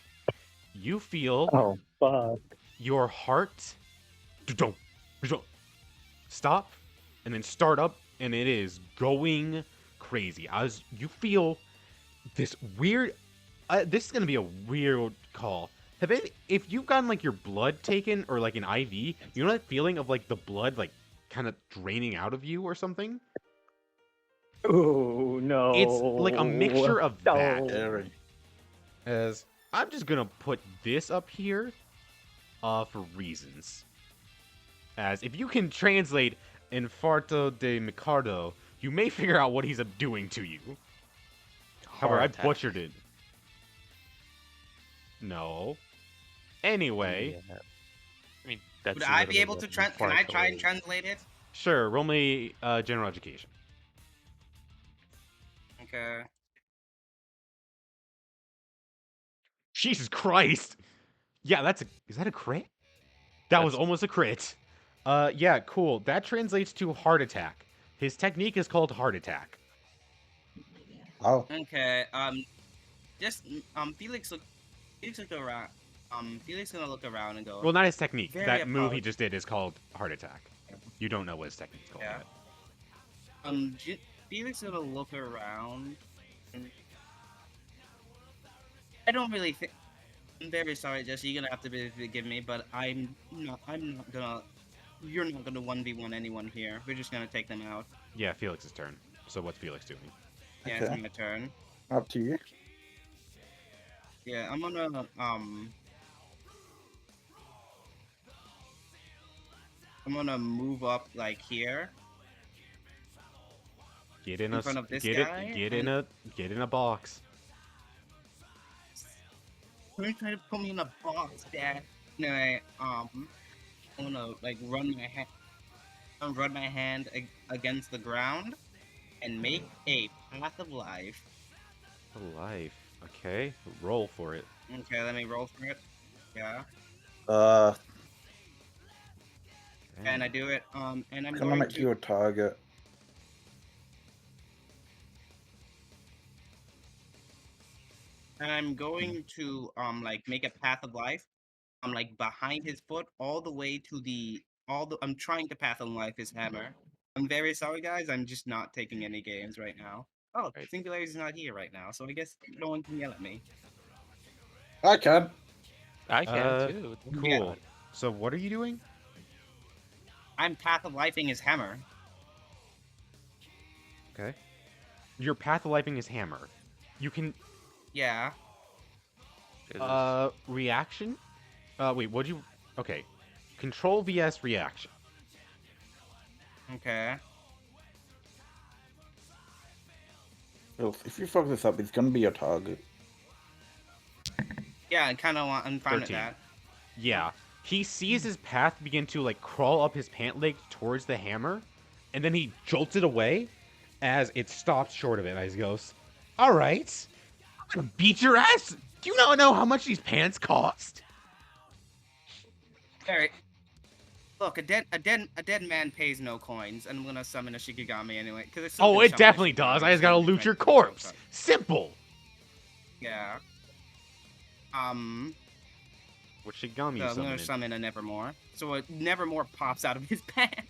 Speaker 1: You feel
Speaker 3: Oh, fuck.
Speaker 1: your heart stop and then start up, and it is going crazy. As you feel this weird, this is gonna be a weird call. If you've gotten like your blood taken or like an IV, you know that feeling of like the blood like kind of draining out of you or something?
Speaker 3: Oh no.
Speaker 1: It's like a mixture of that.
Speaker 5: Scary.
Speaker 1: As I'm just gonna put this up here, for reasons. As if you can translate Infarto de Micardo, you may figure out what he's doing to you. However, I
Speaker 4: Heart attack.
Speaker 1: butchered it. No. Anyway,
Speaker 4: Yeah. I mean, that's.
Speaker 2: Would I be
Speaker 4: literally
Speaker 2: able
Speaker 4: what
Speaker 2: to
Speaker 4: an
Speaker 2: can I
Speaker 4: infarct
Speaker 2: try and
Speaker 4: is.
Speaker 2: translate it?
Speaker 1: sure, roll me general education.
Speaker 2: Okay.
Speaker 1: Jesus Christ! Yeah, is that a crit? That was
Speaker 4: That's-
Speaker 1: almost a crit. Yeah, cool. That translates to heart attack. His technique is called heart attack.
Speaker 5: Oh.
Speaker 2: Okay. Just Felix look around. Felix gonna look around and go.
Speaker 1: Well, not his technique.
Speaker 2: Very
Speaker 1: That move he
Speaker 2: apologetic.
Speaker 1: just did is called heart attack. You don't know what his technique's called
Speaker 2: Yeah.
Speaker 1: yet.
Speaker 2: Felix gonna look around. I don't really think. I'm very sorry, Jesse. You're gonna have to forgive me, but I'm not gonna. You're not gonna 1v1 anyone here. We're just gonna take them out.
Speaker 1: Yeah, Felix's turn. So what's Felix doing?
Speaker 2: Yeah,
Speaker 5: Okay.
Speaker 2: it's my turn.
Speaker 5: Up to you.
Speaker 2: Yeah, I'm gonna move up like here.
Speaker 1: Get in
Speaker 2: In
Speaker 1: a
Speaker 2: front of this
Speaker 1: get
Speaker 2: guy,
Speaker 1: it get in a box.
Speaker 2: You're trying to put me in a box, Dad. Anyway, I'm gonna like run my hand against the ground and make a path of life.
Speaker 1: Life. Okay, roll for it.
Speaker 2: Okay, let me roll for it. Yeah, and I do it. And I'm
Speaker 5: Can I
Speaker 2: going
Speaker 5: make
Speaker 2: to.
Speaker 5: you a target?
Speaker 2: and I'm going to like make a path of life. I'm like behind his foot, all the way to the I'm trying to path on life his hammer. I'm very sorry, guys. I'm just not taking any games right now. Oh,
Speaker 1: Right.
Speaker 2: Singularity's not here right now, so I guess no one can yell at me.
Speaker 5: I can.
Speaker 4: I can too. Don't
Speaker 2: Yeah.
Speaker 1: Cool. So what are you doing?
Speaker 2: I'm path of lifing his hammer.
Speaker 1: Okay. You're path lifing his hammer. You can
Speaker 2: Yeah.
Speaker 1: reaction. Wait. What'd you? Okay. Control vs reaction.
Speaker 2: Okay.
Speaker 5: Well, if you fuck this up, it's gonna be your target.
Speaker 2: Yeah, I kind of want. I'm fine
Speaker 1: 13.
Speaker 2: with that.
Speaker 1: Yeah. He sees his path begin to like crawl up his pant leg towards the hammer, and then he jolts it away as it stops short of it. As he goes, "All right, I'm gonna beat your ass. Do you not know how much these pants cost?"
Speaker 2: Alright. Look, a dead man pays no coins, and I'm gonna summon a Shikigami anyway. Cause it's
Speaker 1: Oh, it definitely does. I just gotta loot your corpse. Simple.
Speaker 2: Yeah.
Speaker 1: What Shigami
Speaker 2: So
Speaker 1: you
Speaker 2: I'm gonna
Speaker 1: summoning?
Speaker 2: summon a Nevermore. So a Nevermore pops out of his pants.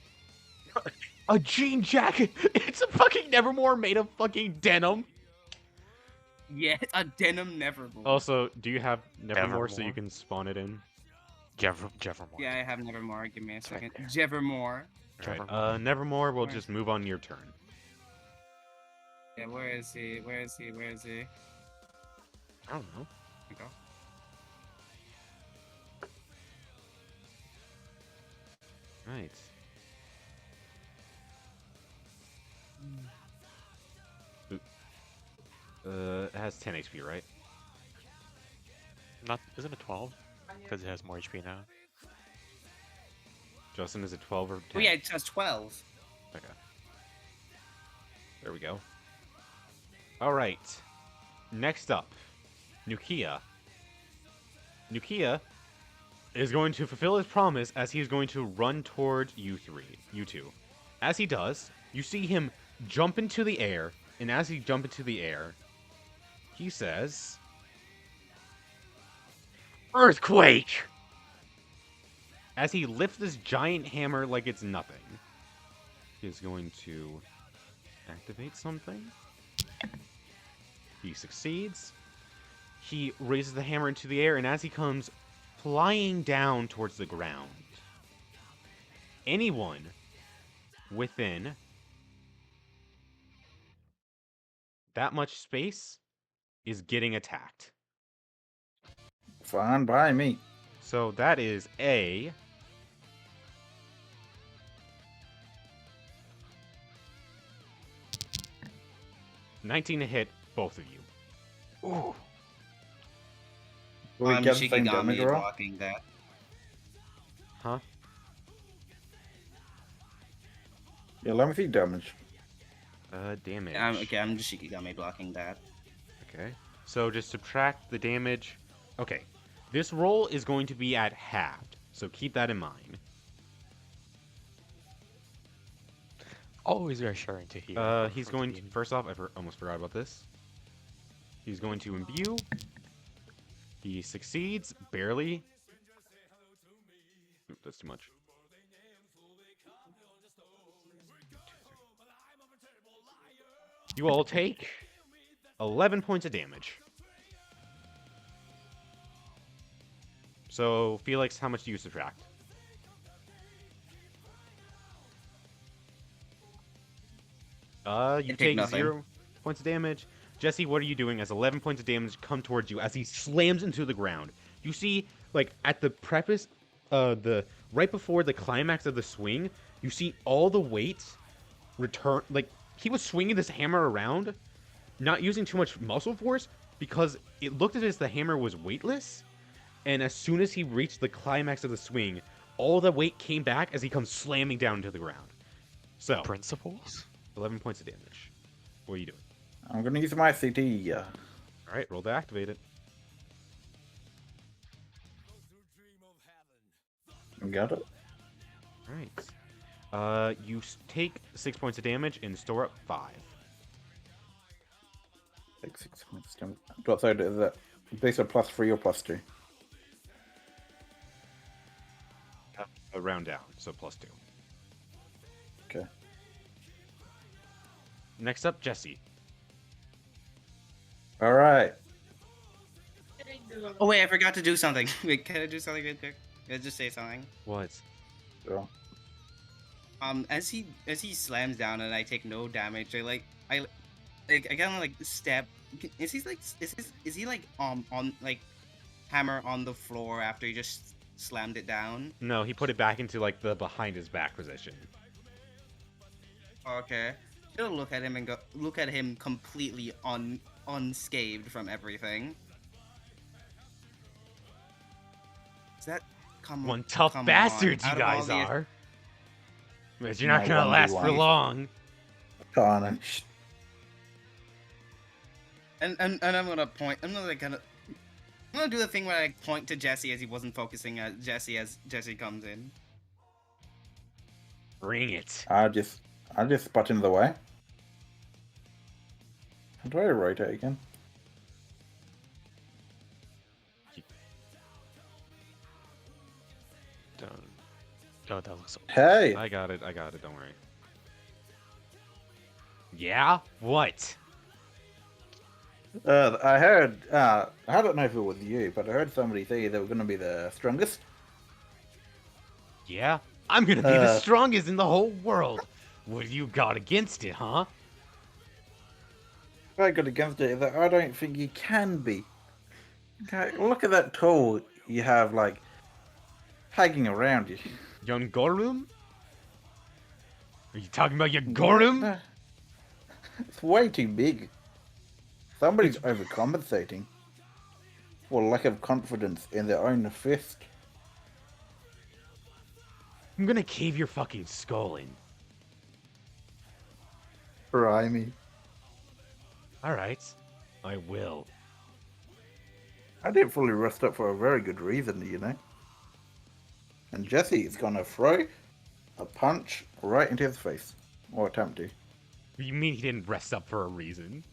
Speaker 1: A jean jacket. It's a fucking Nevermore made of fucking denim.
Speaker 2: Yes, a denim Nevermore.
Speaker 1: Also, do you have Nevermore so you
Speaker 4: Nevermore.
Speaker 1: can spawn it in?
Speaker 4: Jevermore.
Speaker 2: Yeah, I have Nevermore. Give me a second.
Speaker 4: right
Speaker 2: Jevermore.
Speaker 1: Alright,
Speaker 4: Nevermore.
Speaker 1: Nevermore will
Speaker 2: Where?
Speaker 1: just move on your turn.
Speaker 2: Yeah, where is he? Where is he? Where is he?
Speaker 1: I don't know.
Speaker 2: There we go.
Speaker 1: Right. It has 10 HP, right?
Speaker 4: Not isn't it 12? Because it has more HP now.
Speaker 1: Justin, is it 12 or 10?
Speaker 2: Oh yeah, it says 12.
Speaker 1: Okay. There we go. Alright. Next up, Nukia. Nukia is going to fulfill his promise as he is going to run towards you two. As he does, you see him jump into the air, and as he jumps into the air, he says, "Earthquake!" As he lifts this giant hammer like it's nothing. He is going to activate something. He succeeds. He raises the hammer into the air, and as he comes flying down towards the ground, anyone within that much space is getting attacked.
Speaker 5: Fine by me.
Speaker 1: So that is a 19 to hit both of you.
Speaker 4: Ooh.
Speaker 5: Will we
Speaker 2: I'm
Speaker 5: get the same damage
Speaker 2: Shikigami
Speaker 5: roll?
Speaker 2: blocking that.
Speaker 1: Huh?
Speaker 5: Yeah, let me see damage.
Speaker 1: Damage.
Speaker 2: Okay, I'm just Shikigami blocking that.
Speaker 1: Okay. So just subtract the damage. Okay. This roll is going to be at halved, so keep that in mind.
Speaker 4: Always reassuring to hear.
Speaker 1: He's going to, first off, I almost forgot about this. He's going to imbue. He succeeds, barely. Oop, that's too much. You all take 11 points of damage. So, Felix, how much do you subtract? You
Speaker 2: take
Speaker 1: take
Speaker 2: nothing.
Speaker 1: 0 points of damage. Jesse, what are you doing as 11 points of damage come towards you as he slams into the ground? You see, like, at the preface, right before the climax of the swing, you see all the weight return. Like, he was swinging this hammer around, not using too much muscle force, because it looked as if the hammer was weightless. And as soon as he reached the climax of the swing, all the weight came back as he comes slamming down to the ground. So,
Speaker 4: Principles?
Speaker 1: 11 points of damage. What are you doing?
Speaker 5: I'm gonna use my CT.
Speaker 1: Alright, roll to activate it.
Speaker 5: Got it.
Speaker 1: Alright. You take 6 points of damage and store up 5.
Speaker 5: Like 6 minutes. What side is that? Base of +3 or +2?
Speaker 1: A round down, so +2.
Speaker 5: Okay.
Speaker 1: Next up, Jesse.
Speaker 5: All right.
Speaker 2: Oh wait, I forgot to do something. Wait, can I do something real quick? Can I just say something?
Speaker 1: What?
Speaker 5: So,
Speaker 2: As he slams down and I take no damage, I kind of like step. Is he like on like hammer on the floor after he just slammed it down?
Speaker 1: No, he put it back into like the behind his back position.
Speaker 2: Okay. He'll look at him and look at him completely unscathed from everything. Is that
Speaker 1: One tough
Speaker 2: come
Speaker 1: bastards
Speaker 2: on.
Speaker 1: you
Speaker 2: Out of all
Speaker 1: guys
Speaker 2: the-
Speaker 1: are. But you're not
Speaker 5: My
Speaker 1: gonna
Speaker 5: one
Speaker 1: last for
Speaker 5: life.
Speaker 1: long.
Speaker 5: tarnished.
Speaker 2: And I'm gonna point. I'm gonna do the thing where I point to Jesse as he wasn't focusing at Jesse as Jesse comes in.
Speaker 1: Bring it.
Speaker 5: I just spot in the way. How do I rotate again?
Speaker 4: Oh, that looks so.
Speaker 5: Hey,
Speaker 1: I got it, don't worry. Yeah? What?
Speaker 5: I heard. I don't know if it was you, but I heard somebody say they were going to be the strongest.
Speaker 1: Yeah? I'm gonna be the
Speaker 5: Uh.
Speaker 1: strongest in the whole world. What have you got against it, huh?
Speaker 5: What I got against it is that I don't think you can be. Okay, look at that tool you have, like, hanging around you.
Speaker 1: Yongorum? Are you talking about Yogorum?
Speaker 5: It's way too big. Somebody's overcompensating for lack of confidence in their own fist.
Speaker 1: I'm gonna cave your fucking skull in.
Speaker 5: Try me.
Speaker 1: Alright. I will.
Speaker 5: I didn't fully rest up for a very good reason, you know. And Jesse is gonna throw a punch right into his face. Or attempt to.
Speaker 1: You mean he didn't rest up for a reason?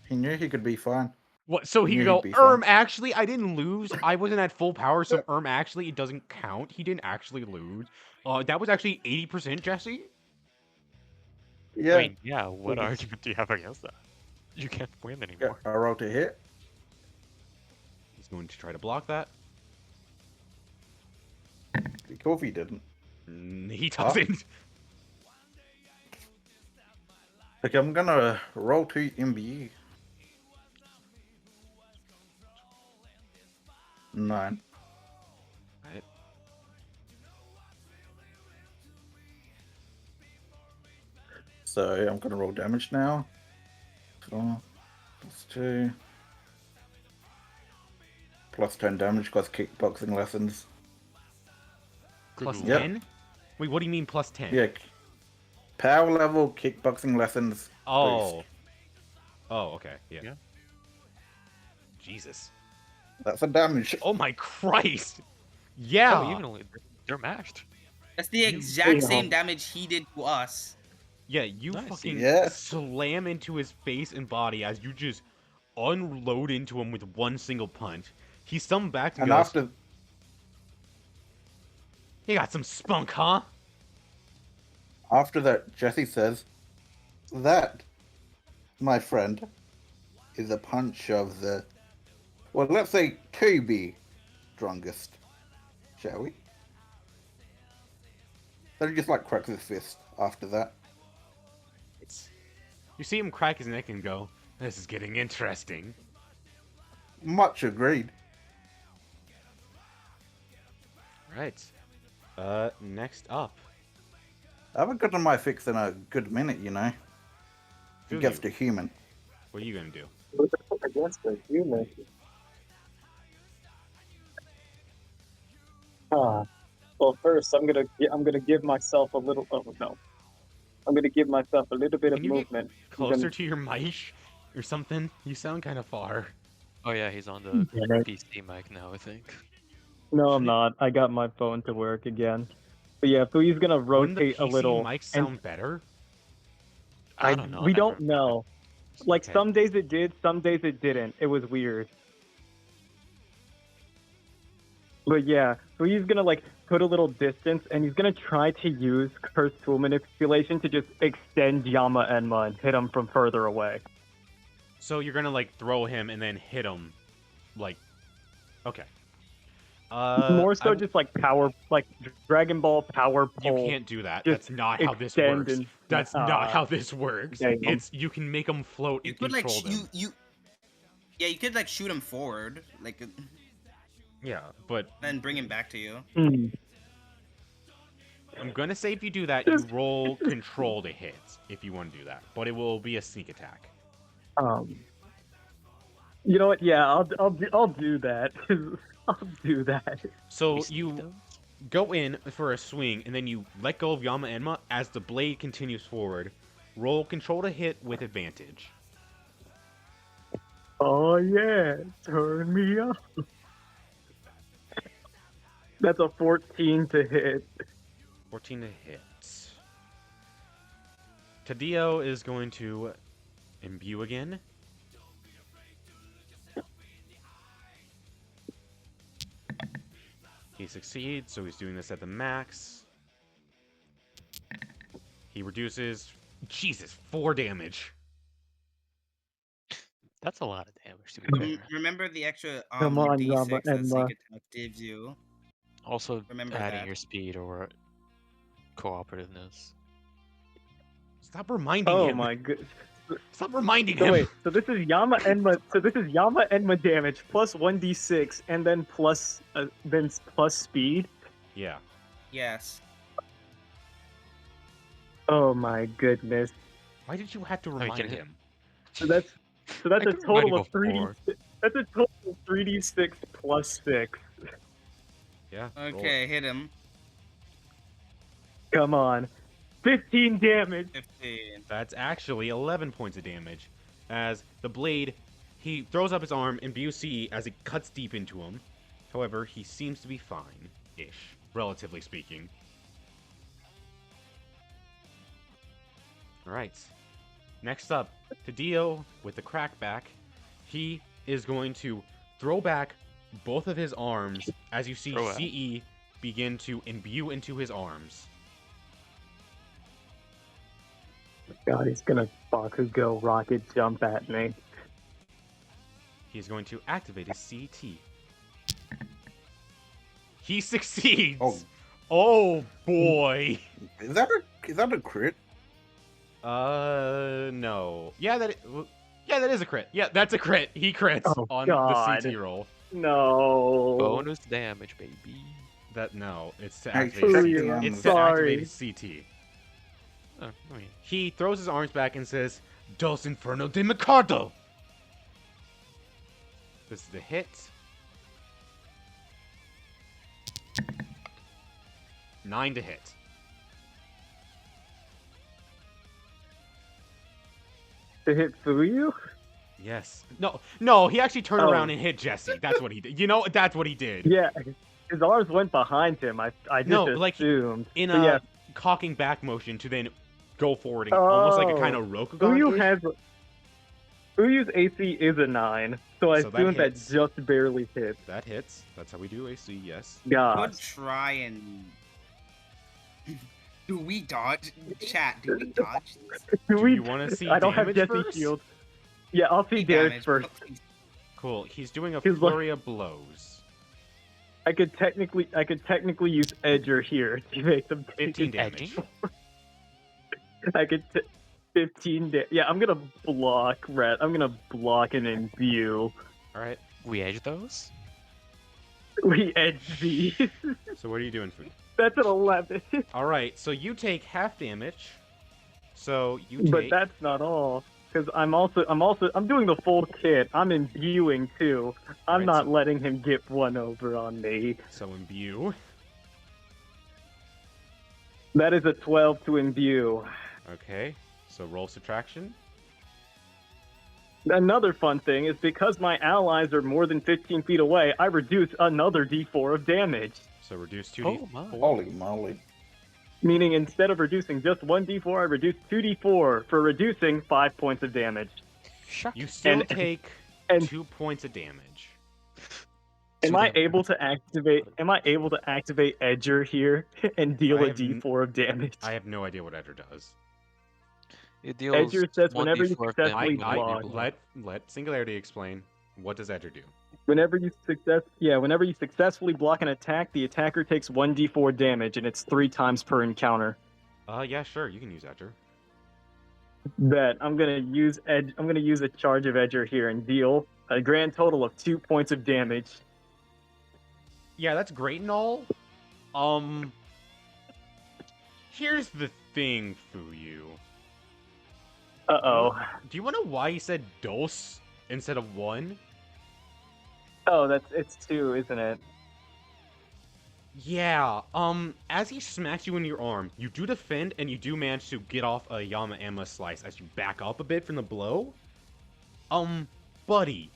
Speaker 5: He knew he could be fine.
Speaker 1: What? So he
Speaker 5: Knew
Speaker 1: could go,
Speaker 5: he'd be fine.
Speaker 1: actually, I didn't lose. I wasn't at full power, so actually, it doesn't count. He didn't actually lose. That was actually 80%, Jesse?
Speaker 5: Yeah.
Speaker 4: I mean, yeah, what
Speaker 5: Mhm.
Speaker 4: argument do you have against that? You can't win
Speaker 5: Yeah,
Speaker 4: anymore.
Speaker 5: I rolled a hit.
Speaker 1: He's going to try to block that.
Speaker 5: Be cool if he didn't.
Speaker 1: He doesn't.
Speaker 5: Okay, I'm gonna roll 2 MBE. 9.
Speaker 1: Right.
Speaker 5: So I'm gonna roll damage now. 4 plus 2. Plus 10 damage because kickboxing lessons.
Speaker 1: Plus
Speaker 4: Good
Speaker 5: Yep.
Speaker 1: 10? Wait, what do you mean plus 10?
Speaker 5: Yeah. Power level kickboxing lessons.
Speaker 1: Oh.
Speaker 5: Boost.
Speaker 1: Oh, okay. Yeah.
Speaker 4: Yeah.
Speaker 1: Jesus.
Speaker 5: That's a damage.
Speaker 1: Oh my Christ. Yeah.
Speaker 4: Oh, evenly. They're matched.
Speaker 2: That's the
Speaker 1: You-
Speaker 2: exact
Speaker 3: Yeah.
Speaker 2: same damage he did to us.
Speaker 1: Yeah, you
Speaker 4: Nice.
Speaker 1: fucking
Speaker 5: Yeah.
Speaker 1: slam into his face and body as you just unload into him with one single punch. He stumbled back and
Speaker 5: And
Speaker 1: goes,
Speaker 5: after
Speaker 1: "You got some spunk, huh?"
Speaker 5: that, Jesse says, "That, my friend, is a punch of the, well, let's say to be strongest, shall we?" Then he just like cracks his fist after that.
Speaker 1: You see him crack his neck and go, "This is getting interesting."
Speaker 5: Much agreed.
Speaker 1: Right. Next up.
Speaker 5: I haven't gotten my fix in a good minute, you know.
Speaker 1: Feel
Speaker 5: It gets
Speaker 1: you.
Speaker 5: to human.
Speaker 1: What are you gonna do?
Speaker 3: Against the human. Well, first I'm gonna give myself a little. Oh no, I'm gonna give myself a little bit of
Speaker 1: Can you get
Speaker 3: movement.
Speaker 1: Closer to your mic or something? You sound kind of far.
Speaker 4: Oh yeah, he's on the
Speaker 3: Damn it.
Speaker 4: PC mic now, I think.
Speaker 3: No, I'm not. I got my phone to work again. But yeah, so he's gonna
Speaker 1: Wouldn't the
Speaker 3: rotate a
Speaker 1: PC
Speaker 3: little.
Speaker 1: mic
Speaker 3: and
Speaker 1: sound better?
Speaker 4: I don't know.
Speaker 3: We
Speaker 4: I
Speaker 3: don't
Speaker 4: never-
Speaker 3: know. Like
Speaker 1: Okay.
Speaker 3: some days it did, some days it didn't. It was weird. But yeah, so he's gonna like put a little distance, and he's gonna try to use Curse Tool Manipulation to just extend Yama Enma and hit him from further away.
Speaker 1: So you're gonna like throw him and then hit him, like, okay.
Speaker 3: More so just like power, like Dragon Ball power
Speaker 1: you
Speaker 3: pole.
Speaker 1: can't do that.
Speaker 3: just
Speaker 1: That's not how this
Speaker 3: extend
Speaker 1: works.
Speaker 3: and-
Speaker 1: That's not how this works.
Speaker 3: damn.
Speaker 1: It's you can make them float
Speaker 2: You
Speaker 1: and
Speaker 2: could like
Speaker 1: control them.
Speaker 2: yeah, you could like shoot him forward, like,
Speaker 1: Yeah, but
Speaker 2: then bring him back to you.
Speaker 3: Hmm.
Speaker 1: I'm gonna say if you do that, you roll control to hit if you want to do that, but it will be a sneak attack.
Speaker 3: You know what? Yeah, I'll do that. I'll do that.
Speaker 1: So
Speaker 4: We sneak
Speaker 1: you
Speaker 4: those?
Speaker 1: go in for a swing, and then you let go of Yama Enma as the blade continues forward. Roll control to hit with advantage.
Speaker 3: Oh yeah, turn me up. That's a 14 to hit.
Speaker 1: 14 to hit. Tadio is going to imbue again. He succeeds, so he's doing this at the max. He reduces, Jesus, 4 damage.
Speaker 4: That's a lot of damage to be fair.
Speaker 2: Remember the extra
Speaker 3: Come on,
Speaker 2: D6
Speaker 3: Yama
Speaker 2: that Sneak
Speaker 3: Enma.
Speaker 2: Attack gives you.
Speaker 4: Also,
Speaker 2: Remember
Speaker 4: adding
Speaker 2: that.
Speaker 4: your speed or cooperativeness.
Speaker 1: Stop reminding
Speaker 3: Oh
Speaker 1: him.
Speaker 3: my good.
Speaker 1: Stop reminding
Speaker 3: So
Speaker 1: him.
Speaker 3: wait, so this is Yama Enma. So this is Yama Enma damage plus 1d6, and then plus speed.
Speaker 1: Yeah.
Speaker 2: Yes.
Speaker 3: Oh my goodness.
Speaker 1: Why did you have to
Speaker 4: you
Speaker 1: remind
Speaker 4: can-
Speaker 1: him?
Speaker 3: So that's
Speaker 4: I
Speaker 3: a
Speaker 4: couldn't
Speaker 3: total
Speaker 4: remind
Speaker 3: of
Speaker 4: you
Speaker 3: 3d.
Speaker 4: before.
Speaker 3: That's a total of 3d6 plus 6.
Speaker 1: Yeah. roll it.
Speaker 2: Okay, hit him.
Speaker 3: Come on, 15 damage.
Speaker 2: 15.
Speaker 1: That's actually 11 points of damage. As the blade, he throws up his arm, and you see as it cuts deep into him. However, he seems to be fine-ish, relatively speaking. Alright. Next up, Tadio with the crackback. He is going to throw back both of his arms as you see
Speaker 4: Throw out.
Speaker 1: CE begin to imbue into his arms.
Speaker 3: God, he's gonna Bakugo rocket jump at me.
Speaker 1: He's going to activate his CT. He succeeds!
Speaker 5: Oh.
Speaker 1: Oh boy!
Speaker 5: Is that a crit?
Speaker 1: No. Yeah, that is a crit. Yeah, that's a crit. He crits
Speaker 3: Oh,
Speaker 1: on
Speaker 3: God.
Speaker 1: the CT roll.
Speaker 3: No.
Speaker 4: Bonus damage, baby.
Speaker 1: No, it's to
Speaker 5: Hey,
Speaker 1: activate
Speaker 5: check
Speaker 1: CT.
Speaker 5: the,
Speaker 1: It's to
Speaker 3: sorry.
Speaker 1: activate his CT.
Speaker 4: Oh, I mean,
Speaker 1: He throws his arms back and says, Dos Inferno de Mercado! This is the hit. 9 to hit.
Speaker 3: To hit Fuyu?
Speaker 1: Yes. No, he actually turned
Speaker 3: Oh.
Speaker 1: around and hit Jesse. That's what he did. You know, that's what he did.
Speaker 3: Yeah, his arms went behind him. I just
Speaker 1: No, like,
Speaker 3: assumed.
Speaker 1: In
Speaker 3: But
Speaker 1: a
Speaker 3: yeah,
Speaker 1: cocking back motion to then go forward and almost like a kind of
Speaker 3: Fuyu
Speaker 1: Rokugan.
Speaker 3: has Fuyu's AC is a 9, so I
Speaker 1: So that
Speaker 3: assume that
Speaker 1: hits.
Speaker 3: just barely hits.
Speaker 1: That hits. That's how we do AC, yes.
Speaker 3: God.
Speaker 2: Could try and. Do we dodge? Chat, do we dodge?
Speaker 1: Do you wanna see
Speaker 3: I don't have
Speaker 1: damage
Speaker 3: Jesse's
Speaker 1: first?
Speaker 3: shield. Yeah, I'll see damage first.
Speaker 1: Cool. He's doing a
Speaker 3: He's like-
Speaker 1: flurry of blows.
Speaker 3: I could technically use Edger here to make them take
Speaker 1: 15
Speaker 3: it.
Speaker 1: damage.
Speaker 3: I could 15 Yeah, I'm gonna block Red. I'm gonna block and imbue.
Speaker 1: Alright.
Speaker 4: we edge those?
Speaker 3: We edge these.
Speaker 1: So what are you doing, Food?
Speaker 3: That's an 11.
Speaker 1: Alright, so you take half damage. So you take...
Speaker 3: But that's not all. Because I'm doing the full kit. I'm imbuing too. I'm
Speaker 1: Right,
Speaker 3: not
Speaker 1: so-
Speaker 3: letting him get one over on me.
Speaker 1: So imbue.
Speaker 3: That is a 12 to imbue.
Speaker 1: Okay. So roll subtraction.
Speaker 3: Another fun thing is because my allies are more than 15 feet away, I reduce another d4 of damage.
Speaker 1: So reduce 2d4.
Speaker 4: Oh my.
Speaker 5: Holy moly.
Speaker 3: Meaning instead of reducing just 1d4, I reduce 2d4 for reducing 5 points of damage.
Speaker 4: Shock.
Speaker 1: You still
Speaker 3: And-
Speaker 1: take
Speaker 3: and-
Speaker 1: 2 points of damage.
Speaker 3: Am
Speaker 4: Two
Speaker 3: I
Speaker 4: damage.
Speaker 3: able to activate? Am I able to activate Edger here and deal
Speaker 1: I
Speaker 3: a
Speaker 1: have
Speaker 3: D4 of damage?
Speaker 1: I have no idea what Edger does.
Speaker 4: It deals
Speaker 3: Edger says whenever you
Speaker 4: 1d4 of
Speaker 3: successfully
Speaker 4: damage
Speaker 1: I
Speaker 4: whenever you
Speaker 3: block.
Speaker 4: block.
Speaker 1: let Singularity explain. What does Edger do?
Speaker 3: Whenever you successfully block an attack, the attacker takes 1d4 damage, and it's 3 times per encounter.
Speaker 1: Yeah, sure, you can use Edger.
Speaker 3: Bet I'm gonna use a charge of Edger here and deal a grand total of 2 points of damage.
Speaker 1: Yeah, that's great and all. Here's the thing, Fuyu.
Speaker 3: Uh-oh.
Speaker 1: Do you want to know why he said dos instead of 1?
Speaker 3: Oh, it's 2, isn't it?
Speaker 1: Yeah, as he smacks you in your arm, you do defend and you do manage to get off a Yama Emma slice as you back up a bit from the blow. Buddy,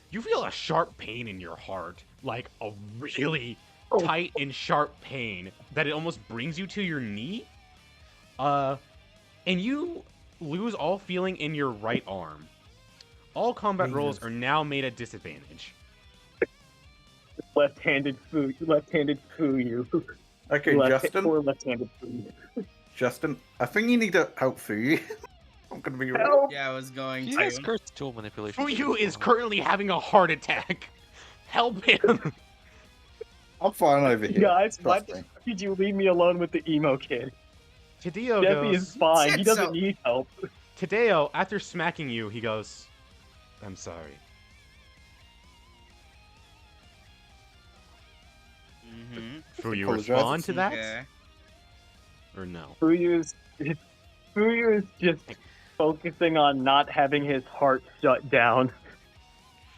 Speaker 1: you feel a sharp pain in your heart, like a really tight and sharp pain that it almost brings you to your knee. And you lose all feeling in your right arm. All combat rolls
Speaker 5: Jesus.
Speaker 1: are now made at disadvantage.
Speaker 3: Left-handed foo you.
Speaker 5: Okay, Justin.
Speaker 3: Poor left-handed foo.
Speaker 5: Justin, I think you need to help Fuyu. I'm gonna be real.
Speaker 3: Help!
Speaker 2: Yeah, I was going
Speaker 4: He
Speaker 2: to.
Speaker 4: has cursed tool manipulation.
Speaker 1: Fuyu is currently having a heart attack. Help him.
Speaker 5: I'm fine over here.
Speaker 3: Guys, why
Speaker 5: Trust me.
Speaker 3: did you leave me alone with the emo kid?
Speaker 1: Tadeo
Speaker 3: Jeffy
Speaker 1: goes.
Speaker 3: is fine. He
Speaker 2: Said
Speaker 3: doesn't
Speaker 2: so.
Speaker 3: need help.
Speaker 1: Tadeo, after smacking you, he goes, "I'm sorry."
Speaker 2: Mm-hmm.
Speaker 1: Fuyu
Speaker 5: Apologize.
Speaker 1: respond to that
Speaker 2: Okay.
Speaker 1: or no?
Speaker 3: Fuyu is just focusing on not having his heart shut down.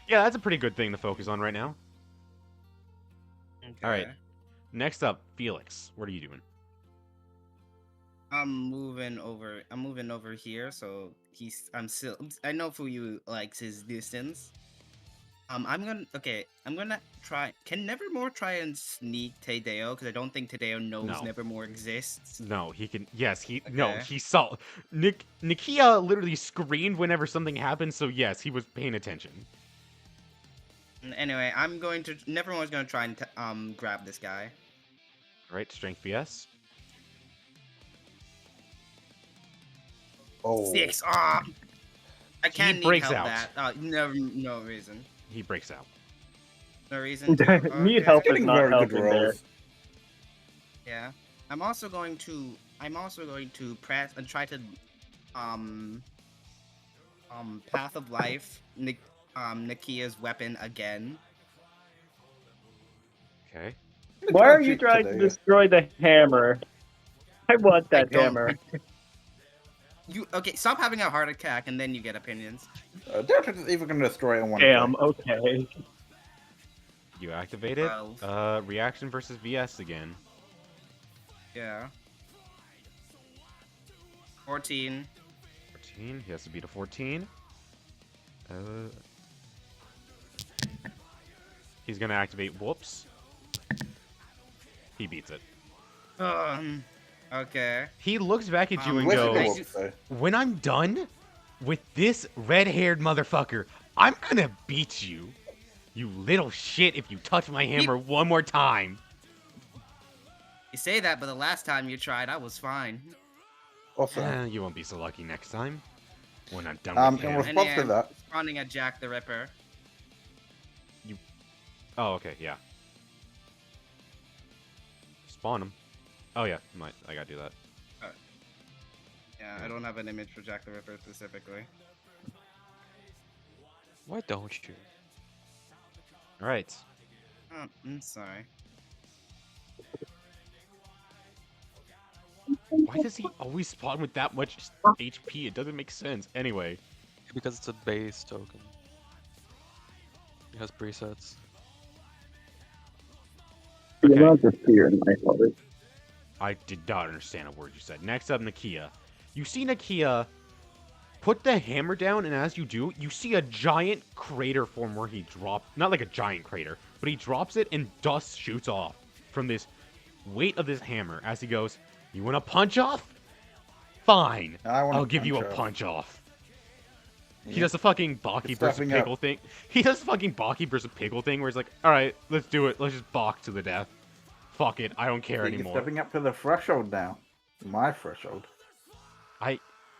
Speaker 1: Yeah, that's a pretty good thing to focus on right now. All right.
Speaker 2: Okay.
Speaker 1: Next up, Felix. What are you doing?
Speaker 2: I'm moving over here, so I know Fuyu likes his distance. I'm gonna try. Can Nevermore try and sneak Tadeo? Because I don't think Tadeo knows
Speaker 1: No.
Speaker 2: Nevermore exists.
Speaker 1: No, he can. Yes, no,
Speaker 2: Okay.
Speaker 1: he saw. Nikia literally screamed whenever something happened. So yes, he was paying attention.
Speaker 2: Anyway, Nevermore's gonna try and grab this guy.
Speaker 1: All right, strength VS.
Speaker 5: Oh,
Speaker 2: 6. Ah, I can't need
Speaker 1: breaks
Speaker 2: help
Speaker 1: out.
Speaker 2: that. No reason.
Speaker 1: He breaks out.
Speaker 2: No reason. To.
Speaker 3: Need help is
Speaker 5: getting
Speaker 3: not
Speaker 5: very good
Speaker 3: helping there.
Speaker 5: rolls.
Speaker 2: Yeah. I'm also going to press and try to Path of Life Nikia's weapon again.
Speaker 1: Okay.
Speaker 3: Why are you trying to destroy the hammer? I want that
Speaker 2: don't-
Speaker 3: hammer.
Speaker 2: Stop having a heart attack and then you get opinions.
Speaker 5: Delta is even going to destroy it in one
Speaker 3: Damn,
Speaker 5: play.
Speaker 3: okay.
Speaker 1: You activate it.
Speaker 2: 12.
Speaker 1: Reaction versus VS again.
Speaker 2: Yeah. 14.
Speaker 1: 14. He has to beat a 14. He's gonna activate Whoops. He beats it.
Speaker 2: Okay.
Speaker 1: He looks back at you and
Speaker 5: Where's the
Speaker 1: goes,
Speaker 5: go up, though?
Speaker 1: "When I'm done with this red-haired motherfucker, I'm gonna beat you. You little shit if you touch my hammer one more time."
Speaker 2: You say that, but the last time you tried, I was fine.
Speaker 5: Awesome.
Speaker 1: You won't be so lucky next time. When I'm done with
Speaker 5: In
Speaker 1: him.
Speaker 5: response to that,
Speaker 2: Responding at Jack the Ripper.
Speaker 1: Oh, okay, yeah. Spawn him. Oh yeah, I gotta do that.
Speaker 2: Yeah, I don't have an image for Jack the Ripper specifically.
Speaker 4: Why don't you?
Speaker 1: All right.
Speaker 2: Oh, I'm sorry.
Speaker 1: Why does he always spawn with that much HP? It doesn't make sense. Anyway,
Speaker 4: Because it's a base token. It has presets.
Speaker 1: okay. I did not understand a word you said. Next up, Nakia. You see Nakia put the hammer down, and as you do, you see a giant crater form where he dropped. Not like a giant crater, but he drops it, and dust shoots off from this weight of this hammer as he goes, "You want a punch off? Fine.
Speaker 5: I want
Speaker 1: I'll
Speaker 5: to
Speaker 1: give you a
Speaker 5: punch off."
Speaker 1: punch off." He does the fucking Baki versus
Speaker 5: stepping up.
Speaker 1: Pickle thing. He does the fucking Baki versus Pickle thing where he's like, alright, let's do it. Let's just balk to the death. Fuck it, I don't care
Speaker 5: You're
Speaker 1: anymore.
Speaker 5: stepping up to the threshold now. My threshold.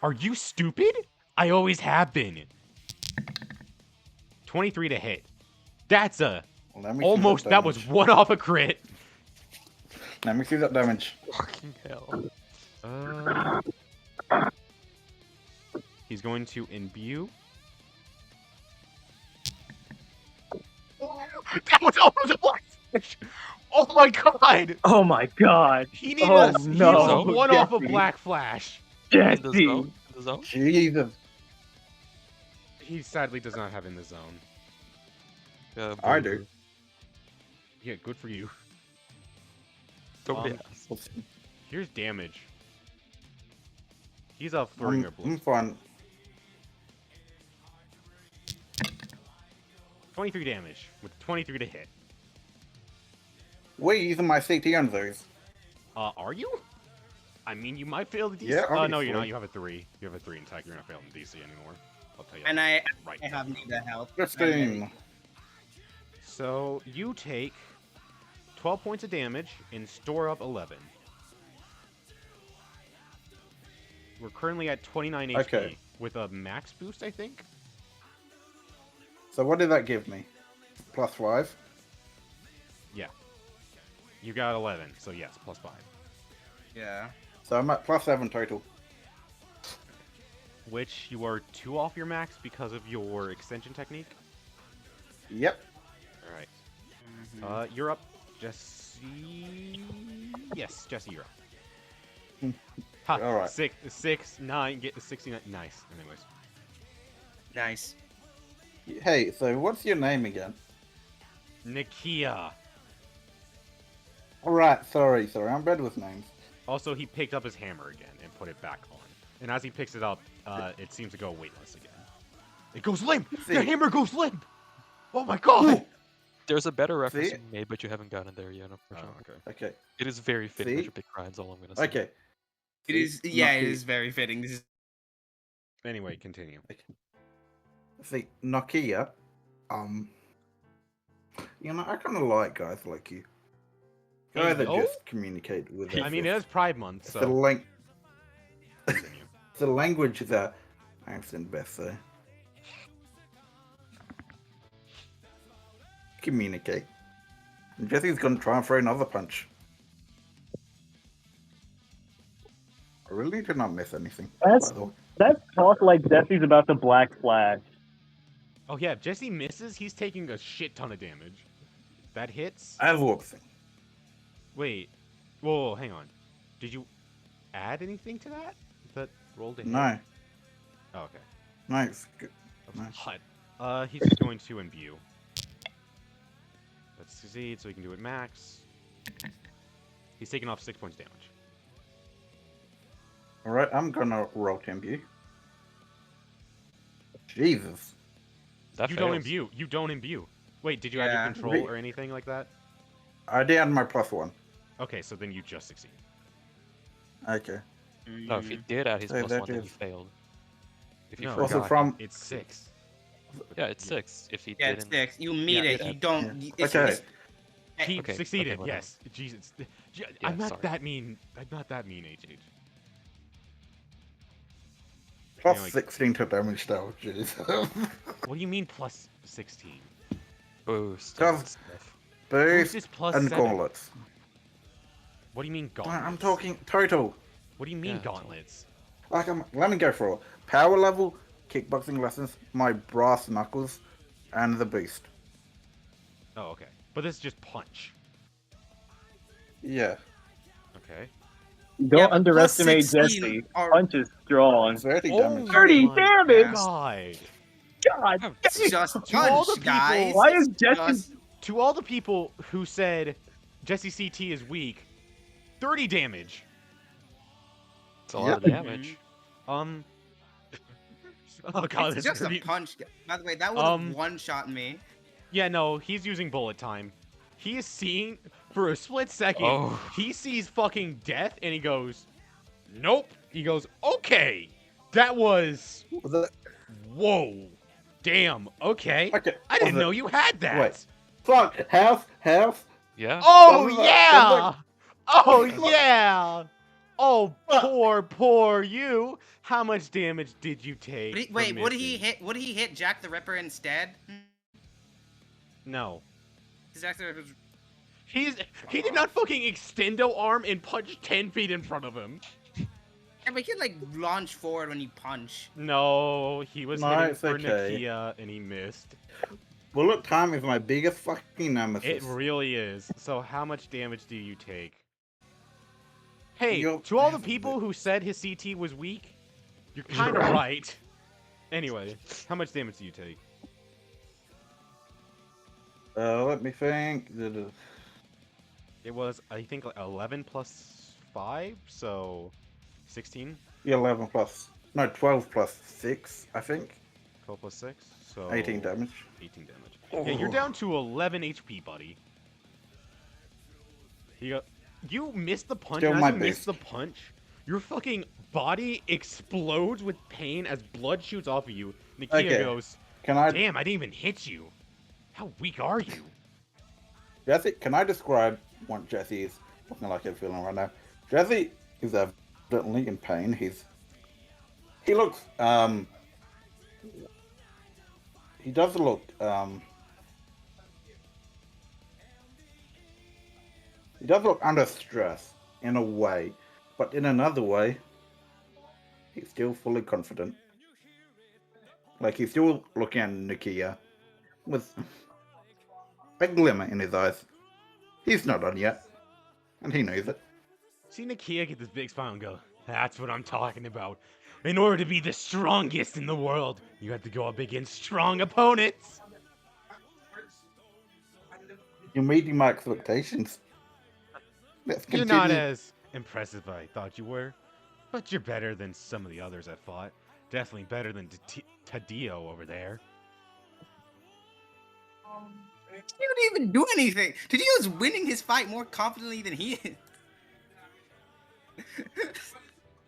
Speaker 1: Are you stupid? I always have been. 23 to hit. That's a
Speaker 5: Let me see
Speaker 1: almost. That was
Speaker 5: damage.
Speaker 1: one off a crit.
Speaker 5: Let me see that damage.
Speaker 4: Fucking hell.
Speaker 1: He's going to imbue. That was almost a black flash. Oh my god!
Speaker 3: Oh my god.
Speaker 1: He needed,
Speaker 3: Oh,
Speaker 1: he
Speaker 3: no,
Speaker 1: needed one off a
Speaker 3: Jesse.
Speaker 1: black flash.
Speaker 4: In the
Speaker 3: Jesse.
Speaker 4: zone? In the zone?
Speaker 5: Jesus.
Speaker 1: He sadly does not have in the zone.
Speaker 5: I do.
Speaker 1: Yeah, good for you.
Speaker 4: Go
Speaker 1: Um,
Speaker 4: ass.
Speaker 1: Here's damage. He's a Flurringer
Speaker 5: I'm
Speaker 1: Blue.
Speaker 5: fine.
Speaker 1: 23 damage with 23 to hit.
Speaker 5: Wait, using my CT on those.
Speaker 1: Are you? I mean, you might fail the DC.
Speaker 5: Yeah,
Speaker 1: No, you're not.
Speaker 5: obviously.
Speaker 1: You have a 3. You have a 3 in tech. You're not failing the DC anymore. I'll tell you.
Speaker 2: And
Speaker 1: that
Speaker 2: I
Speaker 1: right
Speaker 2: have
Speaker 1: now.
Speaker 2: need of help.
Speaker 5: 15.
Speaker 1: So you take 12 points of damage and store up 11. We're currently at 29 HP
Speaker 5: Okay.
Speaker 1: with a max boost, I think.
Speaker 5: So what did that give me? +5?
Speaker 1: Yeah. You got 11, so yes, +5.
Speaker 2: Yeah.
Speaker 5: So I'm at +7 total.
Speaker 1: Which you are 2 off your max because of your extension technique.
Speaker 5: Yep.
Speaker 1: All right.
Speaker 2: Mhm.
Speaker 1: You're up, Jesse. Yes, Jesse, you're up. Ha,
Speaker 5: All right.
Speaker 1: 6, 9, get the 69. Nice. Anyways,
Speaker 2: Nice.
Speaker 5: Hey, so what's your name again?
Speaker 1: Nakia.
Speaker 5: Alright, sorry, I'm bad with names.
Speaker 1: Also, he picked up his hammer again and put it back on. And as he picks it up, it seems to go weightless again. It goes limp. The
Speaker 5: See.
Speaker 1: hammer goes limp. Oh my god.
Speaker 4: There's a better reference
Speaker 5: See?
Speaker 4: you made, but you haven't gotten there yet,
Speaker 1: Oh,
Speaker 4: unfortunately.
Speaker 1: okay.
Speaker 5: Okay,
Speaker 4: It is very fitting
Speaker 5: See?
Speaker 4: that your big cry, all I'm gonna say.
Speaker 5: okay.
Speaker 2: It is. Yeah, it is very fitting. This is.
Speaker 1: Anyway, continue.
Speaker 5: See, Nokia, you know, I kind of like guys like you. Guys that
Speaker 1: yo?
Speaker 5: just communicate with us.
Speaker 1: I mean, it is Pride Month,
Speaker 5: It's the,
Speaker 1: so continue.
Speaker 5: it's the language that I understand best, so. Communicate. And Jesse's gonna try and throw another punch. I really did not miss anything.
Speaker 3: That's
Speaker 5: by the way.
Speaker 3: that's talk like Jesse's about to black flash.
Speaker 1: Oh yeah, if Jesse misses, he's taking a shit ton of damage. That hits.
Speaker 5: I have whoopsing.
Speaker 1: Wait. Whoa, hang on. Did you add anything to that? That rolled a hit?
Speaker 5: No,
Speaker 1: Oh, okay.
Speaker 5: no, it's good.
Speaker 1: That
Speaker 5: No.
Speaker 1: was hot. He's just going to imbue. Let's succeed so he can do it max. He's taking off 6 points damage.
Speaker 5: Alright, I'm gonna roll temp you. Jesus.
Speaker 4: That
Speaker 1: You
Speaker 4: fails.
Speaker 1: don't imbue. You don't imbue. Wait, did you add
Speaker 2: Yeah.
Speaker 1: your control or anything like that?
Speaker 5: I did add my +1.
Speaker 1: Okay, so then you just succeed.
Speaker 5: Okay.
Speaker 4: No, if he did add his
Speaker 5: Hey,
Speaker 4: plus
Speaker 5: that
Speaker 4: one, then he
Speaker 5: is-
Speaker 4: failed. If you
Speaker 1: No,
Speaker 4: forgot,
Speaker 5: Also from
Speaker 1: It's 6.
Speaker 4: yeah, it's 6. If he
Speaker 2: Yeah, it's
Speaker 4: didn't,
Speaker 2: 6. You meet
Speaker 1: Yeah,
Speaker 2: it.
Speaker 4: yeah.
Speaker 2: You don't.
Speaker 5: Yeah.
Speaker 2: It's,
Speaker 5: Okay.
Speaker 2: it's-
Speaker 1: He
Speaker 4: Okay,
Speaker 1: succeeded.
Speaker 4: okay, whatever.
Speaker 1: Yes. Jesus.
Speaker 4: Yeah,
Speaker 1: I'm not
Speaker 4: sorry.
Speaker 1: that mean. I'm not that mean, HH.
Speaker 5: plus
Speaker 1: Anyway.
Speaker 5: 16 to damage though. Jeez.
Speaker 1: What do you mean plus 16?
Speaker 4: boost.
Speaker 5: Just-
Speaker 4: and stuff.
Speaker 1: Who's
Speaker 5: Boost
Speaker 1: this plus
Speaker 5: and
Speaker 1: 7?
Speaker 5: gauntlets.
Speaker 1: What do you mean gauntlets?
Speaker 5: I'm talking total.
Speaker 1: What do you mean
Speaker 4: Yeah, total.
Speaker 1: gauntlets?
Speaker 5: Like, let me go for it. Power level, kickboxing lessons, my brass knuckles, and the boost.
Speaker 1: Oh, okay. But this is just punch.
Speaker 5: Yeah.
Speaker 1: Okay.
Speaker 3: Don't
Speaker 2: Yeah, but
Speaker 3: underestimate
Speaker 2: plus 16
Speaker 3: Jesse.
Speaker 2: are-
Speaker 3: Punch is strong.
Speaker 5: 30
Speaker 1: Oh
Speaker 5: damage.
Speaker 3: 30
Speaker 1: my
Speaker 3: damage!
Speaker 1: God.
Speaker 3: God,
Speaker 2: It's just
Speaker 1: all the
Speaker 2: punch, guys.
Speaker 1: people-
Speaker 3: why is
Speaker 2: It's
Speaker 3: Jesse?
Speaker 2: just-
Speaker 1: To all the people who said Jesse CT is weak, 30 damage.
Speaker 4: It's a lot of
Speaker 5: Yep.
Speaker 4: damage.
Speaker 1: Oh god,
Speaker 2: It's
Speaker 1: this
Speaker 2: just
Speaker 1: is
Speaker 2: a
Speaker 1: be...
Speaker 2: punch. By the way, that would have
Speaker 1: Um,
Speaker 2: one-shot me.
Speaker 1: Yeah, no, he's using bullet time. He is seeing for a split second.
Speaker 4: Oh.
Speaker 1: He sees fucking death and he goes, "Nope." He goes, "Okay, that was Whoa. Damn. Okay.
Speaker 5: Okay.
Speaker 1: I didn't know you had that.
Speaker 5: Wait. Fuck. House.
Speaker 4: Yeah.
Speaker 1: Oh
Speaker 5: Doesn't that-
Speaker 1: yeah. Oh
Speaker 5: doesn't-
Speaker 1: yeah. Oh,
Speaker 5: Fuck.
Speaker 1: poor you. How much damage did you take?
Speaker 2: Wait,
Speaker 1: from
Speaker 2: would he
Speaker 1: missing?
Speaker 2: hit? Would he hit Jack the Ripper instead?
Speaker 1: No.
Speaker 2: Jack the Ripper's...
Speaker 1: He did not fucking extendo arm and punch 10 feet in front of him.
Speaker 2: Yeah, but he can like launch forward when you punch.
Speaker 1: No, he was
Speaker 5: No,
Speaker 1: hitting
Speaker 5: it's
Speaker 1: for
Speaker 5: okay.
Speaker 1: Nakia and he missed.
Speaker 5: Bullet time is my biggest fucking nemesis.
Speaker 1: It really is. So how much damage do you take? Hey,
Speaker 5: You'll-
Speaker 1: to all the people who said his CT was weak, you're kind of right. Anyway, how much damage do you take?
Speaker 5: Let me think.
Speaker 1: It was, I think, like 11 plus 5, so 16?
Speaker 5: 11 plus. No, 12 plus 6, I think.
Speaker 1: 12 plus 6, so
Speaker 5: 18 damage.
Speaker 1: 18 damage. Yeah, you're down to 11 HP, buddy. You missed the punch,
Speaker 5: Still
Speaker 1: and
Speaker 5: my
Speaker 1: as you miss
Speaker 5: base.
Speaker 1: the punch, your fucking body explodes with pain as blood shoots off of you. Nakia
Speaker 5: Okay.
Speaker 1: goes,
Speaker 5: Can I,
Speaker 1: damn, I didn't even hit you. How weak are you?
Speaker 5: Jesse? Can I describe what Jesse is looking like and feeling right now? Jesse is evidently in pain. He looks he does look he does look under stress in a way, but in another way, he's still fully confident. Like he's still looking at Nakia with a glimmer in his eyes. He's not done yet, and he knows it.
Speaker 1: See Nakia get this big smile and go, that's what I'm talking about. In order to be the strongest in the world, you have to go up against strong opponents.
Speaker 5: You're meeting my expectations. Let's
Speaker 1: You're
Speaker 5: continue.
Speaker 1: not as impressive as I thought you were, but you're better than some of the others I fought. Definitely better than Tadio over there.
Speaker 2: He didn't even do anything. Tadio's winning his fight more confidently than he is.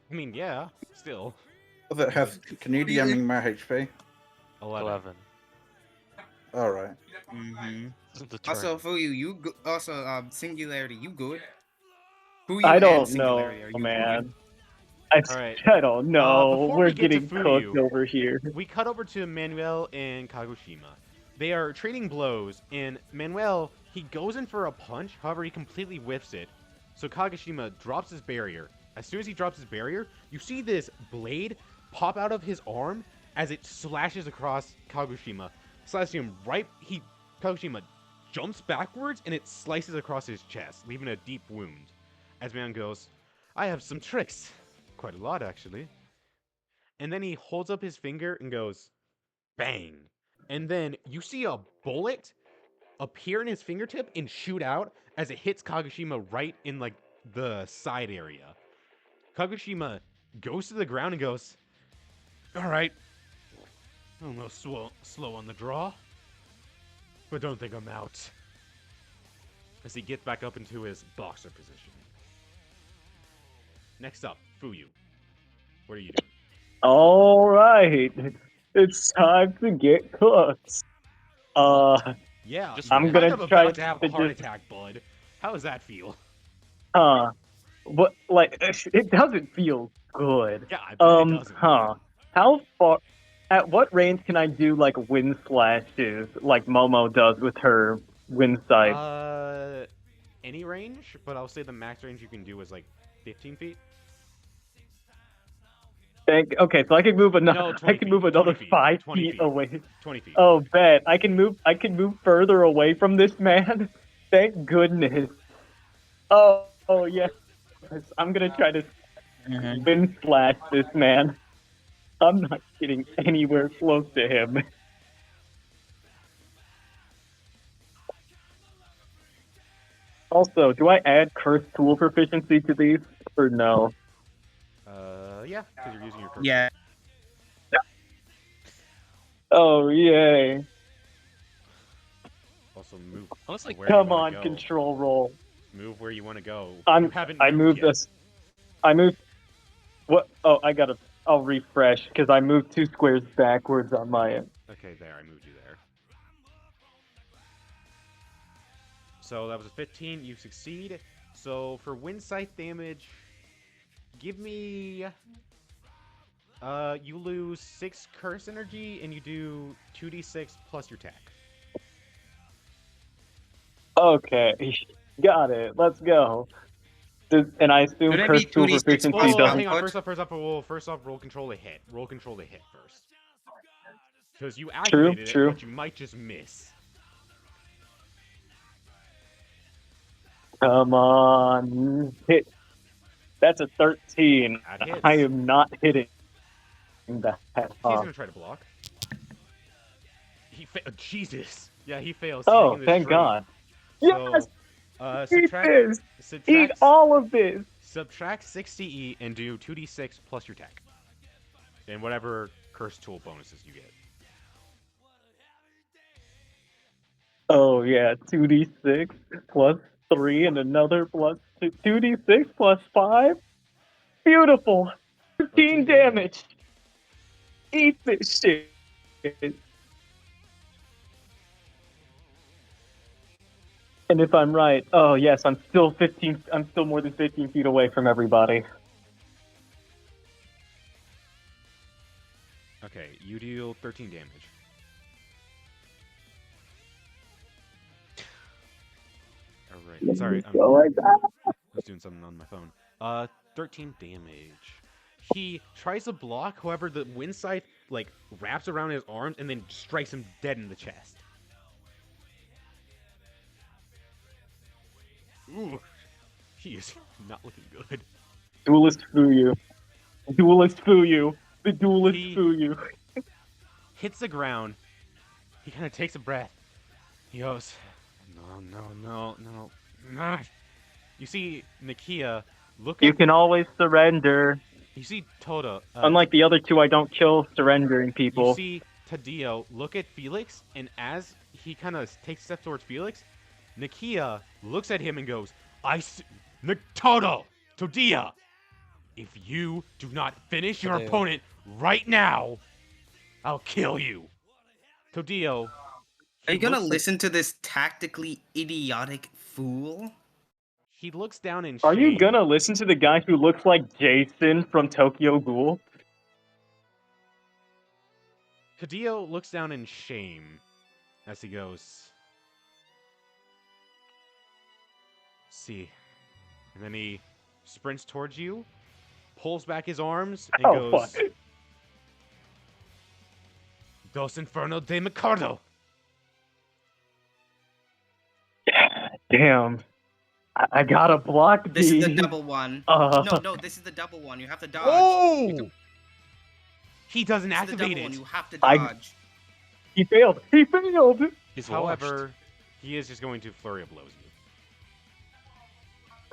Speaker 1: I mean, yeah, still.
Speaker 5: Can you DM me my HP?
Speaker 1: 11.
Speaker 5: Alright.
Speaker 2: Mm-hmm.
Speaker 4: The
Speaker 2: Also,
Speaker 4: turn.
Speaker 2: Fuyu, you also Singularity, you good? Fuyu
Speaker 3: I
Speaker 2: and
Speaker 3: don't know,
Speaker 2: Singularity, are you
Speaker 3: man.
Speaker 1: Alright.
Speaker 3: I don't know.
Speaker 1: before
Speaker 3: We're
Speaker 1: we get to
Speaker 3: getting cooked
Speaker 1: Fuyu,
Speaker 3: over here.
Speaker 1: We cut over to Manuel and Kagoshima. They are trading blows, and Manuel, he goes in for a punch, however, he completely whiffs it. So Kagoshima drops his barrier. As soon as he drops his barrier, you see this blade pop out of his arm as it slashes across Kagoshima, slashing him right. Kagoshima jumps backwards, and it slices across his chest, leaving a deep wound. As Man goes, I have some tricks. Quite a lot, actually. And then he holds up his finger and goes, bang. And then you see a bullet appear in his fingertip and shoot out as it hits Kagoshima right in, like, the side area. Kagoshima goes to the ground and goes, alright. I'm a little slow on the draw, but don't think I'm out. As he gets back up into his boxer position. Next up, Fuyu. What are you doing?
Speaker 3: All right, it's time to get cooked.
Speaker 1: Yeah,
Speaker 4: Just
Speaker 1: you're
Speaker 3: I'm
Speaker 1: kind
Speaker 3: gonna
Speaker 1: of
Speaker 3: try
Speaker 1: about to have a
Speaker 3: to
Speaker 1: heart
Speaker 3: just-
Speaker 1: attack, bud. How does that feel?
Speaker 3: What? Like, it doesn't feel good.
Speaker 1: Yeah, I bet it doesn't.
Speaker 3: How far? At what range can I do like wind slashes, like Momo does with her wind sight?
Speaker 1: Any range, but I'll say the max range you can do is like 15 feet.
Speaker 3: Okay, so I can move another.
Speaker 1: No, 20
Speaker 3: I can move
Speaker 1: feet,
Speaker 3: another
Speaker 1: 20 feet,
Speaker 3: 5
Speaker 1: 20
Speaker 3: feet
Speaker 1: feet.
Speaker 3: away.
Speaker 1: 20 feet.
Speaker 3: Oh, bet I can move. I can move further away from this man. Thank goodness. Oh yes. I'm gonna try to wind slash this man. I'm not getting anywhere close to him. Also, do I add cursed tool proficiency to these or no?
Speaker 1: Yeah, because you're using your cursor.
Speaker 2: Yeah.
Speaker 3: Oh yay!
Speaker 1: Also move.
Speaker 4: Honestly,
Speaker 1: where you
Speaker 3: Come
Speaker 1: wanna
Speaker 3: on,
Speaker 1: go.
Speaker 3: control roll.
Speaker 1: Move where you want to go.
Speaker 3: I
Speaker 1: You haven't
Speaker 3: moved
Speaker 1: yet.
Speaker 3: this. I moved. What? Oh, I gotta I'll refresh because I moved 2 squares backwards on my end.
Speaker 1: Okay, there, I moved you there. So that was a 15, you succeed. So for wind scythe damage, give me... you lose 6 curse energy, and you do 2d6 plus your tech.
Speaker 3: Okay, got it. Let's go. And I assume
Speaker 2: Should it
Speaker 3: curse
Speaker 2: be
Speaker 3: tool
Speaker 2: 2d6
Speaker 3: proficiency
Speaker 2: plus
Speaker 1: Well,
Speaker 3: doesn't.
Speaker 1: hang on.
Speaker 2: output?
Speaker 1: First off, roll control to hit. Roll control to hit first. Because you
Speaker 3: True,
Speaker 1: activated it,
Speaker 3: true.
Speaker 1: but you might just miss.
Speaker 3: Come on, hit. That's a 13.
Speaker 1: That hits.
Speaker 3: I am not hitting that.
Speaker 1: He's gonna try to block. Jesus. Yeah, he fails. He's
Speaker 3: Oh,
Speaker 1: taking this
Speaker 3: thank
Speaker 1: straight.
Speaker 3: God.
Speaker 1: So,
Speaker 3: Yes! Eat
Speaker 1: subtract,
Speaker 3: this! Eat
Speaker 1: subtract,
Speaker 3: all of this!
Speaker 1: subtract 6 CE and do 2d6 plus your tech. And whatever curse tool bonuses you get.
Speaker 3: Oh, yeah, 2d6 plus 3 and another plus 2. 2d6 plus 5? Beautiful! 13 damage! Eat this shit! And if I'm right, oh yes, I'm still more than 15 feet away from everybody.
Speaker 1: Okay, you deal 13 damage. Alright, sorry, I was doing something on my phone. 13 damage. He tries to block, however, the wind scythe, like, wraps around his arms and then strikes him dead in the chest. Ooh, he is not looking good.
Speaker 3: Duelist Fuyu. Duelist Fuyu. The duelist
Speaker 1: He-
Speaker 3: Fuyu.
Speaker 1: Hits the ground. He kind of takes a breath. He goes, no. You see Nakia look
Speaker 3: You
Speaker 1: at...
Speaker 3: can always surrender.
Speaker 1: You see Toto.
Speaker 3: Unlike the other two, I don't kill surrendering
Speaker 1: You
Speaker 3: people.
Speaker 1: see Tadeo look at Felix, and as he kind of takes a step towards Felix, Nakia looks at him and goes, Toto! Todea! If you do not finish your
Speaker 4: Tadeo.
Speaker 1: opponent right now, I'll kill you. Todeo.
Speaker 2: Are you gonna listen to this tactically idiotic fool?
Speaker 1: He looks down in shame.
Speaker 3: Are you gonna listen to the guy who looks like Jason from Tokyo Ghoul?
Speaker 1: Hideo looks down in shame as he goes, see. And then he sprints towards you, pulls back his arms, and goes,
Speaker 3: fuck.
Speaker 1: Dos Inferno de Micardo.
Speaker 3: Damn. I gotta block
Speaker 2: This is the
Speaker 3: these.
Speaker 2: double one.
Speaker 3: Uh,
Speaker 2: No, this is the double one. You have to dodge.
Speaker 1: Oh! He doesn't
Speaker 2: This is the
Speaker 1: activate
Speaker 2: double one.
Speaker 1: it.
Speaker 2: You have to
Speaker 3: I-
Speaker 2: dodge.
Speaker 3: He failed. He failed.
Speaker 4: He's
Speaker 1: However, he is just going to flurry of blows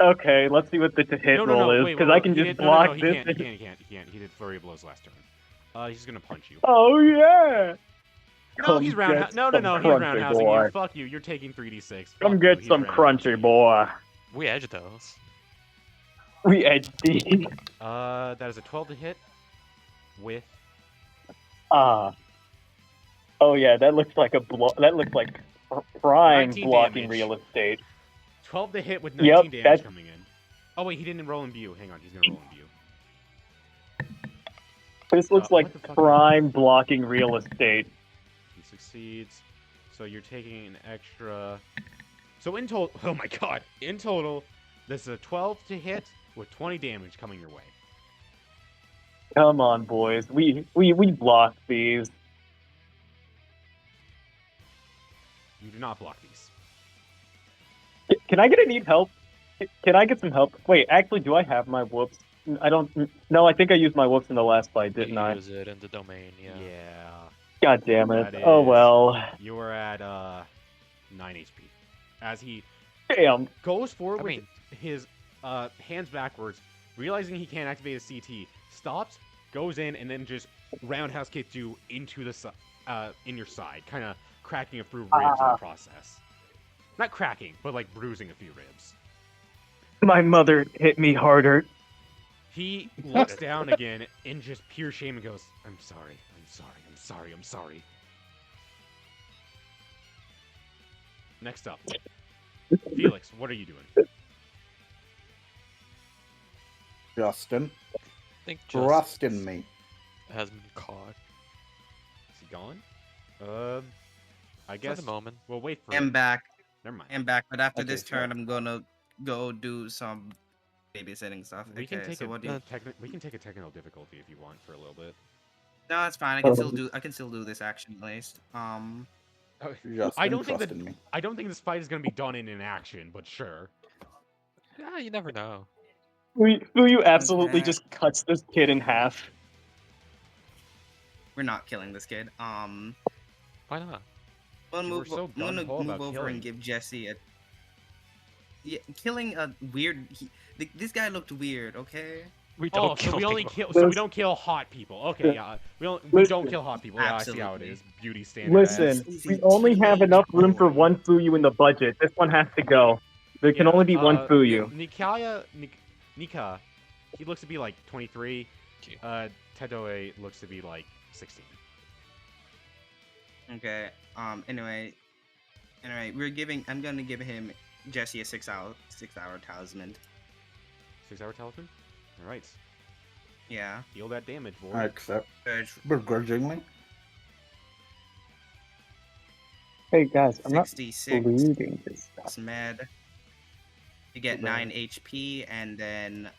Speaker 1: you.
Speaker 3: Okay, let's see what the hit roll is,
Speaker 1: wait,
Speaker 3: because I can
Speaker 1: he
Speaker 3: just
Speaker 1: did-
Speaker 3: block
Speaker 1: he
Speaker 3: this.
Speaker 1: can't. He did flurry of blows last turn. He's gonna punch you.
Speaker 3: Oh yeah!
Speaker 1: No,
Speaker 3: Come
Speaker 1: he's
Speaker 3: get
Speaker 1: roundhouse. No,
Speaker 3: some
Speaker 1: he's
Speaker 3: crunchy
Speaker 1: roundhousing
Speaker 3: boy.
Speaker 1: you. Fuck you. You're taking 3d6.
Speaker 3: Come
Speaker 1: Fuck
Speaker 3: get
Speaker 1: you, he's
Speaker 3: some
Speaker 1: roundhousing
Speaker 3: crunchy
Speaker 1: you.
Speaker 3: boy.
Speaker 4: We edged those.
Speaker 3: We edged these.
Speaker 1: That is a 12 to hit with
Speaker 3: Ah. Oh yeah, that looks like that looks like prime
Speaker 1: 19
Speaker 3: blocking
Speaker 1: damage.
Speaker 3: real estate.
Speaker 1: 12 to hit with
Speaker 3: Yep,
Speaker 1: 19 damage
Speaker 3: that's-
Speaker 1: coming in. Oh wait, he didn't roll in view. Hang on, he's gonna roll in view.
Speaker 3: This looks
Speaker 1: what
Speaker 3: like
Speaker 1: the fuck?
Speaker 3: prime blocking real estate.
Speaker 1: He succeeds. So you're taking an extra. So in total, oh my god! In total, this is a 12 to hit with 20 damage coming your way.
Speaker 3: Come on, boys. We block these.
Speaker 1: You do not block these.
Speaker 3: Can I get any help? Can I get some help? Wait, actually, do I have my whoops? I don't. No, I think I used my whoops in the last fight, didn't
Speaker 4: You
Speaker 3: I?
Speaker 4: use it in the domain, yeah.
Speaker 1: Yeah.
Speaker 3: God damn it.
Speaker 1: That
Speaker 3: Oh
Speaker 1: is-
Speaker 3: well.
Speaker 1: You are at 9 HP. As he
Speaker 3: Damn.
Speaker 1: goes forward
Speaker 4: I
Speaker 1: with
Speaker 4: mean-
Speaker 1: his hands backwards, realizing he can't activate his CT, stops, goes in, and then just roundhouse kicks you into the in your side, kind of cracking a few ribs in the process. Not cracking, but like bruising a few ribs.
Speaker 3: My mother hit me harder.
Speaker 1: He looks down again in just pure shame and goes, I'm sorry, I'm sorry, I'm sorry, I'm sorry. Next up, Felix, what are you doing?
Speaker 5: Justin,
Speaker 4: I think
Speaker 5: trusting
Speaker 4: Justin
Speaker 5: me.
Speaker 4: has been caught
Speaker 1: Is he gone? I
Speaker 4: for
Speaker 1: guess
Speaker 4: the moment.
Speaker 1: we'll wait for
Speaker 2: I'm
Speaker 1: him.
Speaker 2: back.
Speaker 1: Never mind.
Speaker 2: I'm back. But after
Speaker 5: Okay,
Speaker 2: this
Speaker 5: so-
Speaker 2: turn, I'm gonna go do some babysitting stuff.
Speaker 1: We can
Speaker 2: Okay,
Speaker 1: take
Speaker 2: so
Speaker 1: a
Speaker 2: what do you?
Speaker 1: we can take a technical difficulty if you want for a little bit.
Speaker 2: No, it's fine. I can still do this action at least.
Speaker 5: Justin,
Speaker 1: I don't think
Speaker 5: trusting me.
Speaker 1: I don't think this fight is gonna be done in an action, but sure.
Speaker 4: Yeah, you never know.
Speaker 3: Fuyu absolutely
Speaker 2: Okay.
Speaker 3: just cuts this kid in half.
Speaker 2: We're not killing this kid.
Speaker 4: Why not?
Speaker 1: You were so
Speaker 2: I'm gonna
Speaker 1: gung-ho
Speaker 2: move
Speaker 1: about
Speaker 2: over
Speaker 1: killing.
Speaker 2: and give Jesse a. Yeah, killing a weird. This guy looked weird. Okay.
Speaker 4: We
Speaker 1: Oh,
Speaker 4: don't
Speaker 1: so
Speaker 4: kill
Speaker 1: we only
Speaker 4: people.
Speaker 1: kill so we
Speaker 3: Listen.
Speaker 1: don't kill hot people. Okay, yeah. We don't
Speaker 3: Listen.
Speaker 1: kill hot people. Yeah, I see how it
Speaker 2: Absolutely.
Speaker 1: is. Beauty standard.
Speaker 3: Listen,
Speaker 2: He's
Speaker 3: we
Speaker 2: a
Speaker 3: only have
Speaker 2: teenage
Speaker 3: enough room for
Speaker 2: boy.
Speaker 3: one Fuyu in the budget. This one has to go. There can only be one Fuyu.
Speaker 1: Nika, he looks to be like 23.
Speaker 4: Okay.
Speaker 1: Tedoe looks to be like 16.
Speaker 2: Okay. Anyway, I'm gonna give him Jesse a 6-hour talisman.
Speaker 1: 6-hour talisman? Alright.
Speaker 2: Yeah.
Speaker 1: Heal that damage, boy.
Speaker 5: I accept
Speaker 2: Search
Speaker 5: begrudgingly.
Speaker 3: Hey guys, I'm not
Speaker 2: 66
Speaker 3: bleeding this stuff.
Speaker 2: med. You get
Speaker 1: Too
Speaker 2: 9
Speaker 1: bad.
Speaker 2: HP and then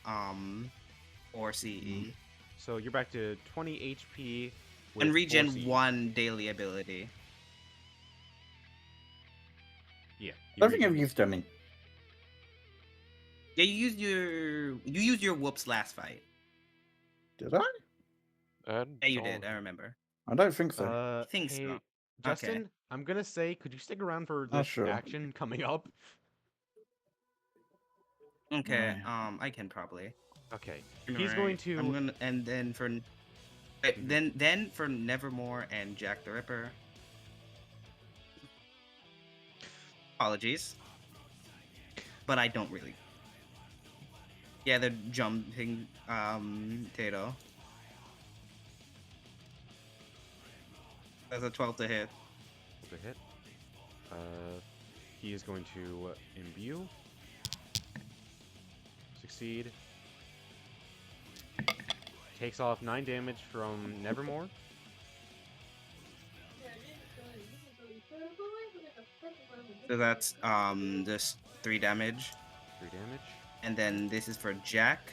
Speaker 2: 4 CE.
Speaker 1: So you're back to 20 HP. With
Speaker 2: And regen
Speaker 1: 4 CE.
Speaker 2: 1 daily ability.
Speaker 1: Yeah.
Speaker 5: I don't think I've used any.
Speaker 2: Yeah, you used your whoops last fight.
Speaker 5: Did I?
Speaker 2: Yeah, you did. I remember.
Speaker 5: I don't think so.
Speaker 2: I think
Speaker 1: hey,
Speaker 2: so.
Speaker 1: Justin,
Speaker 2: Okay.
Speaker 1: I'm gonna say, could you stick around for
Speaker 5: Oh,
Speaker 1: this
Speaker 5: sure.
Speaker 1: action coming up?
Speaker 2: Okay.
Speaker 5: Right.
Speaker 2: I can probably.
Speaker 1: Okay. He's going to.
Speaker 2: I'm gonna and then for. Then for Nevermore and Jack the Ripper. Apologies. But I don't really. Yeah, they're jumping Tato. That's a 12 to hit.
Speaker 1: The hit. He is going to imbue. Succeed. Takes off 9 damage from Nevermore.
Speaker 2: So that's just 3 damage.
Speaker 1: 3 damage.
Speaker 2: And then this is for Jack.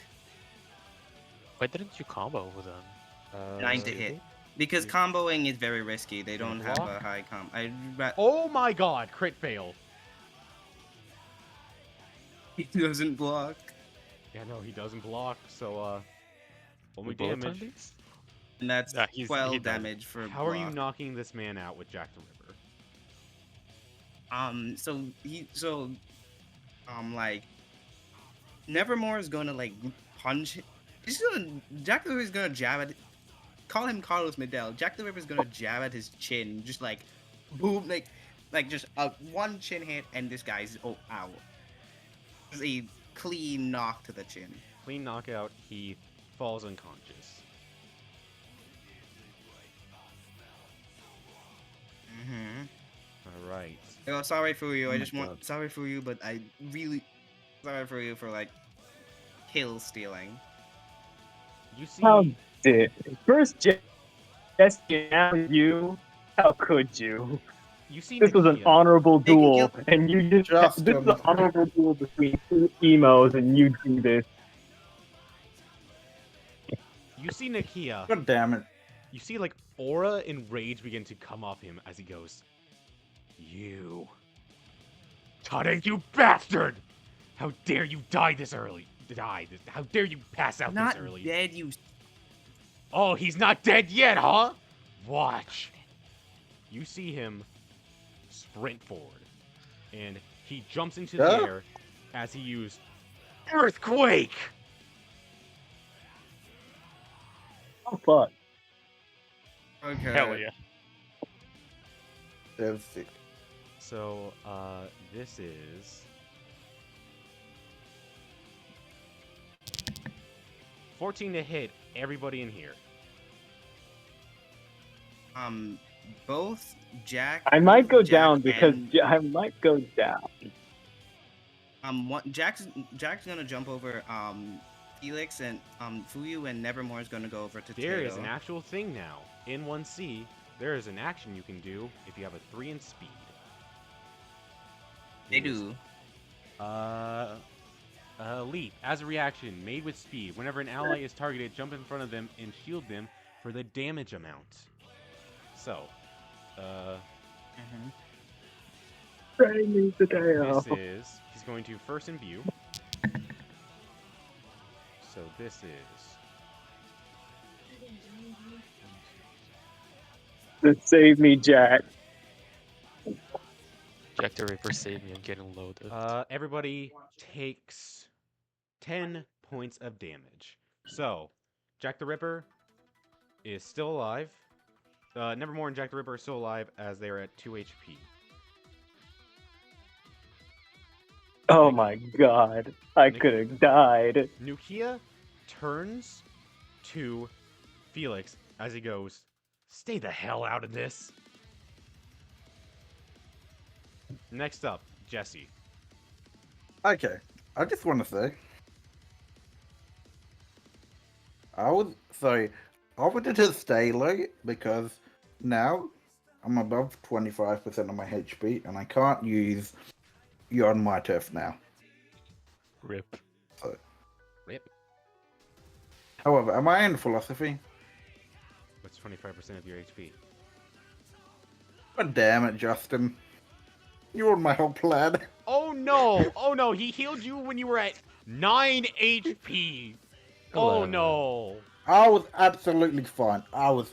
Speaker 4: Why didn't you combo with them?
Speaker 2: 9 to hit. Because
Speaker 1: Yeah.
Speaker 2: comboing is very risky. They
Speaker 1: Gonna
Speaker 2: don't have a
Speaker 1: block?
Speaker 2: high
Speaker 1: Oh my god, crit fail.
Speaker 2: He doesn't block.
Speaker 1: Yeah, no, he doesn't block, so, only
Speaker 4: We bullet time
Speaker 1: damage.
Speaker 4: these?
Speaker 2: And that's
Speaker 4: Yeah, he
Speaker 2: 12
Speaker 4: does.
Speaker 2: damage for
Speaker 1: How are you
Speaker 2: block.
Speaker 1: knocking this man out with Jack the Ripper?
Speaker 2: Like Nevermore is gonna like punch. Jack the Ripper is gonna jab at. Call him Carlos Medel. Jack the Ripper is gonna jab at his chin, just like boom, like just a one chin hit, and this guy's out. Just a clean knock to the chin.
Speaker 1: Clean knockout, he falls unconscious.
Speaker 2: Mm-hmm.
Speaker 1: Alright.
Speaker 2: Oh, sorry for you.
Speaker 5: Oh
Speaker 2: I
Speaker 5: my
Speaker 2: just want
Speaker 5: God.
Speaker 2: sorry for you, but I really sorry for you for like kill stealing.
Speaker 1: You see,
Speaker 3: How did first Jesse, now you? How could you?
Speaker 1: you see
Speaker 3: This was an
Speaker 1: Nakia.
Speaker 3: honorable
Speaker 2: They can
Speaker 3: duel,
Speaker 2: kill-
Speaker 3: and you just
Speaker 5: Just,
Speaker 3: this is an honorable duel between two emos, and you do this.
Speaker 1: You see Nakia.
Speaker 5: God damn it.
Speaker 1: You see, like, aura and rage begin to come off him as he goes, You. Tade, you bastard! How dare you die this early? How dare you pass out
Speaker 2: Not
Speaker 1: this early?
Speaker 2: dead, you.
Speaker 1: Oh, he's not dead yet, huh? Watch. You see him sprint forward, and he jumps into the
Speaker 5: Yeah.
Speaker 1: air as he used Earthquake!
Speaker 3: Oh fuck!
Speaker 2: Okay.
Speaker 4: Hell yeah.
Speaker 5: That's sick.
Speaker 1: So, this is 14 to hit everybody in here.
Speaker 2: Both Jack.
Speaker 3: I might go
Speaker 2: Jack
Speaker 3: down because
Speaker 2: and,
Speaker 3: I might go down.
Speaker 2: Jack's gonna jump over Felix, and Fuyu and Nevermore is gonna go over to
Speaker 1: There is
Speaker 2: Tato.
Speaker 1: an actual thing now. In 1C, there is an action you can do if you have a 3 in speed.
Speaker 2: They
Speaker 1: It is,
Speaker 2: do.
Speaker 1: Leap. As a reaction, made with speed. Whenever an ally is targeted, jump in front of them and shield them for the damage amount. So,
Speaker 3: Ray needs a day off.
Speaker 1: this is... He's going to first in view. So this is...
Speaker 3: Save me, Jack.
Speaker 4: Jack the Ripper saved me. I'm getting loaded.
Speaker 1: Everybody takes 10 points of damage. So, Jack the Ripper is still alive. Nevermore and Jack the Ripper are still alive as they are at 2 HP.
Speaker 3: Oh my god. I could have died.
Speaker 1: Nukia turns to Felix as he goes, "Stay the hell out of this." Next up, Jesse.
Speaker 5: Okay, I just want to say, I wanted to stay low because now I'm above 25% of my HP and I can't use You're on My Turf now.
Speaker 4: Rip.
Speaker 1: Rip.
Speaker 5: However, my own philosophy,
Speaker 1: What's 25% of your HP?
Speaker 5: God damn it, Justin. You ruined my whole plan.
Speaker 1: Oh no! Oh no! He healed you when you were at 9 HP! Oh
Speaker 4: 11.
Speaker 1: no!
Speaker 5: I was absolutely fine. I was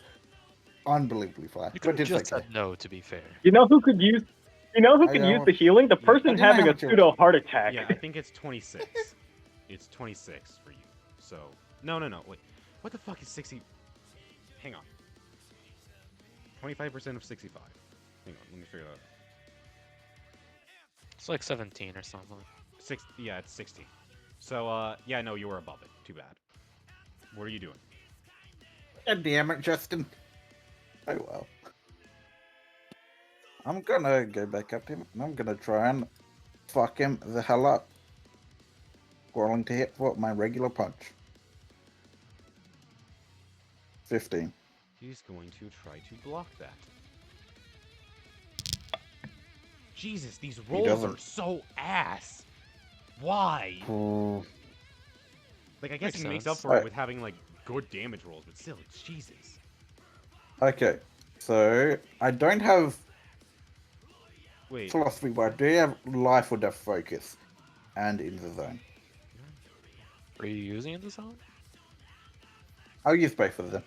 Speaker 5: unbelievably fine.
Speaker 4: You
Speaker 5: But
Speaker 4: could
Speaker 5: it's
Speaker 4: just
Speaker 5: okay.
Speaker 4: said no, to be fair.
Speaker 3: You know who could use the healing? The
Speaker 1: Yeah.
Speaker 3: person
Speaker 5: I didn't
Speaker 3: having a
Speaker 5: have to-
Speaker 3: pseudo heart attack.
Speaker 1: Yeah, I think it's 26. It's 26 for you. So, no, wait. What the fuck is 60? Hang on. 25% of 65. Hang on, let me figure it out.
Speaker 4: It's like 17 or something.
Speaker 1: Yeah, it's 60. So, yeah, no, you were above it. Too bad. What are you doing?
Speaker 5: God damn it, Justin. Oh well. I'm gonna go back up to him and I'm gonna try and fuck him the hell up. Rolling to hit for my regular punch. 15.
Speaker 1: He's going to try to block that. Jesus, these rolls are
Speaker 5: doesn't.
Speaker 1: so ass. Why?
Speaker 5: Oh.
Speaker 1: Like, I guess
Speaker 4: Makes
Speaker 1: he makes
Speaker 4: sense.
Speaker 1: up for it
Speaker 5: Right.
Speaker 1: with having, like, good damage rolls, but still, it's Jesus.
Speaker 5: Okay, so I don't have
Speaker 1: Wait,
Speaker 5: philosophy, but I do have life or death focus and in the zone.
Speaker 4: Are you using it this time?
Speaker 5: I'll use both of them.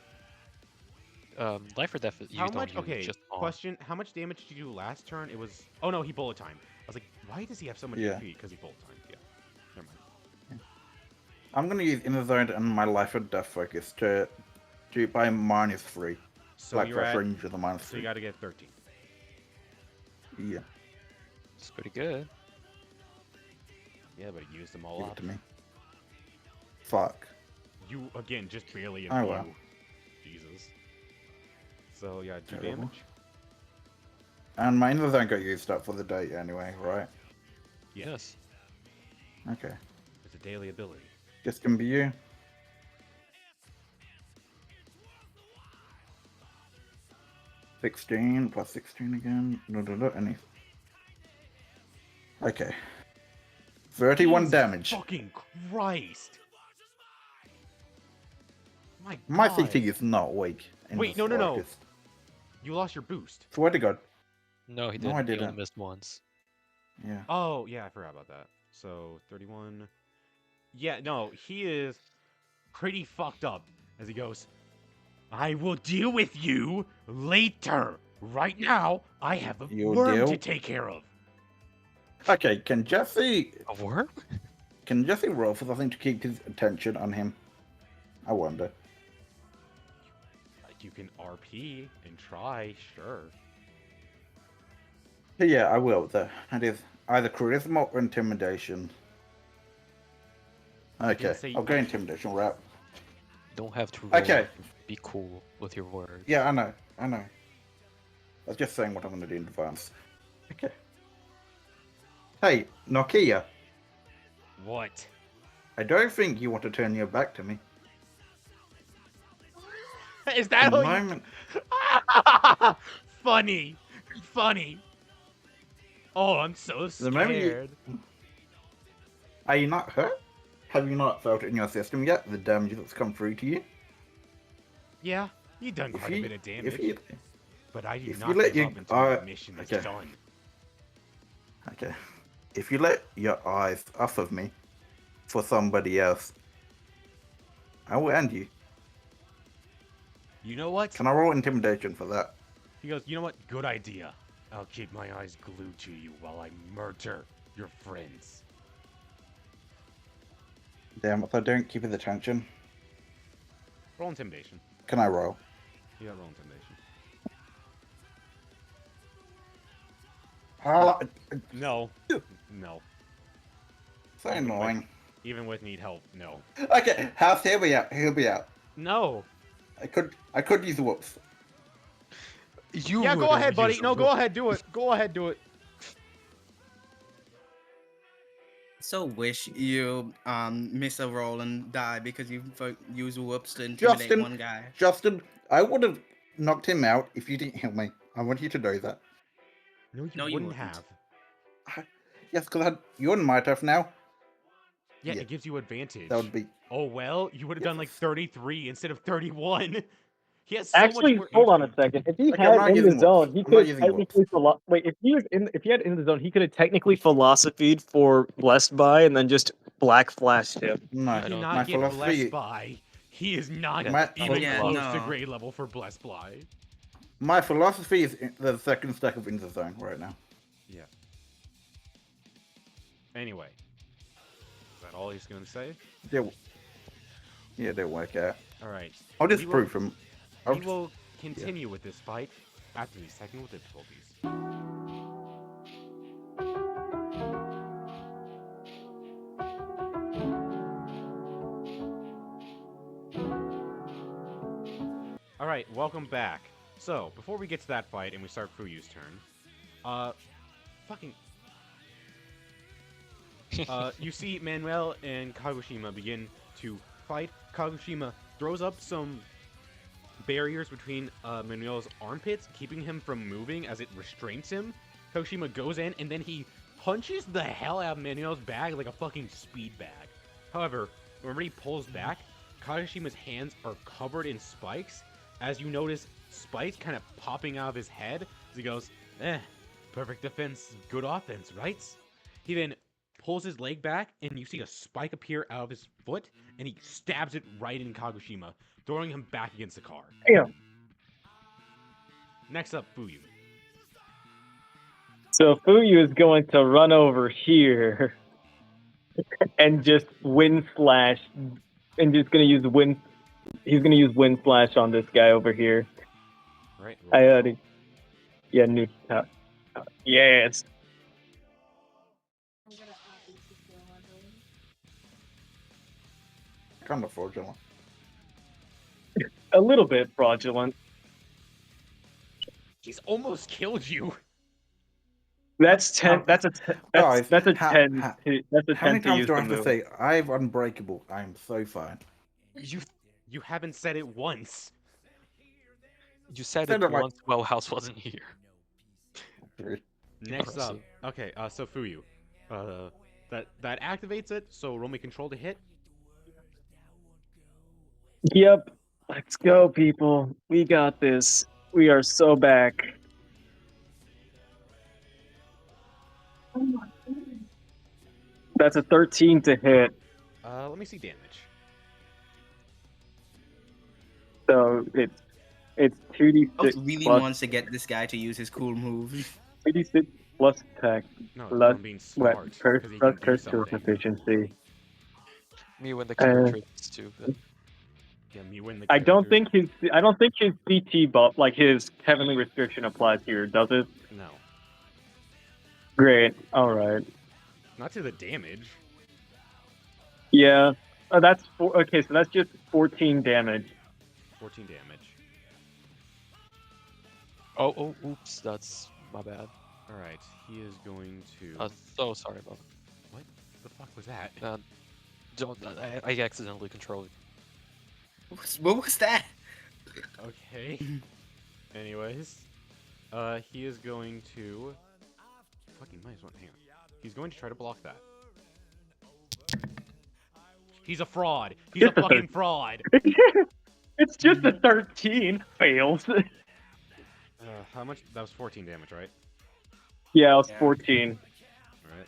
Speaker 4: Life or death, you
Speaker 1: how
Speaker 4: don't
Speaker 1: much?
Speaker 4: use,
Speaker 1: Okay,
Speaker 4: just on.
Speaker 1: question. How much damage did you do last turn? It was... Oh, no, he bullet timed. I was like, why does he have so much
Speaker 5: Yeah.
Speaker 1: HP? Because he bullet timed. Yeah, never mind.
Speaker 5: I'm gonna use in the zone and my life or death focus to do by -3.
Speaker 1: So
Speaker 5: Like
Speaker 1: you're
Speaker 5: for
Speaker 1: at...
Speaker 5: range of the -3.
Speaker 1: So you got to get 13.
Speaker 5: Yeah,
Speaker 4: It's pretty good.
Speaker 1: Yeah, but he used them all
Speaker 5: give it
Speaker 1: up.
Speaker 5: to me. Fuck.
Speaker 1: You, again, just barely a
Speaker 5: Oh,
Speaker 1: few.
Speaker 5: well.
Speaker 1: Jesus. So, yeah, 2
Speaker 5: Terrible.
Speaker 1: damage.
Speaker 5: And my in the zone got used up for the day anyway, right?
Speaker 1: Yeah.
Speaker 4: Yes.
Speaker 5: Okay.
Speaker 1: It's a daily ability.
Speaker 5: Just gonna be you. +16 plus 16 again. Any. Okay. 31
Speaker 1: Jesus
Speaker 5: damage.
Speaker 1: Fucking Christ! My
Speaker 5: My
Speaker 1: God.
Speaker 5: CT is not weak. in
Speaker 1: Wait,
Speaker 5: the
Speaker 1: no.
Speaker 5: slightest.
Speaker 1: You lost your boost.
Speaker 5: Swear to God.
Speaker 4: No, he
Speaker 5: No,
Speaker 4: didn't.
Speaker 5: I
Speaker 4: He only
Speaker 5: didn't.
Speaker 4: missed once.
Speaker 5: Yeah.
Speaker 1: Oh, yeah, I forgot about that. So, 31. Yeah, no, he is pretty fucked up as he goes, "I will deal with you later. Right now, I have a
Speaker 5: You'll
Speaker 1: worm to
Speaker 5: deal?
Speaker 1: take care of."
Speaker 5: Okay, can Jesse
Speaker 4: A worm?
Speaker 5: roll for something to keep his attention on him? I wonder.
Speaker 1: You can RP and try, sure.
Speaker 5: Yeah, I will. That is either charisma or intimidation. Okay,
Speaker 1: say
Speaker 5: I'll go
Speaker 1: you-
Speaker 5: intimidation route.
Speaker 4: don't have to roll.
Speaker 5: Okay.
Speaker 4: Be cool with your words.
Speaker 5: Yeah, I know. I was just saying what I'm going to do in advance. Okay. Hey, Nokia,
Speaker 1: What?
Speaker 5: I don't think you want to turn your back to me.
Speaker 1: Is
Speaker 5: The
Speaker 1: that all you...
Speaker 5: moment...
Speaker 1: Funny. Funny. Oh, I'm so
Speaker 5: The moment you-
Speaker 1: scared.
Speaker 5: Are you not hurt? Have you not felt it in your system yet, the damage that's come through to you?
Speaker 1: Yeah, you done
Speaker 5: If
Speaker 1: quite a
Speaker 5: you-
Speaker 1: bit of damage.
Speaker 5: If you...
Speaker 1: But I do
Speaker 5: if you
Speaker 1: not
Speaker 5: let
Speaker 1: give
Speaker 5: your-
Speaker 1: up until my mission is
Speaker 5: okay.
Speaker 1: done.
Speaker 5: Okay. If you let your eyes off of me for somebody else, I will end you.
Speaker 1: You know what?
Speaker 5: Can I roll intimidation for that?
Speaker 1: He goes, you know what? Good idea. I'll keep my eyes glued to you while I murder your friends.
Speaker 5: Damn, if I don't keep his attention,
Speaker 1: Roll intimidation.
Speaker 5: can I roll?
Speaker 1: You got roll intimidation.
Speaker 5: How?
Speaker 1: No. No.
Speaker 5: So annoying.
Speaker 1: Even with need help, no.
Speaker 5: Okay, House, hear me out. Hear me out.
Speaker 1: No.
Speaker 5: I could use whoops.
Speaker 4: You
Speaker 1: Yeah, go
Speaker 4: wouldn't
Speaker 1: ahead, buddy.
Speaker 4: use
Speaker 1: No,
Speaker 4: a
Speaker 1: go
Speaker 4: rope.
Speaker 1: ahead, do it. Go ahead, do it.
Speaker 2: So wish you miss a roll and die because you use whoops to intimidate
Speaker 5: Justin,
Speaker 2: one guy.
Speaker 5: Justin, I would have knocked him out if you didn't heal me. I want you to know that.
Speaker 1: No, you
Speaker 2: No, you
Speaker 1: wouldn't
Speaker 2: wouldn't.
Speaker 1: have.
Speaker 5: Yes, because you're in my turf now.
Speaker 1: Yeah,
Speaker 5: Yeah.
Speaker 1: it gives you advantage.
Speaker 5: That would be.
Speaker 1: Oh, well, you would have done like 33 instead of 31. He has so
Speaker 3: Actually,
Speaker 1: much more
Speaker 3: hold on a
Speaker 1: HP.
Speaker 3: second. If he
Speaker 5: Okay, I'm
Speaker 3: had
Speaker 5: not
Speaker 3: in the
Speaker 5: using
Speaker 3: zone,
Speaker 5: whoops.
Speaker 3: he
Speaker 5: I'm not
Speaker 3: could have
Speaker 5: using whoops.
Speaker 3: technically wait. If he had in the zone, he could have technically philosophied for blessed by and then just black flashed him.
Speaker 5: No,
Speaker 4: I
Speaker 1: He
Speaker 4: don't
Speaker 1: cannot
Speaker 5: my
Speaker 1: get
Speaker 5: philosophy.
Speaker 1: blessed by. He is not
Speaker 5: My-
Speaker 1: even
Speaker 2: Yeah,
Speaker 1: close
Speaker 2: no.
Speaker 1: to grade level for blessed by.
Speaker 5: My philosophy is the second stack of in the zone right now.
Speaker 1: Yeah. Anyway, is that all he's going to say?
Speaker 5: Yeah, they'll work out.
Speaker 1: All right.
Speaker 5: I'll just
Speaker 1: We will-
Speaker 5: prove him.
Speaker 1: We will continue with this fight after these technical difficulties. Alright, welcome back. So, before we get to that fight and we start Fuyu's turn, fucking... you see Manuel and Kagoshima begin to fight. Kagoshima throws up some barriers between Manuel's armpits, keeping him from moving as it restrains him. Kagoshima goes in, and then he punches the hell out of Manuel's bag like a fucking speed bag. However, whenever he pulls back, Kagoshima's hands are covered in spikes, as you notice spikes kind of popping out of his head as he goes, perfect defense, good offense, right? He then pulls his leg back, and you see a spike appear out of his foot, and he stabs it right in Kagoshima, throwing him back against the car.
Speaker 3: Damn.
Speaker 1: Next up, Fuyu.
Speaker 3: So Fuyu is going to run over here and just wind slash, and just gonna use wind. He's gonna use wind slash on this guy over here.
Speaker 1: Right?
Speaker 3: Yeah, new. Yes.
Speaker 5: Kind of fraudulent.
Speaker 3: A little bit fraudulent.
Speaker 1: He's almost killed you.
Speaker 3: That's 10. That's a.
Speaker 5: Guys,
Speaker 3: That's a
Speaker 5: ha-
Speaker 3: 10.
Speaker 5: ha-
Speaker 3: That's a
Speaker 5: How many
Speaker 3: 10 to
Speaker 5: times
Speaker 3: use
Speaker 5: do I
Speaker 3: the
Speaker 5: have to
Speaker 3: move.
Speaker 5: say, I'm unbreakable, I'm so fine?
Speaker 1: You haven't said it once.
Speaker 4: You said
Speaker 5: Said
Speaker 4: it
Speaker 5: it like-
Speaker 4: once while House wasn't here.
Speaker 1: Next up,
Speaker 4: Impressive.
Speaker 1: okay, so Fuyu, that activates it. So roll me control to hit.
Speaker 3: Yep. Let's go, people. We got this. We are so back. That's a 13 to hit.
Speaker 1: Let me see damage.
Speaker 3: So it's 2d6
Speaker 2: House really
Speaker 3: plus
Speaker 2: wants to get this guy to use his cool move.
Speaker 3: 2d6 plus attack.
Speaker 1: No,
Speaker 3: Plus
Speaker 1: I'm being
Speaker 3: what?
Speaker 1: smart
Speaker 3: Curse
Speaker 1: because he
Speaker 3: plus
Speaker 1: can do
Speaker 3: curse to
Speaker 1: something.
Speaker 3: efficiency.
Speaker 4: Me when the character is stupid.
Speaker 1: Yeah, me win the.
Speaker 3: I don't
Speaker 1: character.
Speaker 3: think his CT buff, like his heavenly restriction, applies here, does it?
Speaker 1: No,
Speaker 3: Great. All right.
Speaker 1: not to the damage.
Speaker 3: Yeah. Oh, that's okay. So that's just 14 damage.
Speaker 1: 14 damage.
Speaker 4: Oh, oops, that's my bad.
Speaker 1: Alright, he is going to...
Speaker 4: So sorry about
Speaker 1: What the fuck was that?
Speaker 4: that. I accidentally controlled.
Speaker 2: What was that?
Speaker 1: Okay. Anyways, he is going to... Fucking might as well... Hang on. He's going to try to block that. He's a fraud! He's a fucking fraud!
Speaker 3: It's just a 13. Fails.
Speaker 1: How much? That was 14 damage, right?
Speaker 3: Yeah, it was
Speaker 2: Yeah.
Speaker 3: 14.
Speaker 1: Alright.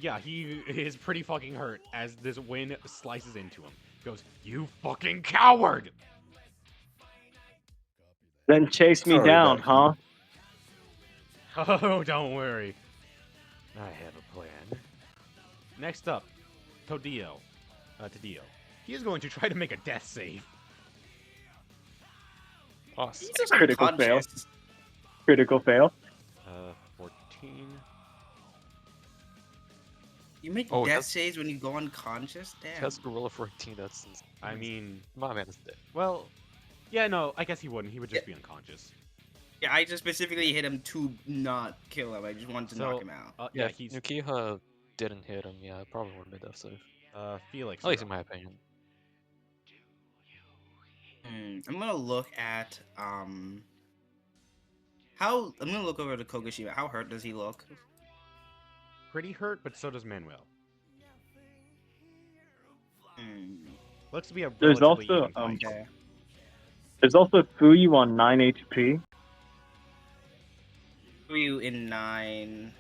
Speaker 1: Yeah, he is pretty fucking hurt as this wind slices into him. He goes, "You fucking coward!"
Speaker 3: Then chase me
Speaker 5: Sorry
Speaker 3: down,
Speaker 5: about
Speaker 3: huh?
Speaker 1: Oh, don't worry. I have a plan. Next up, Tadeo. He is going to try to make a death save.
Speaker 4: Awesome.
Speaker 2: He's just
Speaker 3: Critical
Speaker 2: unconscious.
Speaker 3: Critical fail.
Speaker 1: 14.
Speaker 2: You make
Speaker 4: Oh,
Speaker 2: death
Speaker 4: that's-
Speaker 2: saves when you go unconscious? Damn.
Speaker 4: That's Gorilla 14. That's
Speaker 1: I mean,
Speaker 4: my man is dead.
Speaker 1: well, yeah, no, I guess he wouldn't. He would just be unconscious.
Speaker 2: Yeah, I just specifically hit him to not kill him. I just wanted to
Speaker 1: So,
Speaker 2: knock him out.
Speaker 1: Yeah,
Speaker 4: if
Speaker 1: he's
Speaker 4: Nukiha didn't hit him, yeah, it probably would have made death save.
Speaker 1: Felix.
Speaker 4: At least
Speaker 1: you're
Speaker 4: in
Speaker 1: up.
Speaker 4: my opinion.
Speaker 2: I'm gonna look at how I'm gonna look over to Kagoshima. How hurt does he look?
Speaker 1: Pretty hurt, but so does Manuel. Looks to be a
Speaker 3: There's
Speaker 1: relatively
Speaker 3: also,
Speaker 1: even fight.
Speaker 2: Okay.
Speaker 3: There's also Fuyu on 9 HP.
Speaker 2: Who are you in 9?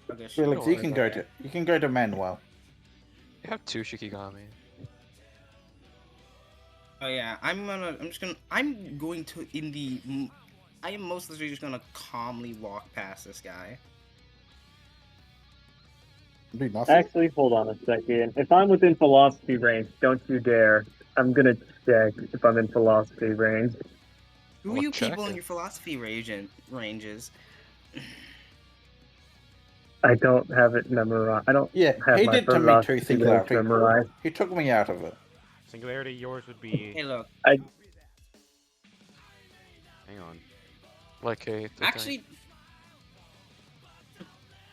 Speaker 2: Kagoshima.
Speaker 5: Felix,
Speaker 4: Oh,
Speaker 5: you can go to Manuel.
Speaker 4: You have 2 Shikigami.
Speaker 2: Oh yeah, I'm going to I am mostly just gonna calmly walk past this guy.
Speaker 5: Do nothing.
Speaker 3: Actually, hold on a second. If I'm within philosophy range, don't you dare. I'm gonna check if I'm in philosophy range.
Speaker 2: Who
Speaker 4: Well,
Speaker 2: are you
Speaker 4: check
Speaker 2: people in
Speaker 4: it.
Speaker 2: your philosophy ranges?
Speaker 3: I don't have it memorized. I don't
Speaker 5: Yeah,
Speaker 3: have
Speaker 5: he
Speaker 3: my
Speaker 5: did to me
Speaker 3: philosophy
Speaker 5: too,
Speaker 3: range
Speaker 5: Singularity.
Speaker 3: memorized.
Speaker 5: He took me out of it.
Speaker 1: Singularity, yours would be.
Speaker 2: Hey, look.
Speaker 1: Hang on.
Speaker 4: Like 8.
Speaker 2: Actually,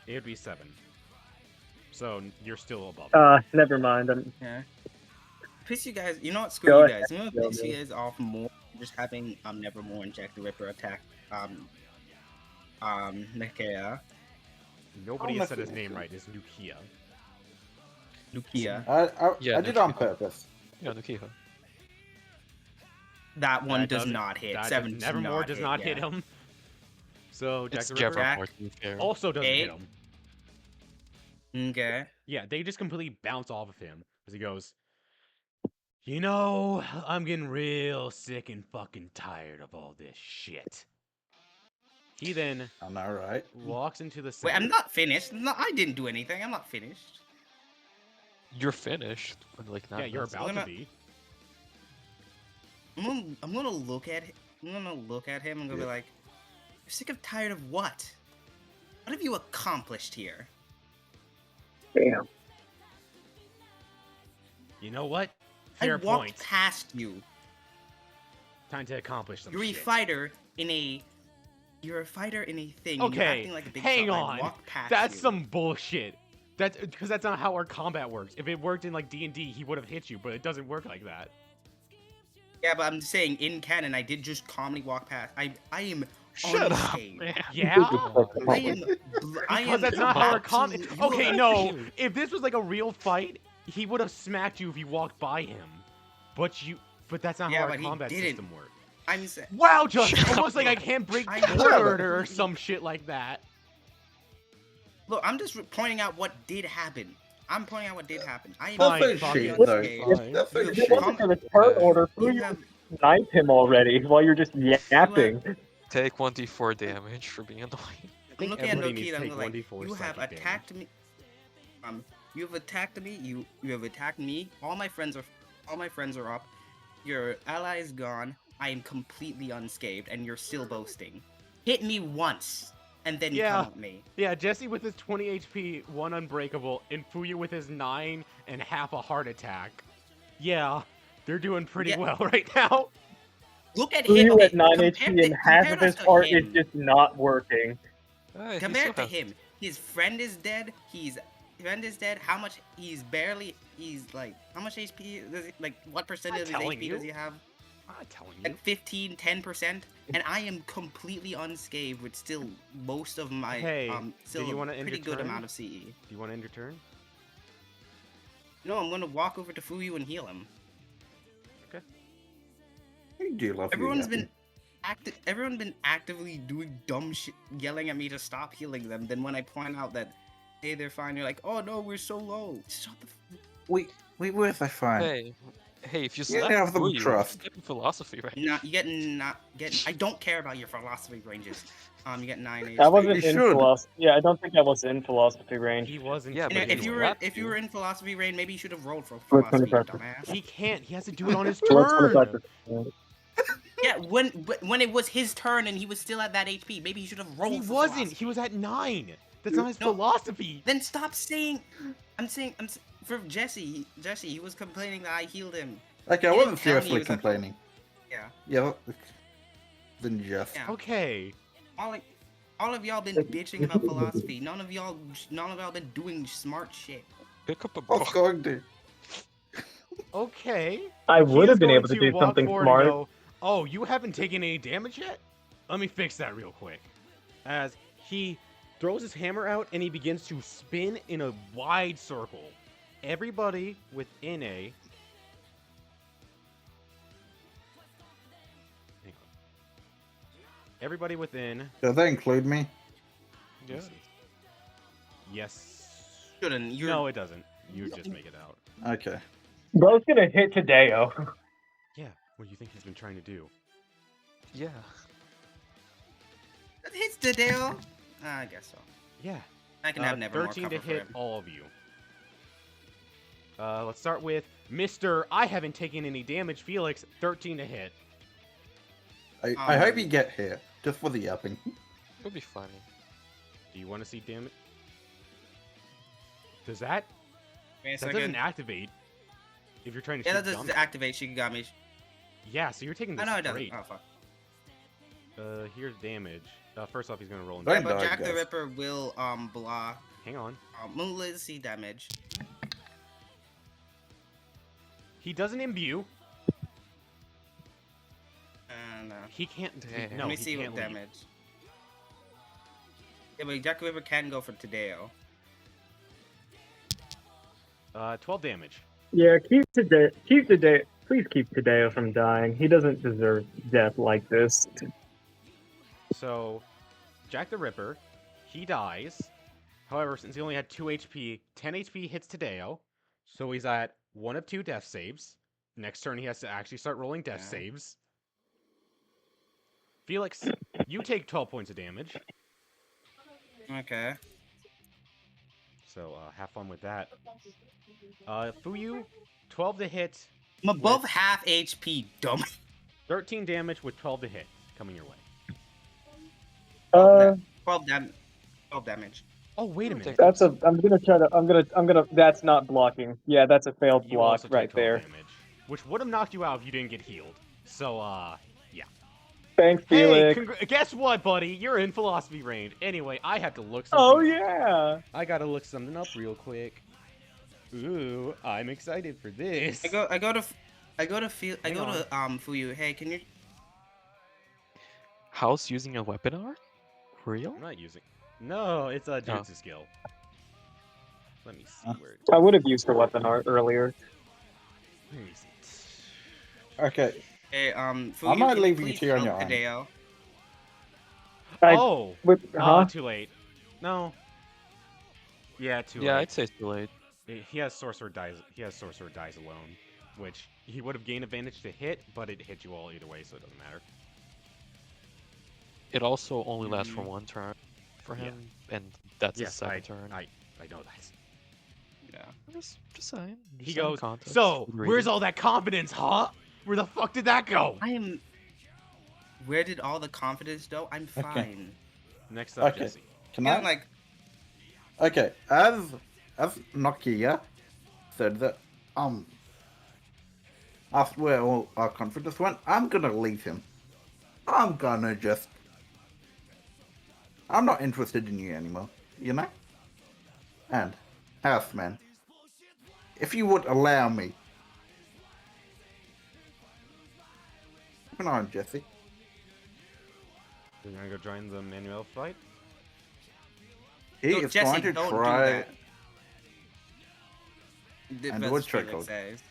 Speaker 1: It would be 7. So you're still above.
Speaker 3: Never mind.
Speaker 2: yeah. Piss you guys. You know what? Screw
Speaker 3: Go
Speaker 2: you
Speaker 3: ahead,
Speaker 2: guys. You know what?
Speaker 3: go
Speaker 2: Piss you
Speaker 3: ahead.
Speaker 2: guys off more. Just having Nevermore and Jack the Ripper attack Nikea.
Speaker 1: Nobody
Speaker 5: Oh,
Speaker 1: has said his
Speaker 5: nothing.
Speaker 1: name right. It's Nukia.
Speaker 2: Lukia.
Speaker 5: I did on purpose.
Speaker 4: Yeah, Nukiha.
Speaker 2: That one
Speaker 1: That
Speaker 2: does
Speaker 1: doesn't-
Speaker 2: not hit.
Speaker 1: That
Speaker 2: 7
Speaker 1: Nevermore does not hit
Speaker 2: yeah.
Speaker 1: him. So Jack
Speaker 4: It's
Speaker 1: the Ripper
Speaker 4: Nevermore, to be fair.
Speaker 1: also doesn't hit
Speaker 2: 8.
Speaker 1: him.
Speaker 2: Okay.
Speaker 1: Yeah, they just completely bounce off of him as he goes, "You know, I'm getting real sick and fucking tired of all this shit." He then
Speaker 5: I know, right?
Speaker 1: walks into the
Speaker 2: Wait, I'm
Speaker 1: center.
Speaker 2: not finished. No, I didn't do anything. I'm not finished.
Speaker 4: You're finished, but like not.
Speaker 1: Yeah, you're
Speaker 4: done.
Speaker 1: about to
Speaker 2: gonna-
Speaker 1: be.
Speaker 2: I'm gonna look at him. I'm gonna look at him and go be
Speaker 5: Yeah.
Speaker 2: like, "You're sick of tired of what? What have you accomplished here?"
Speaker 3: Damn.
Speaker 1: You know what?
Speaker 2: I
Speaker 1: Fair
Speaker 2: walked
Speaker 1: point.
Speaker 2: past you.
Speaker 1: Time to accomplish some
Speaker 2: You're a
Speaker 1: shit.
Speaker 2: fighter in a. You're a fighter in a thing. and you're
Speaker 1: Okay,
Speaker 2: acting like a big
Speaker 1: hang
Speaker 2: shot.
Speaker 1: on.
Speaker 2: I walked past
Speaker 1: That's
Speaker 2: you.
Speaker 1: some bullshit. That's because that's not how our combat works. If it worked in like D&D, he would have hit you, but it doesn't work like that.
Speaker 2: Yeah, but I'm saying in canon, I did just calmly walk past. I am
Speaker 4: Shut up,
Speaker 2: unscathed.
Speaker 4: man.
Speaker 1: Yeah?
Speaker 2: I am.
Speaker 1: Because that's not how our combat.
Speaker 2: absolute-
Speaker 1: Okay,
Speaker 2: you
Speaker 1: no.
Speaker 2: are-
Speaker 1: If this was like a real fight, he would have smacked you if you walked by him. But that's not
Speaker 2: Yeah,
Speaker 1: how our
Speaker 2: but he
Speaker 1: combat
Speaker 2: didn't.
Speaker 1: system works.
Speaker 2: I'm saying.
Speaker 1: Wow, Justin,
Speaker 4: Shut
Speaker 1: almost like I
Speaker 4: up.
Speaker 1: can't break
Speaker 2: I know.
Speaker 1: quarter or some shit like that.
Speaker 2: Look, I'm just pointing out what did happen. I'm pointing out what did happen. I am
Speaker 1: Fine,
Speaker 5: Nothing
Speaker 1: fine,
Speaker 5: shit,
Speaker 1: fine.
Speaker 5: though.
Speaker 4: Fine.
Speaker 5: Nothing
Speaker 2: You
Speaker 3: If
Speaker 5: shit.
Speaker 3: it wasn't for the turn order,
Speaker 2: You
Speaker 3: Fuyu
Speaker 2: have,
Speaker 3: sniped him already while you're just yapping.
Speaker 4: Take 1d4 damage for being annoying.
Speaker 1: I think
Speaker 2: I'm looking at
Speaker 1: everybody needs
Speaker 2: Nokia
Speaker 1: to
Speaker 2: and
Speaker 1: take
Speaker 2: I'm like,
Speaker 1: 1d4
Speaker 2: you have
Speaker 1: psychic
Speaker 2: attacked me. You have attacked me. You have attacked me. All my friends are up. Your ally is gone. I am completely unscathed, and you're still boasting. Hit me once. and then
Speaker 1: Yeah.
Speaker 2: come at me.
Speaker 1: Yeah, Jesse with his 20 HP, 1 unbreakable, and Fuyu with his 9 and half a heart attack. Yeah, they're doing pretty
Speaker 2: Yeah.
Speaker 1: well right now.
Speaker 2: Look at him.
Speaker 3: Fuyu
Speaker 2: Okay,
Speaker 3: at 9
Speaker 2: compare
Speaker 3: HP and half
Speaker 2: compare
Speaker 3: of
Speaker 2: us
Speaker 3: his
Speaker 2: to
Speaker 3: heart is
Speaker 2: him.
Speaker 3: just not working.
Speaker 4: He
Speaker 2: Compare
Speaker 4: still
Speaker 2: it to
Speaker 4: has-
Speaker 2: him. His friend is dead. His friend is dead. How much? He's like, how much HP does he, like, what percentage of his
Speaker 1: telling
Speaker 2: HP
Speaker 1: you.
Speaker 2: does he have?
Speaker 1: I'm not telling you.
Speaker 2: Like 15, 10%? And I am completely unscathed with still most of my,
Speaker 1: Hey,
Speaker 2: still
Speaker 1: do you
Speaker 2: a
Speaker 1: wanna end
Speaker 2: pretty
Speaker 1: your
Speaker 2: good
Speaker 1: turn?
Speaker 2: amount of CE.
Speaker 1: Do you want to end your turn?
Speaker 2: No, I'm gonna walk over to Fuyu and heal him.
Speaker 5: You do love you,
Speaker 2: Everyone's
Speaker 5: Jeffy.
Speaker 2: been everyone's been actively doing dumb shit, yelling at me to stop healing them. Then when I point out that, hey, they're fine, you're like, oh no, we're so low. Shut the
Speaker 5: We were so fine.
Speaker 4: Hey, if you
Speaker 5: You
Speaker 4: slap
Speaker 5: have them
Speaker 4: Fuyu,
Speaker 5: trust.
Speaker 4: you get philosophy, right?
Speaker 2: Not I don't care about your philosophy ranges. You get 9 HP.
Speaker 3: I wasn't
Speaker 5: You
Speaker 3: in
Speaker 5: should.
Speaker 3: philosophy. Yeah, I don't think I was in philosophy range.
Speaker 1: He wasn't.
Speaker 4: Yeah,
Speaker 2: You
Speaker 4: but
Speaker 2: know,
Speaker 4: he
Speaker 2: if you were
Speaker 4: slapped
Speaker 2: if you
Speaker 4: you.
Speaker 2: were in philosophy range, maybe you should have rolled for
Speaker 3: What's
Speaker 2: philosophy, you
Speaker 3: 25%?
Speaker 2: dumbass.
Speaker 1: He can't. He has to do it on his
Speaker 3: What's
Speaker 1: turn.
Speaker 3: 25%?
Speaker 2: Yeah, when it was his turn and he was still at that HP, maybe he should have rolled.
Speaker 1: He
Speaker 2: for
Speaker 1: wasn't.
Speaker 2: philosophy.
Speaker 1: He was at 9. That's not his
Speaker 2: No.
Speaker 1: philosophy.
Speaker 2: Then stop saying. For Jesse. Jesse, he was complaining that I healed him.
Speaker 5: Okay, I
Speaker 2: You
Speaker 5: wasn't
Speaker 2: didn't tell me
Speaker 5: seriously
Speaker 2: it was a-
Speaker 5: complaining.
Speaker 2: Yeah.
Speaker 5: Yeah, then just.
Speaker 2: Yeah.
Speaker 1: Okay.
Speaker 2: All of y'all been bitching about philosophy. None of y'all been doing smart shit.
Speaker 4: Pick up a
Speaker 5: I was
Speaker 4: book.
Speaker 5: going to.
Speaker 1: Okay.
Speaker 3: I
Speaker 1: He
Speaker 3: would
Speaker 1: is
Speaker 3: have been
Speaker 1: going
Speaker 3: able to do
Speaker 1: walk
Speaker 3: something
Speaker 1: forward
Speaker 3: smart.
Speaker 1: and go, oh, you haven't taken any damage yet? Let me fix that real quick. As he throws his hammer out and he begins to spin in a wide circle. Everybody within a... Hang on. Everybody within...
Speaker 5: Does that include me?
Speaker 4: Yeah.
Speaker 1: Yes.
Speaker 2: Shouldn't.
Speaker 1: No, it doesn't. You just make it out.
Speaker 5: Okay.
Speaker 3: Bro's gonna hit Tadeo.
Speaker 1: Yeah. What do you think he's been trying to do?
Speaker 4: Yeah.
Speaker 2: That hits the Dale. I guess so.
Speaker 1: Yeah.
Speaker 2: I can have never
Speaker 1: 13
Speaker 2: more
Speaker 1: to
Speaker 2: cover for
Speaker 1: hit
Speaker 2: him.
Speaker 1: all of you. Let's start with Mr. I haven't taken any damage, Felix. 13 to hit.
Speaker 5: I hope you get here, just for the yapping.
Speaker 4: It'll be funny.
Speaker 1: Do you want to see damage? Does that?
Speaker 2: Wait a
Speaker 1: That doesn't
Speaker 2: second.
Speaker 1: activate. If you're trying to
Speaker 2: Yeah,
Speaker 1: shoot
Speaker 2: that does
Speaker 1: dumb-
Speaker 2: activate Shikigami.
Speaker 1: Yeah, so you're taking
Speaker 2: I
Speaker 1: this
Speaker 2: know it doesn't.
Speaker 1: straight.
Speaker 2: Oh fuck.
Speaker 1: Here's damage. First off, he's gonna roll.
Speaker 5: Don't
Speaker 2: Yeah,
Speaker 1: Into
Speaker 2: but
Speaker 5: die,
Speaker 2: Jack the
Speaker 5: guys.
Speaker 2: Ripper will block.
Speaker 1: Hang on.
Speaker 2: Let's see damage.
Speaker 1: He doesn't imbue.
Speaker 2: And
Speaker 1: He can't.
Speaker 4: Damn.
Speaker 1: No,
Speaker 2: let me
Speaker 1: he
Speaker 2: see
Speaker 1: can't
Speaker 2: what
Speaker 1: leave.
Speaker 2: damage. Yeah, but Jack the Ripper can go for Tadeo.
Speaker 1: 12 damage.
Speaker 3: Yeah, keep Tadeo. Please keep Tadeo from dying. He doesn't deserve death like this.
Speaker 1: So, Jack the Ripper, he dies. However, since he only had 2 HP, 10 HP hits Tadeo. So he's at 1 of 2 death saves. Next turn, he has to actually start rolling death
Speaker 2: Yeah.
Speaker 1: saves. Felix, you take 12 points of damage.
Speaker 2: Okay.
Speaker 1: So, have fun with that. Fuyu, 12 to hit,
Speaker 2: I'm above
Speaker 1: With-
Speaker 2: half HP, dumb.
Speaker 1: 13 damage with 12 to hit. Coming your way.
Speaker 2: 12 damage.
Speaker 1: Oh, wait a minute.
Speaker 3: That's a. I'm gonna. That's not blocking. Yeah, that's a failed
Speaker 1: You
Speaker 3: block
Speaker 1: also take
Speaker 3: right
Speaker 1: 12
Speaker 3: there.
Speaker 1: damage. Which would have knocked you out if you didn't get healed. So, yeah.
Speaker 3: Thanks,
Speaker 1: Hey,
Speaker 3: Felix.
Speaker 1: guess what, buddy? You're in philosophy range. Anyway, I have to look something
Speaker 3: Oh
Speaker 1: up.
Speaker 3: yeah.
Speaker 1: I gotta look something up real quick. Ooh, I'm excited for this.
Speaker 2: I go to Fuyu. Hey, can you?
Speaker 4: House using a weapon art? Real?
Speaker 1: I'm not using... No, it's a jutsu skill. Let me see where...
Speaker 3: I would have used the weapon art earlier.
Speaker 1: Where is it?
Speaker 5: Okay.
Speaker 2: Hey, Fuyu,
Speaker 5: I might
Speaker 2: can
Speaker 5: leave you
Speaker 2: please
Speaker 5: two on
Speaker 2: help
Speaker 5: your own.
Speaker 2: Tadeo?
Speaker 1: Oh!
Speaker 3: Huh?
Speaker 1: Too late. No. Yeah, too
Speaker 4: Yeah,
Speaker 1: late.
Speaker 4: I'd say it's too late.
Speaker 1: He has sorcerer dies. He has sorcerer dies alone, which he would have gained advantage to hit, but it hit you all either way, so it doesn't matter.
Speaker 4: It also only lasts for one turn for
Speaker 1: Yeah.
Speaker 4: him, and that's his
Speaker 1: Yes,
Speaker 4: second turn.
Speaker 1: I know that.
Speaker 2: Yeah.
Speaker 4: Just saying.
Speaker 1: He
Speaker 4: just saying
Speaker 1: goes.
Speaker 4: context,
Speaker 1: So
Speaker 4: good
Speaker 1: where's
Speaker 4: reading."
Speaker 1: all that confidence, huh? Where the fuck did that go?
Speaker 2: I am. Where did all the confidence go? I'm fine.
Speaker 1: Next up,
Speaker 5: Okay.
Speaker 1: Jesse.
Speaker 5: Can
Speaker 2: Yeah,
Speaker 5: I?
Speaker 2: like,
Speaker 5: Okay, as
Speaker 2: like,
Speaker 5: Nokia said that after where all our confidence went, I'm gonna leave him. I'm gonna just I'm not interested in you anymore, you know? And Houseman, if you would allow me. Come on, Jesse.
Speaker 1: You're gonna go join the Manuel fight?
Speaker 5: He
Speaker 2: no,
Speaker 5: is
Speaker 2: Jesse,
Speaker 5: going to
Speaker 2: don't
Speaker 5: try
Speaker 2: do that.
Speaker 5: and
Speaker 2: That's
Speaker 5: do a trick
Speaker 2: Felix
Speaker 5: code.
Speaker 2: says.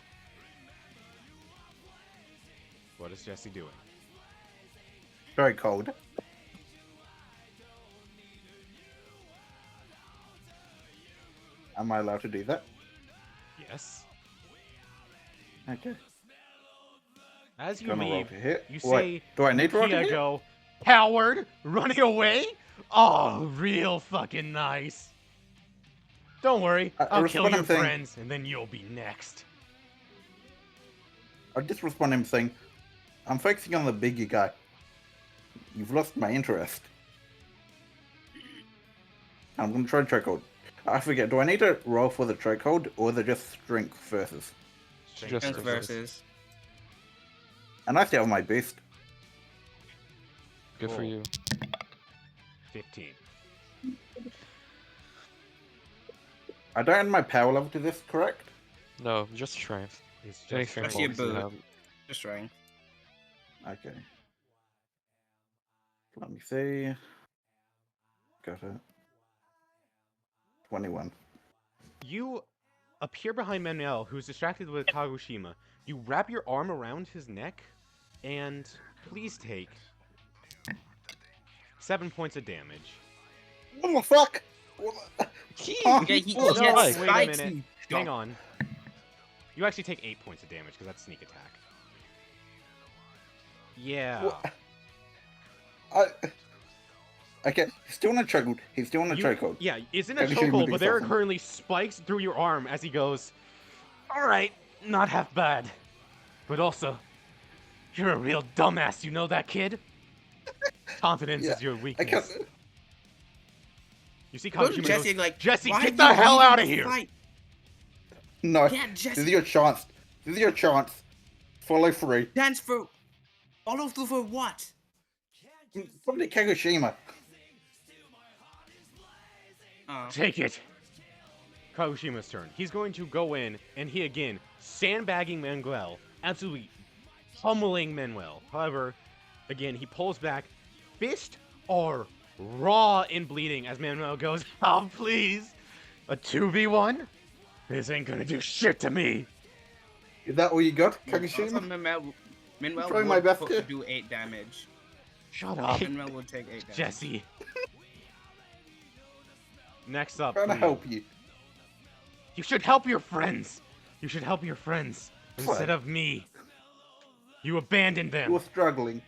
Speaker 1: What is Jesse doing?
Speaker 5: Very cold. Am I allowed to do that?
Speaker 1: Yes.
Speaker 5: Okay.
Speaker 1: As you
Speaker 5: Gonna roll
Speaker 1: leave,
Speaker 5: to hit.
Speaker 1: you
Speaker 5: Wait,
Speaker 1: say,
Speaker 5: do I need to roll to hit?
Speaker 1: go, Howard, running away? Oh, real fucking nice. Don't worry,
Speaker 5: I
Speaker 1: I'll kill
Speaker 5: respond
Speaker 1: your
Speaker 5: him saying-
Speaker 1: friends, and then you'll be next.
Speaker 5: I just respond him saying, I'm focusing on the bigger guy. You've lost my interest. I'm gonna try trick hold. I forget, do I need to roll for the trick hold or is it just strength versus?
Speaker 4: Just
Speaker 2: Strength
Speaker 4: versus.
Speaker 2: versus.
Speaker 5: And I still have my boost.
Speaker 4: Good for
Speaker 1: Roll.
Speaker 4: you.
Speaker 1: 15.
Speaker 5: I don't add my power level to this, correct?
Speaker 4: No, just strength.
Speaker 1: It's just
Speaker 4: Anything
Speaker 2: That's your
Speaker 4: bonus you
Speaker 2: boot.
Speaker 4: have.
Speaker 2: Just trying.
Speaker 5: Okay. Let me see. Got it. 21.
Speaker 1: You appear behind Manuel, who's distracted with Kagoshima. You wrap your arm around his neck, and please take 7 points of damage.
Speaker 5: What the fuck?
Speaker 2: Yeah, he
Speaker 1: No,
Speaker 2: has
Speaker 1: wait a
Speaker 2: spikes.
Speaker 1: minute.
Speaker 2: you
Speaker 1: Hang
Speaker 2: dumb-
Speaker 1: on. You actually take 8 points of damage, because that's sneak attack. Yeah.
Speaker 5: What? Okay, he's still in a chokehold. He's still in a chokehold.
Speaker 1: Yeah, it's in a
Speaker 5: Kagoshima
Speaker 1: chokehold,
Speaker 5: do
Speaker 1: but there are
Speaker 5: something.
Speaker 1: currently spikes through your arm as he goes, Alright, not half bad. But also, you're a real dumbass, you know that, kid? Confidence
Speaker 5: Yeah,
Speaker 1: is your
Speaker 5: I
Speaker 1: weakness.
Speaker 5: can't.
Speaker 1: You see
Speaker 2: Go to
Speaker 1: Kagoshima
Speaker 2: Jesse,
Speaker 1: goes,
Speaker 2: like,
Speaker 1: Jesse,
Speaker 2: why
Speaker 1: get
Speaker 2: are
Speaker 1: the
Speaker 2: you
Speaker 1: hell
Speaker 2: leaving
Speaker 1: out of
Speaker 2: the
Speaker 1: here!
Speaker 2: fight?
Speaker 5: No,
Speaker 2: Yeah,
Speaker 5: this
Speaker 2: Jesse,
Speaker 5: is your chance. This is your chance. Follow through.
Speaker 2: dance for. Follow through for what?
Speaker 5: Probably Kagoshima.
Speaker 2: Oh.
Speaker 1: Take it! Kagoshima's turn. He's going to go in, and he again, sandbagging Manuel, absolutely pummeling Manuel. However, again, he pulls back. Fist are raw and bleeding as Manuel goes, Oh, please! A 2v1? This ain't gonna do shit to me!
Speaker 5: Is that all you got,
Speaker 2: Also,
Speaker 5: Kagoshima?
Speaker 2: Manuel
Speaker 5: Trying my best
Speaker 2: would
Speaker 5: here.
Speaker 2: do 8 damage.
Speaker 1: Shut up,
Speaker 2: Manuel would take 8 damage.
Speaker 1: Jesse. Next up,
Speaker 5: Trying to
Speaker 1: Fuyu.
Speaker 5: help you.
Speaker 1: You should help your friends! You should help your friends instead
Speaker 5: What?
Speaker 1: of me. You abandoned them.
Speaker 5: You're struggling.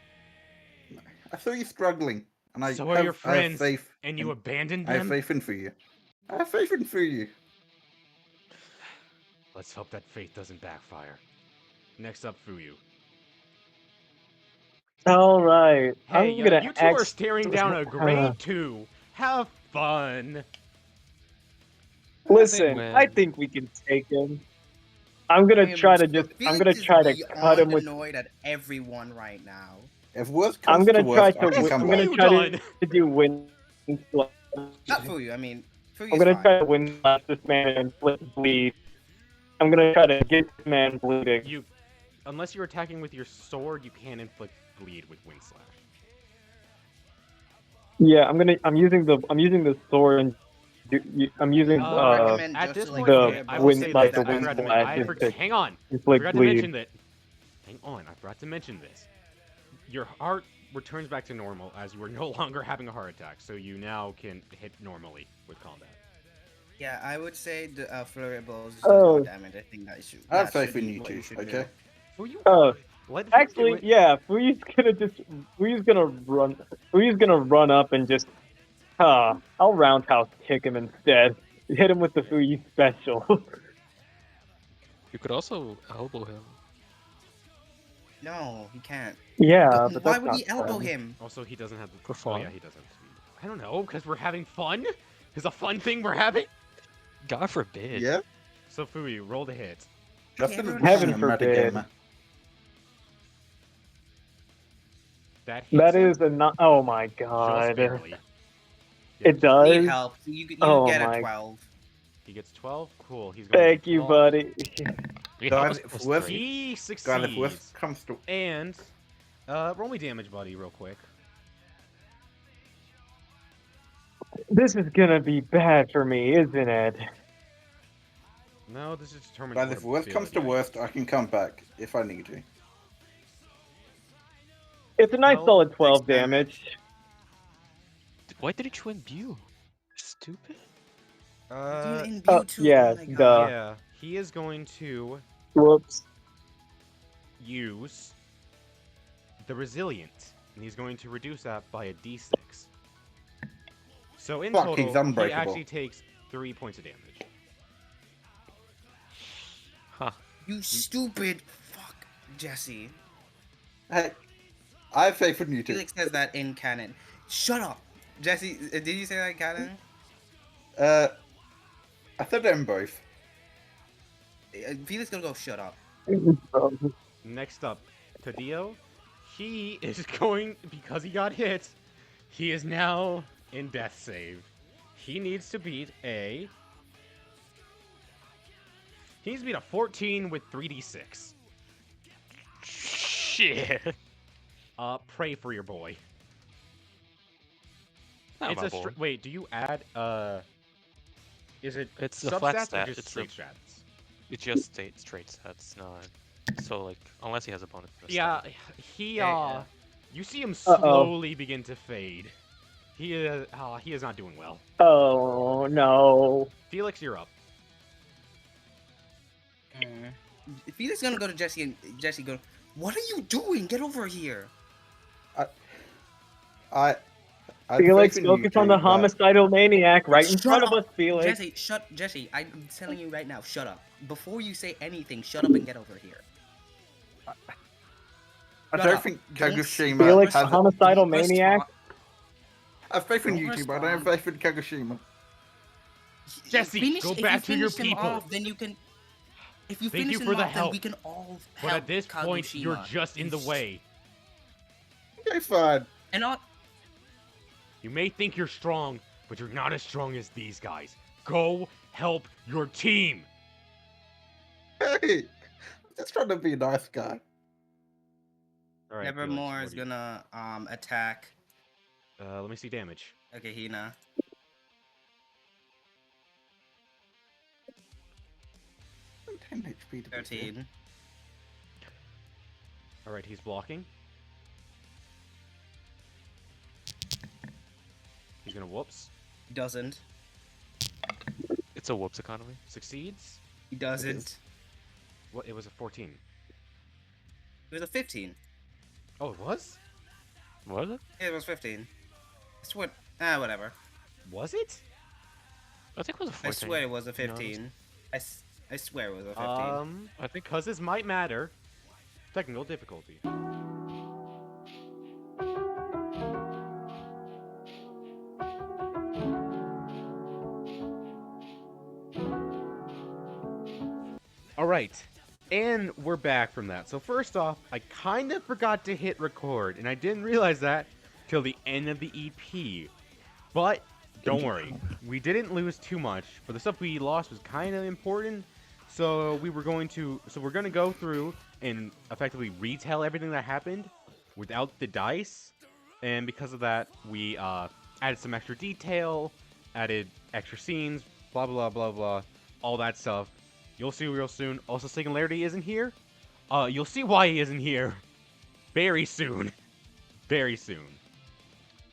Speaker 5: I saw you struggling, and I
Speaker 1: So are
Speaker 5: have,
Speaker 1: your
Speaker 5: I have
Speaker 1: friends,
Speaker 5: faith.
Speaker 1: and you
Speaker 5: in-
Speaker 1: abandoned
Speaker 5: I have
Speaker 1: them?
Speaker 5: faith in Fuyu. I have faith in Fuyu.
Speaker 1: Let's hope that faith doesn't backfire. Next up, Fuyu.
Speaker 3: All right.
Speaker 1: Hey,
Speaker 3: I'm gonna
Speaker 1: you two are staring down a grade 2. Have fun.
Speaker 3: Listen,
Speaker 4: win.
Speaker 3: I think we can take him. I'm gonna try to just. I'm gonna try to cut him with.
Speaker 2: annoyed at everyone right now.
Speaker 5: If worst
Speaker 3: I'm
Speaker 5: comes
Speaker 3: gonna
Speaker 5: to
Speaker 3: try
Speaker 5: worst,
Speaker 3: to.
Speaker 5: I can
Speaker 1: What
Speaker 5: come
Speaker 3: I'm
Speaker 1: have
Speaker 3: gonna
Speaker 1: you
Speaker 5: back.
Speaker 3: try
Speaker 1: done?
Speaker 3: to do win.
Speaker 2: Not for you. I mean, for you.
Speaker 3: I'm gonna try to win this man and bleed. I'm gonna try to get this man bleeding.
Speaker 1: Unless you're attacking with your sword, you can inflict bleed with Wind Slash.
Speaker 3: Yeah, I'm using the sword and I'm using
Speaker 1: At this point,
Speaker 3: the
Speaker 1: okay, I will
Speaker 3: wind-
Speaker 1: say
Speaker 3: like
Speaker 1: this.
Speaker 3: the
Speaker 1: I
Speaker 3: wind
Speaker 1: forgot to
Speaker 3: slash
Speaker 1: mention.
Speaker 3: is to
Speaker 1: Hang on. I
Speaker 3: inflict
Speaker 1: forgot to
Speaker 3: bleed.
Speaker 1: mention that. Hang on. I forgot to mention this. Your heart returns back to normal as you are no longer having a heart attack, so you now can hit normally with combat.
Speaker 2: Yeah, I would say the flurry of blows is
Speaker 3: Oh.
Speaker 2: more damage. I think that should.
Speaker 5: I have
Speaker 2: that
Speaker 5: faith
Speaker 2: should
Speaker 5: in
Speaker 2: be
Speaker 5: you
Speaker 2: what
Speaker 5: two,
Speaker 2: should
Speaker 5: okay?
Speaker 1: Who you?
Speaker 3: Oh,
Speaker 1: Let Fuyu
Speaker 3: actually,
Speaker 1: do it.
Speaker 3: yeah. Fuyu's gonna run. Fuyu's gonna run up and just. I'll roundhouse kick him instead. Hit him with the Fuyu special.
Speaker 4: You could also elbow him.
Speaker 2: No, he can't.
Speaker 3: yeah, but
Speaker 2: Why
Speaker 3: that's
Speaker 2: would
Speaker 3: not
Speaker 2: he elbow
Speaker 3: fun.
Speaker 2: him?
Speaker 1: Also, he doesn't have the.
Speaker 4: For
Speaker 1: Oh
Speaker 4: fun.
Speaker 1: yeah, he doesn't. I don't know, because we're having fun? Is a fun thing we're having?
Speaker 4: God forbid.
Speaker 5: Yeah.
Speaker 1: So, Fui, roll the hit.
Speaker 5: Justin is
Speaker 2: everyone
Speaker 5: becoming
Speaker 3: Heaven
Speaker 5: a
Speaker 3: forbid.
Speaker 5: metagamer.
Speaker 1: That hits
Speaker 3: That
Speaker 1: him
Speaker 3: is a not. Oh my
Speaker 1: just
Speaker 3: god.
Speaker 1: barely.
Speaker 3: It does.
Speaker 2: Need help. You
Speaker 3: Oh
Speaker 2: get a
Speaker 3: my-
Speaker 2: 12.
Speaker 1: He gets 12. Cool. He's going
Speaker 3: Thank
Speaker 1: to
Speaker 3: you,
Speaker 1: block.
Speaker 3: buddy.
Speaker 4: Wait,
Speaker 5: Guys,
Speaker 4: how was
Speaker 5: if
Speaker 4: plus
Speaker 5: worst-
Speaker 4: 3?
Speaker 1: He
Speaker 5: God, if
Speaker 1: succeeds.
Speaker 5: worst comes to
Speaker 1: And roll me damage, buddy, real quick.
Speaker 3: This is gonna be bad for me, isn't it?
Speaker 1: No, this is determined.
Speaker 5: guys, if worst comes to worst, I can come back if I need to.
Speaker 3: It's a nice
Speaker 1: 12,
Speaker 3: solid 12
Speaker 2: 6 damage.
Speaker 3: damage.
Speaker 4: Why did he twin Bew? Stupid.
Speaker 2: Dude, in
Speaker 3: oh,
Speaker 2: Mewtwo,
Speaker 3: yeah,
Speaker 2: oh my God.
Speaker 3: duh.
Speaker 1: Yeah, he is going to
Speaker 3: Whoops.
Speaker 1: use the resilient, and he's going to reduce that by a d6. So in
Speaker 5: Fuck,
Speaker 1: total,
Speaker 5: he's
Speaker 1: he
Speaker 5: unbreakable.
Speaker 1: actually takes 3 points of damage.
Speaker 4: Huh.
Speaker 2: You stupid fuck, Jesse.
Speaker 5: Hey, I have faith in you two.
Speaker 2: Felix says that in canon. Shut up, Jesse. Did you say that in canon?
Speaker 5: I said them both.
Speaker 2: Felix gonna go. Shut up.
Speaker 1: Next up, Tadio. He is going, because he got hit, he is now in death save. He needs to beat a... He needs to beat a 14 with 3d6.
Speaker 4: Shit.
Speaker 1: Pray for your boy.
Speaker 4: Not
Speaker 1: It's
Speaker 4: my
Speaker 1: a
Speaker 4: boy.
Speaker 1: wait, do you add, is it
Speaker 4: It's the flat
Speaker 1: substats
Speaker 4: stat,
Speaker 1: or just
Speaker 4: it's
Speaker 1: straight
Speaker 4: the-
Speaker 1: stats?
Speaker 4: It's just straight stats, not. So, like, unless he has a bonus. for the
Speaker 1: Yeah,
Speaker 4: stat.
Speaker 1: he,
Speaker 2: Yeah.
Speaker 1: you see him
Speaker 3: Uh-oh.
Speaker 1: slowly begin to fade. He is not doing well.
Speaker 3: Oh no.
Speaker 1: Felix, you're up.
Speaker 2: Felix gonna go to Jesse and Jesse go. What are you doing? Get over here.
Speaker 5: I
Speaker 3: Felix,
Speaker 5: faith in you
Speaker 3: focus on the
Speaker 5: two, but-
Speaker 3: homicidal maniac right in
Speaker 2: Shut
Speaker 3: front of
Speaker 2: up.
Speaker 3: us, Felix.
Speaker 2: Jesse, I'm telling you right now, shut up. Before you say anything, shut up and get over here.
Speaker 5: I
Speaker 2: Shut
Speaker 5: don't
Speaker 2: up.
Speaker 5: think
Speaker 2: Don't
Speaker 5: Kagoshima
Speaker 3: Felix,
Speaker 5: has.
Speaker 3: homicidal
Speaker 2: Don't
Speaker 3: maniac.
Speaker 2: respond.
Speaker 5: I have faith in
Speaker 2: Don't
Speaker 5: you two, but I don't have
Speaker 2: respond.
Speaker 5: faith in Kagoshima.
Speaker 1: Jesse, go
Speaker 2: if
Speaker 1: back
Speaker 2: you
Speaker 1: to your
Speaker 2: finish him
Speaker 1: people.
Speaker 2: Off, then you can. If you
Speaker 1: Thank
Speaker 2: finish
Speaker 1: you
Speaker 2: him
Speaker 1: for the
Speaker 2: off, then
Speaker 1: help.
Speaker 2: we can all
Speaker 1: But
Speaker 2: help
Speaker 1: at this point, you're
Speaker 2: Kagoshima.
Speaker 1: just in the way.
Speaker 5: Okay, fine.
Speaker 2: And not.
Speaker 1: You may think you're strong, but you're not as strong as these guys. Go help your team.
Speaker 5: Hey, I'm just trying to be a nice guy.
Speaker 1: All right,
Speaker 2: Nevermore
Speaker 1: Felix,
Speaker 2: is
Speaker 1: what do
Speaker 2: gonna attack.
Speaker 1: you- let me see damage.
Speaker 2: Okay, Hina.
Speaker 5: 10 HP to be fair.
Speaker 2: 13.
Speaker 1: All right, he's blocking. He's gonna whoops.
Speaker 2: Doesn't.
Speaker 4: It's a whoops economy.
Speaker 1: Succeeds.
Speaker 2: He doesn't.
Speaker 1: What? It was a 14.
Speaker 2: It was a 15.
Speaker 1: Oh, it was?
Speaker 4: Was it?
Speaker 2: Yeah, it was 15. I swear. Whatever.
Speaker 1: Was it?
Speaker 4: I think it was a 14.
Speaker 2: I swear it was a
Speaker 4: to be honest.
Speaker 2: 15. I swear it was a 15.
Speaker 4: I think
Speaker 1: Because this might matter. Technical difficulty. All right, and we're back from that. So first off, I kind of forgot to hit record, and I didn't realize that till the end of the EP. But don't worry, we didn't lose too much. But the stuff we lost was kind of important, so we're going to go through and effectively retell everything that happened without the dice. And because of that, we added some extra detail, added extra scenes, blah blah blah blah, all that stuff. You'll see real soon. Also, Singularity isn't here. You'll see why he isn't here very soon. Very soon.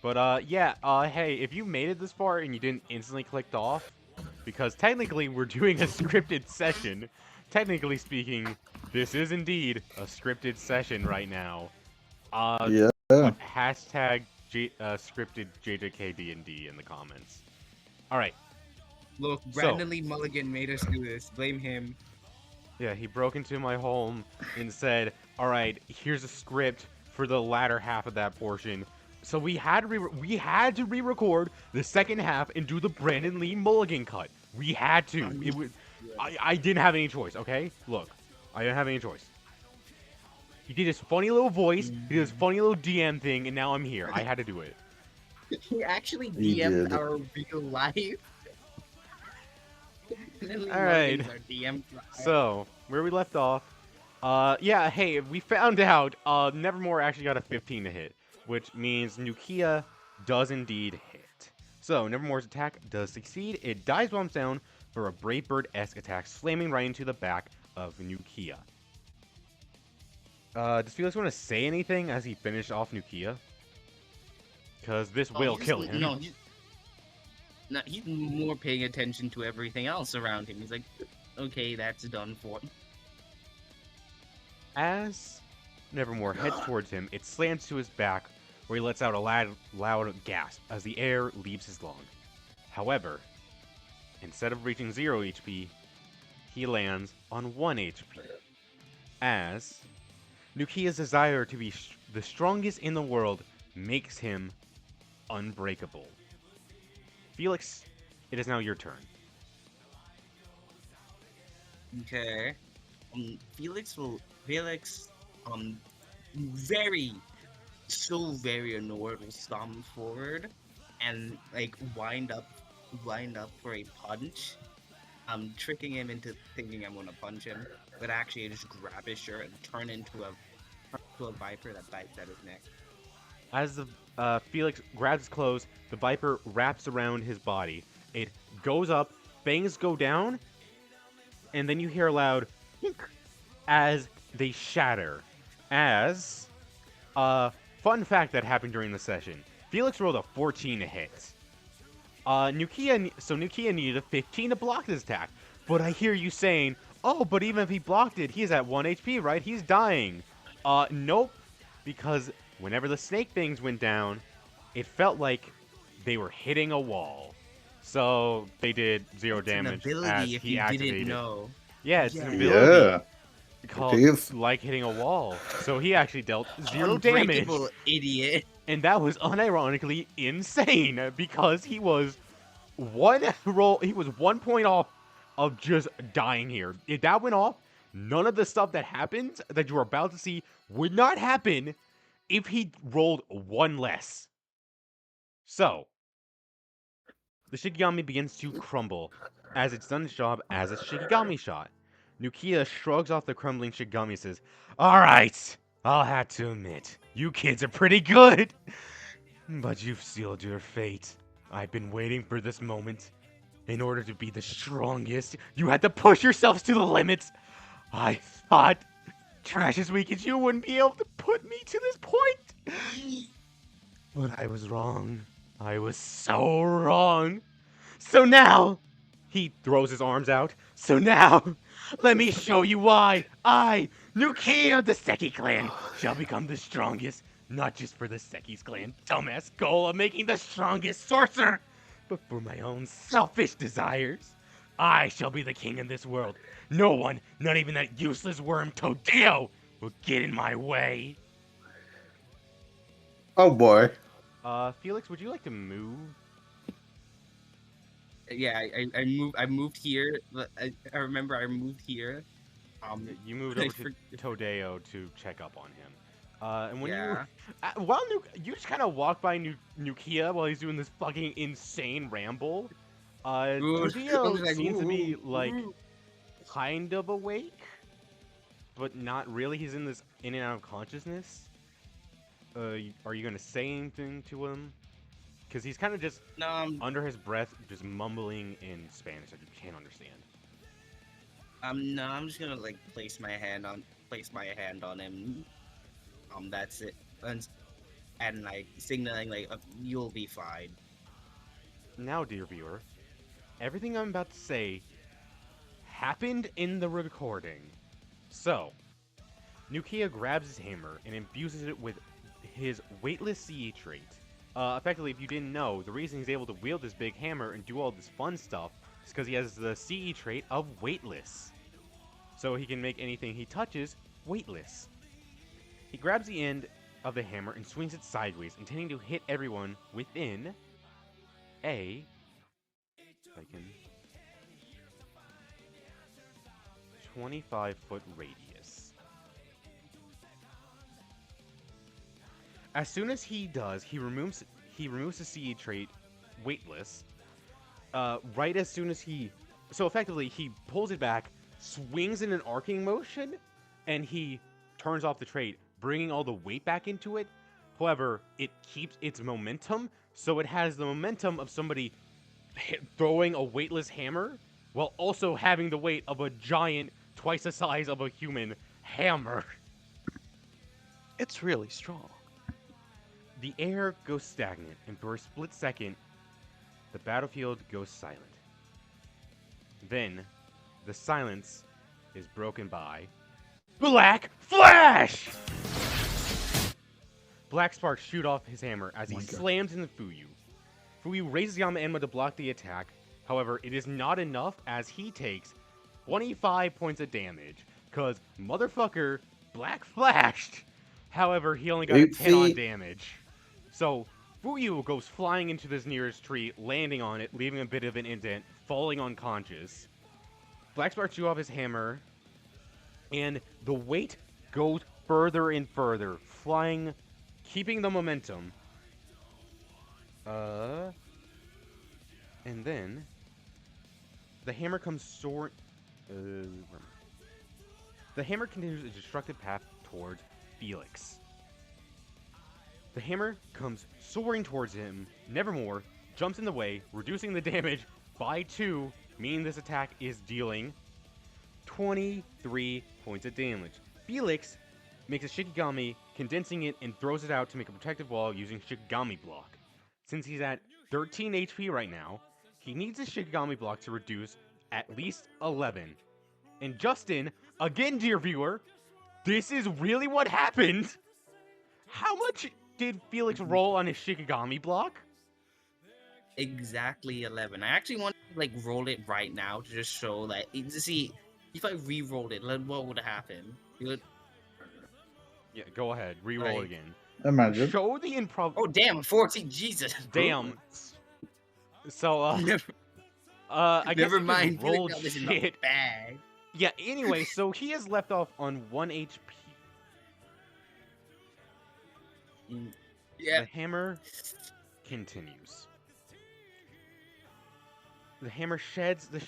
Speaker 1: But, yeah, hey, if you made it this far and you didn't instantly click off, because technically we're doing a scripted session, technically speaking, this is indeed a scripted session right now.
Speaker 5: Yeah.
Speaker 1: Hashtag scripted JJKD&D in the comments. Alright.
Speaker 2: Look,
Speaker 1: So-
Speaker 2: Brandon Lee Mulligan made us do this. Blame him.
Speaker 1: Yeah, he broke into my home and said, alright, here's a script for the latter half of that portion. So we had to re-record the second half and do the Brandon Lee Mulligan cut. We had to. It was. I didn't have any choice. Okay, look, I didn't have any choice. He did his funny little voice, he did his funny little DM thing, and now I'm here. I had to do it.
Speaker 2: He actually
Speaker 5: He
Speaker 2: DM'd
Speaker 5: did.
Speaker 2: our real life.
Speaker 1: All right. So where we left off, yeah. Hey, we found out Nevermore actually got a 15 to hit, which means Nukia does indeed hit. So Nevermore's attack does succeed. It dies bumps down for a Brave Bird-esque attack, slamming right into the back of Nukia. Does Felix want to say anything as he finished off Nukia? Because this will kill him.
Speaker 2: No, he's more paying attention to everything else around him. He's like, okay, that's done for.
Speaker 1: As Nevermore heads towards him, it slams to his back, where he lets out a loud gasp as the air leaves his lung. However, instead of reaching 0 HP, he lands on 1 HP. As Nukia's desire to be the strongest in the world makes him unbreakable. Felix, it is now your turn.
Speaker 2: Okay. Felix, very annoyed will stomp forward and like wind up for a punch. I'm tricking him into thinking I'm gonna punch him, but actually I just grab his shirt and turn into a viper that bites at his neck.
Speaker 1: As the Felix grabs his clothes, the Viper wraps around his body. It goes up, fangs go down, and then you hear a loud as they shatter. As fun fact that happened during the session, Felix rolled a 14 to hit. Nukia needed a 15 to block this attack. But I hear you saying, oh, but even if he blocked it, he's at 1 HP, right? He's dying. Nope. Because whenever the snake things went down, it felt like they were hitting a wall. So they did 0 damage
Speaker 2: an ability
Speaker 1: as
Speaker 2: if
Speaker 1: he
Speaker 2: you
Speaker 1: activated.
Speaker 2: didn't know.
Speaker 1: Yeah, it's an ability
Speaker 5: Yeah.
Speaker 1: called
Speaker 5: It is.
Speaker 1: like hitting a wall. So he actually dealt 0 damage.
Speaker 2: Unbreakable idiot.
Speaker 1: And that was unironically insane because he was 1 point off of just dying here. If that went off, none of the stuff that happens that you're about to see would not happen if he rolled 1 less. So, the Shikigami begins to crumble as it's done its job as a Shikigami shot. Nukia shrugs off the crumbling Shikigami and says, alright, I'll have to admit, you kids are pretty good, but you've sealed your fate. I've been waiting for this moment. In order to be the strongest, you had to push yourselves to the limits. I thought, trash as weak as you wouldn't be able to put me to this point. But I was wrong. I was so wrong. So now, he throws his arms out. So now, let me show you why I, Nukia of the Scky clan, shall become the strongest. Not just for the Secchi's clan dumbass goal of making the strongest sorcerer, but for my own selfish desires. I shall be the king of this world. No one, not even that useless worm Todeo, will get in my way.
Speaker 5: Oh boy.
Speaker 1: Felix, would you like to move?
Speaker 2: Yeah, I moved here. I remember I moved here.
Speaker 1: You moved
Speaker 2: I
Speaker 1: over to Todeo to check up on him. And when
Speaker 2: Yeah.
Speaker 1: you just kind of walk by Nukia while he's doing this fucking insane ramble. Todeo
Speaker 2: like,
Speaker 1: seems to be
Speaker 2: "Ooh,
Speaker 1: like
Speaker 2: ooh."
Speaker 1: kind of awake, but not really. He's in and out of consciousness. Are you gonna say anything to him? Because he's kind of just
Speaker 2: No,
Speaker 1: under his breath, just mumbling in Spanish that you can't understand.
Speaker 2: no, I'm just gonna like place my hand on him. That's it, and like signaling like you'll be fine.
Speaker 1: Now, dear viewer, everything I'm about to say happened in the recording. So, Nukia grabs his hammer and infuses it with his weightless CE trait. Effectively, if you didn't know, the reason he's able to wield this big hammer and do all this fun stuff is because he has the CE trait of weightless. So he can make anything he touches weightless. He grabs the end of the hammer and swings it sideways, intending to hit everyone within a, if I can, 25-foot radius. As soon as he does, he removes the CE trait weightless. Right as soon as so effectively he pulls it back, swings in an arcing motion, and he turns off the trait, bringing all the weight back into it. However, it keeps its momentum, so it has the momentum of somebody throwing a weightless hammer while also having the weight of a giant, twice the size of a human hammer.
Speaker 4: It's really strong.
Speaker 1: The air goes stagnant, and for a split second, the battlefield goes silent. Then, the silence is broken by Black Flash! Black sparks shoot off his hammer as he slams into Fuyu. Fuyu raises Yama-Enma to block the attack. However, it is not enough as he takes 25 points of damage, cause motherfucker Black Flashed. However, he only got a 10 on damage. So, Fuyu goes flying into this nearest tree, landing on it, leaving a bit of an indent, falling unconscious. Black sparks shoot off his hammer, and the weight goes further and further, flying, keeping the momentum. And then the hammer comes soaring. The hammer continues a destructive path towards Felix. The hammer comes soaring towards him. Nevermore jumps in the way, reducing the damage by 2, meaning this attack is dealing 23 points of damage. Felix makes a Shikigami, condensing it and throws it out to make a protective wall using Shikigami block. Since he's at 13 HP right now, he needs a Shikigami block to reduce at least 11. And Justin, again, dear viewer, this is really what happened. How much did Felix roll on his Shikigami block?
Speaker 2: Exactly 11. I actually want to like roll it right now to just show that to see if I re-rolled it, like, what would happen?
Speaker 1: Yeah, go ahead, re-roll again.
Speaker 5: Imagine.
Speaker 1: Show the improv.
Speaker 2: Oh damn, 14. Jesus.
Speaker 1: Damn. So I guess
Speaker 2: Never
Speaker 1: you
Speaker 2: mind.
Speaker 1: can roll
Speaker 2: This is not
Speaker 1: shit.
Speaker 2: bad.
Speaker 1: Yeah. Anyway, so he is left off on 1 HP.
Speaker 2: Yeah.
Speaker 1: The hammer continues. The hammer shatters the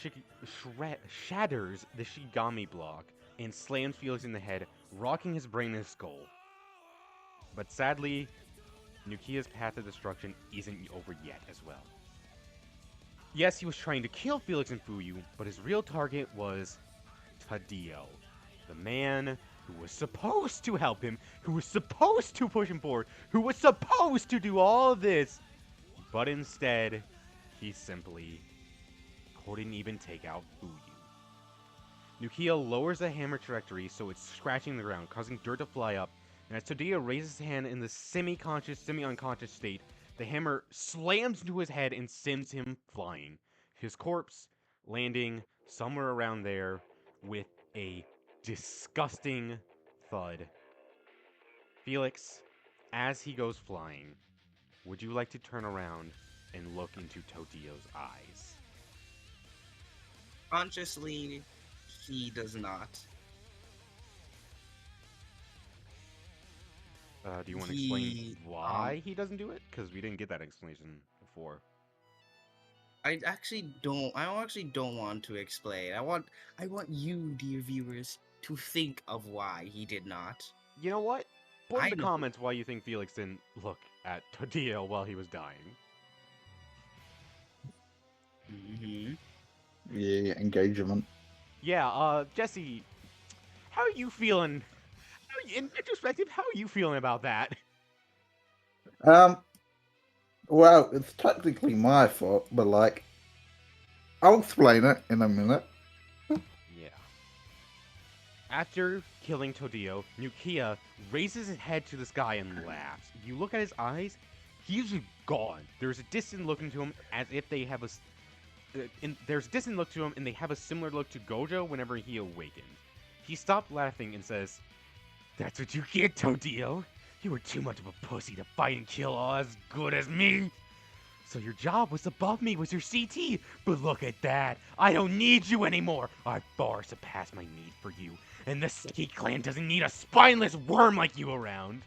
Speaker 1: Shikigami block and slams Felix in the head, rocking his brain and skull. But sadly, Nukia's path of destruction isn't over yet as well. Yes, he was trying to kill Felix and Fuyu, but his real target was Tadeo, the man who was supposed to help him, who was supposed to push him forward, who was supposed to do all of this, but instead, he simply couldn't even take out Fuyu. Nukia lowers the hammer trajectory so it's scratching the ground, causing dirt to fly up, and as Tadeo raises his hand in the semi-conscious, semi-unconscious state, the hammer slams into his head and sends him flying. His corpse landing somewhere around there with a disgusting thud. Felix, as he goes flying, would you like to turn around and look into Tadio's eyes?
Speaker 2: Consciously, he does not.
Speaker 1: Do you want to explain why he doesn't do it? Because we didn't get that explanation before.
Speaker 2: I actually don't want to explain. I want you, dear viewers, to think of why he did not.
Speaker 1: You know what? Put
Speaker 2: I
Speaker 1: in the
Speaker 2: know.
Speaker 1: comments why you think Felix didn't look at Tadio while he was dying.
Speaker 2: Mm-hmm.
Speaker 5: Yeah, engagement.
Speaker 1: Yeah, Jesse, how are you feeling? In retrospective, how are you feeling about that?
Speaker 5: Well, it's technically my fault, but like, I'll explain it in a minute.
Speaker 1: Yeah. After killing Tadio, Nukia raises his head to the sky and laughs. If you look at his eyes, he's gone. There's a distant look into him as if they have there's a distant look to him and they have a similar look to Gojo whenever he awakened. He stopped laughing and says, "That's what you get, Tadio. You were too much of a pussy to fight and kill all as good as me. So your job was above me, was your CT. But look at that. I don't need you anymore. I far surpassed my need for you. And the Scky clan doesn't need a spineless worm like you around.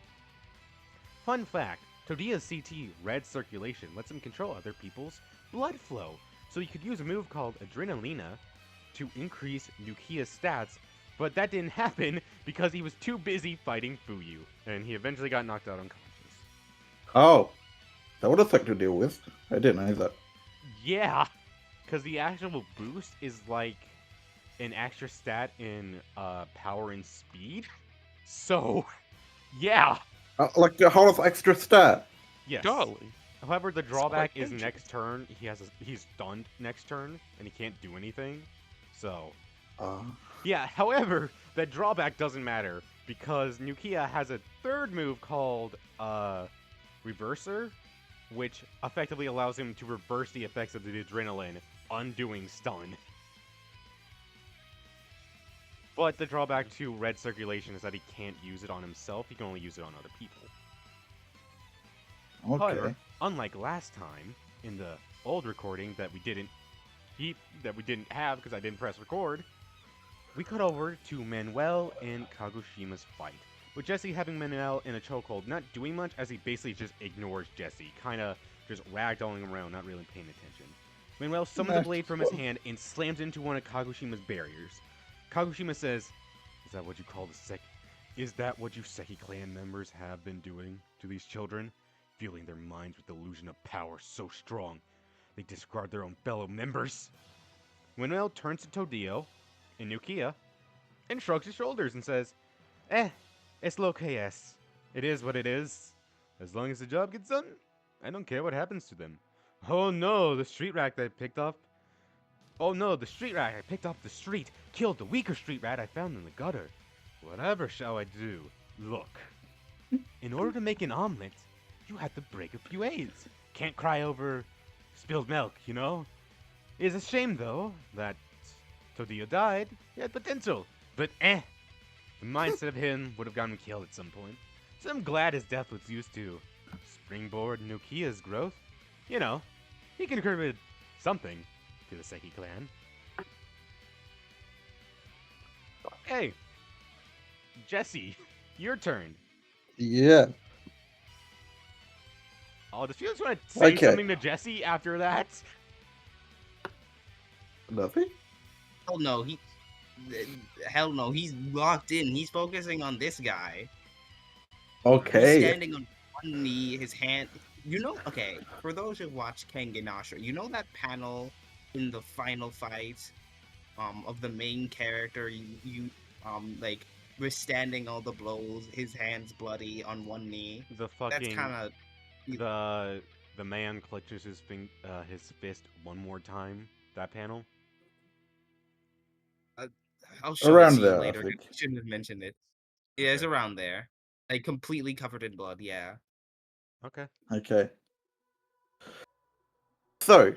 Speaker 1: Fun fact, Todia's CT, red circulation, lets him control other people's blood flow. So he could use a move called Adrenalina to increase Nukia's stats, but that didn't happen because he was too busy fighting Fuyu, and he eventually got knocked out unconscious.
Speaker 5: Oh, that would affect to deal with. I didn't know that.
Speaker 1: Yeah, because the actual boost is like an extra stat in power and speed. So, yeah.
Speaker 5: Like a whole extra stat.
Speaker 1: Yes.
Speaker 4: Golly.
Speaker 1: However, the drawback is
Speaker 4: dangerous.
Speaker 1: next turn he's stunned next turn and he can't do anything. So, yeah. However, that drawback doesn't matter because Nukia has a third move called Reverser, which effectively allows him to reverse the effects of the adrenaline, undoing stun. But the drawback to red circulation is that he can't use it on himself. He can only use it on other people.
Speaker 5: Okay.
Speaker 1: However, unlike last time in the old recording that we didn't have because I didn't press record, we cut over to Manuel and Kagoshima's fight, with Jesse having Manuel in a chokehold, not doing much as he basically just ignores Jesse, kind of just ragdolling him around, not really paying attention. Manuel summons a blade from his hand and slams into one of Kagoshima's barriers. Kagoshima says, "Is that what you call Is that what you Scky clan members have been doing to these children? Fueling their minds with the illusion of power so strong, they discard their own fellow members." Manuel turns to Todio and Nukia and shrugs his shoulders and says, it's lo que es. It is what it is. As long as the job gets done, I don't care what happens to them. Oh no, the street rat I picked off the street killed the weaker street rat I found in the gutter. Whatever shall I do? Look. In order to make an omelet, you have to break a few eggs. Can't cry over spilled milk, you know? It's a shame, though, that Todio died. He had potential. But the mindset of him would have gotten him killed at some point. So I'm glad his death was used to springboard Nukia's growth. You know, he contributed something to the Scky clan. Hey, Jesse, your turn.
Speaker 5: Yeah.
Speaker 1: Oh, does Felix want to say
Speaker 5: Okay.
Speaker 1: something to Jesse after that?
Speaker 5: Nothing?
Speaker 2: Hell no, he's locked in. He's focusing on this guy.
Speaker 5: Okay.
Speaker 2: He's standing on one knee, his hand. Okay, for those who watch Kenganasha, you know that panel in the final fight of the main character, like withstanding all the blows, his hands bloody on one knee.
Speaker 1: The fucking
Speaker 2: That's kind of
Speaker 1: the man clutches his fist one more time. That panel.
Speaker 2: I'll show
Speaker 5: Around
Speaker 2: it to you
Speaker 5: there, I
Speaker 2: later.
Speaker 5: think.
Speaker 2: I shouldn't have mentioned it. Yeah, it's around there. Like completely covered in blood, yeah.
Speaker 1: Okay.
Speaker 5: Okay. So,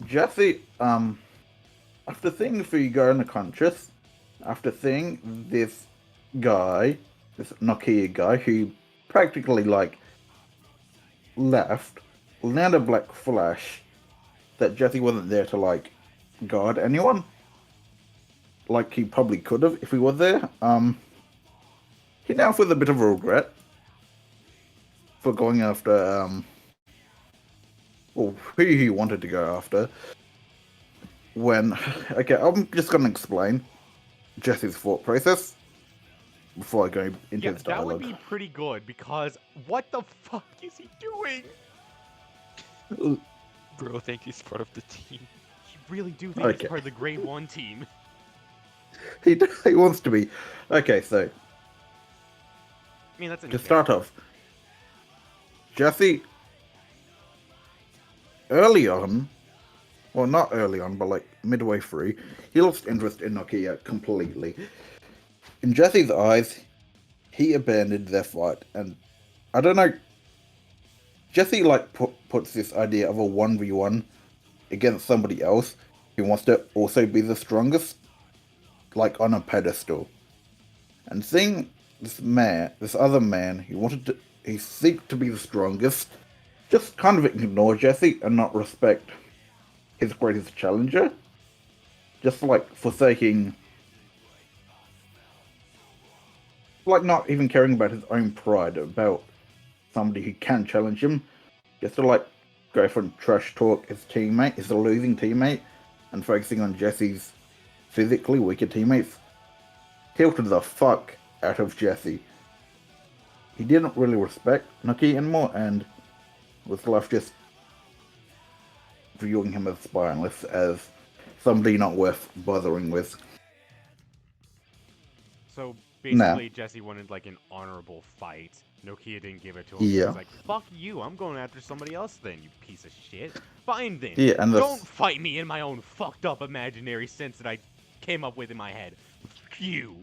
Speaker 5: Jesse, after seeing Fugo unconscious, after seeing this guy, this Nokia guy, who practically, like, left, landed Black Flash, that Jesse wasn't there to, like, guard anyone. Like he probably could have if he was there. He now feels a bit of a regret for going after, who he wanted to go after. Okay, I'm just gonna explain Jesse's thought process before I go into his
Speaker 1: That
Speaker 5: dialogue.
Speaker 1: would be pretty good because what the fuck is he doing?
Speaker 4: Bro, think he's part of the team.
Speaker 1: You really do think he's
Speaker 5: Okay.
Speaker 1: part of the Grade 1 team.
Speaker 5: He wants to be. Okay, so
Speaker 1: I mean, that's a
Speaker 5: to start off, Jesse, early on, well, not early on, but like midway through, he lost interest in Nokia completely. In Jesse's eyes, he abandoned their fight, and I don't know. Jesse like puts this idea of a 1v1 against somebody else who wants to also be the strongest, like on a pedestal. And seeing this other man, he seeked to be the strongest, just kind of ignore Jesse and not respect his greatest challenger, just like forsaking, like not even caring about his own pride about somebody who can challenge him, just to like go for trash talk his losing teammate, and focusing on Jesse's physically weaker teammates, tilted the fuck out of Jesse. He didn't really respect Nuki anymore, and was left just viewing him as spineless, as somebody not worth bothering with.
Speaker 1: So
Speaker 5: Nah.
Speaker 1: basically, Jesse wanted like an honorable fight. Nokia didn't give it to him.
Speaker 5: Yeah.
Speaker 1: He's like, fuck you, I'm going after somebody else then, you piece of shit. Fine then.
Speaker 5: Yeah, and
Speaker 1: Don't fight me in my own fucked up imaginary sense that I came up with in my head. Fuck you.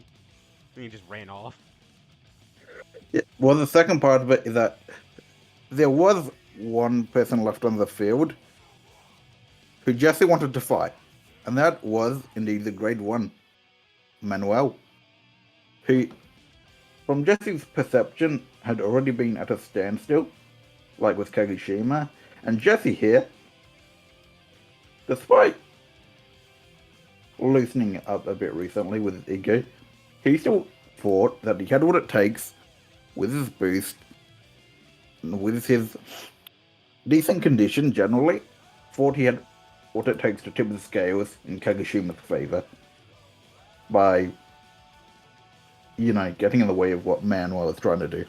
Speaker 1: And he just ran off.
Speaker 5: Yeah, well, the second part of it is that there was one person left on the field who Jesse wanted to fight, and that was indeed the Grade 1, Manuel, who, from Jesse's perception, had already been at a standstill, like with Kagoshima, and Jesse here, despite loosening up a bit recently with his ego, he still thought that he had what it takes, with his boost, with his decent condition generally, thought he had what it takes to tip the scales in Kagoshima's favor by, getting in the way of what Manuel is trying to do.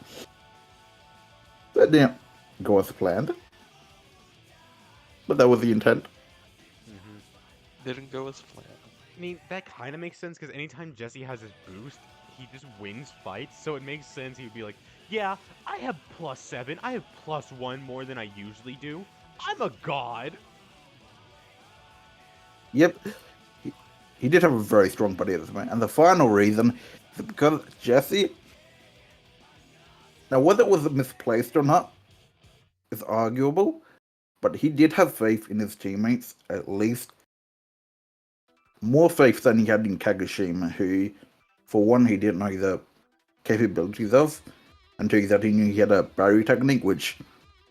Speaker 5: That didn't go as planned, but that was the intent.
Speaker 4: Didn't go as planned.
Speaker 1: I mean, that kind of makes sense, because anytime Jesse has his boost, he just wins fights, so it makes sense he would be like, yeah, I have +7, I have +1 more than I usually do. I'm a god!
Speaker 5: Yep, he did have a very strong body at this point, and the final reason is because Jesse, now whether it was misplaced or not, is arguable, but he did have faith in his teammates, at least more faith than he had in Kagoshima, who, for one, he didn't know the capabilities of, and two, that he knew he had a barrier technique, which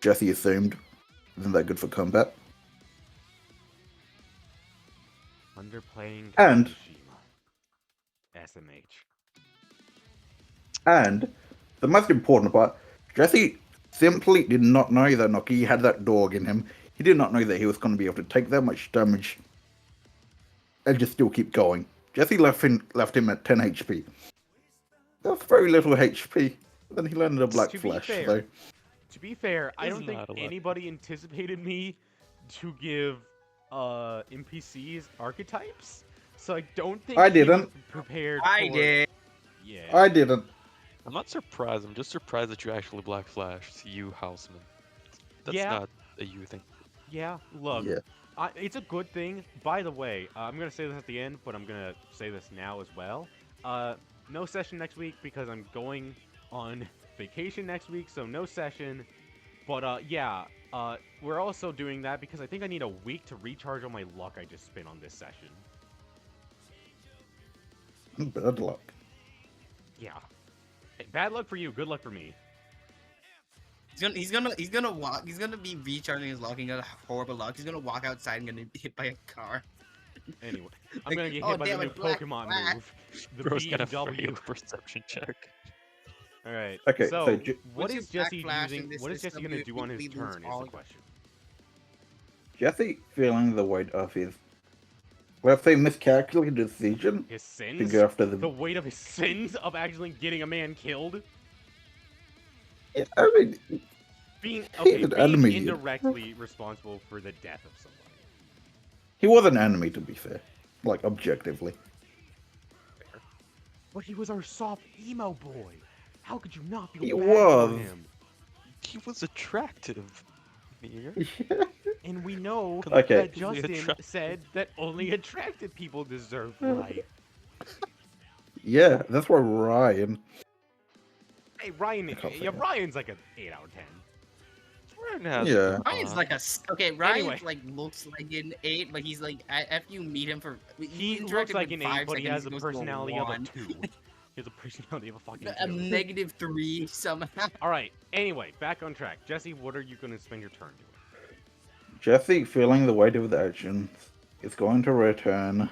Speaker 5: Jesse assumed isn't that good for combat.
Speaker 1: Underplaying
Speaker 5: And-
Speaker 1: Kagoshima. SMH.
Speaker 5: And the most important part, Jesse simply did not know that Noki had that dog in him. He did not know that he was going to be able to take that much damage and just still keep going. Jesse left him at 10 HP. That's very little HP. Then he landed a Black
Speaker 1: To be
Speaker 5: Flash.
Speaker 1: fair,
Speaker 5: So.
Speaker 1: To be fair, I
Speaker 4: It's
Speaker 1: don't think
Speaker 4: not a lot.
Speaker 1: anybody anticipated me to give NPCs archetypes, so I don't think
Speaker 5: I
Speaker 1: he was
Speaker 5: didn't.
Speaker 1: prepared
Speaker 2: I
Speaker 1: for...
Speaker 2: did.
Speaker 1: Yeah.
Speaker 5: I didn't.
Speaker 4: I'm not surprised. I'm just surprised that you actually Black Flashed, you Houseman. That's
Speaker 1: Yeah.
Speaker 4: not a you thing.
Speaker 1: Yeah, look,
Speaker 5: Yeah.
Speaker 1: it's a good thing. By the way, I'm going to say this at the end, but I'm going to say this now as well. No session next week because I'm going on vacation next week, so no session. But yeah, we're also doing that because I think I need a week to recharge all my luck I just spent on this session.
Speaker 5: Bad luck.
Speaker 1: Yeah. Hey, bad luck for you, good luck for me.
Speaker 2: He's gonna be recharging his luck and get horrible luck. He's gonna walk outside and get hit by a car.
Speaker 1: Anyway, I'm
Speaker 2: Like,
Speaker 1: going to get
Speaker 2: oh,
Speaker 1: hit by the
Speaker 2: damn
Speaker 1: new
Speaker 2: it, Black
Speaker 1: Pokemon
Speaker 2: Flash.
Speaker 1: move. The
Speaker 4: Bro's gonna fail
Speaker 1: BMW.
Speaker 4: a perception check.
Speaker 1: Alright,
Speaker 5: Okay,
Speaker 1: so,
Speaker 5: so
Speaker 1: what
Speaker 2: Once you
Speaker 1: is Jesse
Speaker 2: backflash in
Speaker 1: using?
Speaker 2: this
Speaker 1: What is Jesse
Speaker 2: system,
Speaker 1: going to
Speaker 2: you
Speaker 1: do on his
Speaker 2: immediately lose
Speaker 1: turn is
Speaker 2: all
Speaker 1: the
Speaker 2: your-
Speaker 1: question.
Speaker 5: Jesse feeling the weight of his, let's say, miscalculated decision
Speaker 1: His
Speaker 5: to
Speaker 1: sins?
Speaker 5: go after
Speaker 1: The weight of his sins of actually getting a man killed?
Speaker 5: Yeah, I mean,
Speaker 1: Being
Speaker 5: He's an enemy.
Speaker 1: indirectly responsible for the death of somebody.
Speaker 5: he was an enemy, to be fair. Like, objectively.
Speaker 1: But he was our soft emo boy. How could you not feel
Speaker 5: He
Speaker 1: bad
Speaker 5: was.
Speaker 1: for him?
Speaker 4: He was attractive. Mia.
Speaker 1: And we know
Speaker 5: Okay.
Speaker 1: that
Speaker 4: Completely
Speaker 1: Justin
Speaker 4: attractive.
Speaker 1: said that only attracted people deserve life.
Speaker 5: Yeah, that's why Ryan.
Speaker 1: Hey, Ryan,
Speaker 5: can't say
Speaker 1: yeah,
Speaker 5: that.
Speaker 1: Ryan's like an 8 out of 10.
Speaker 4: Ryan has
Speaker 5: Yeah.
Speaker 2: Ryan's like a okay.
Speaker 1: Anyway.
Speaker 2: Ryan's like looks like an 8, but he's like after you meet him for
Speaker 1: He
Speaker 2: you
Speaker 1: looks
Speaker 2: interact
Speaker 1: like
Speaker 2: with
Speaker 1: an 8,
Speaker 2: 5
Speaker 1: but he
Speaker 2: seconds,
Speaker 1: has a
Speaker 2: goes to
Speaker 1: personality of a
Speaker 2: 1.
Speaker 1: 2. His a personality of a fucking
Speaker 2: A
Speaker 1: 2.
Speaker 2: -3 somehow.
Speaker 1: All right. Anyway, back on track. Jesse, what are you going to spend your turn doing?
Speaker 5: Jesse, feeling the weight of the actions, is going to return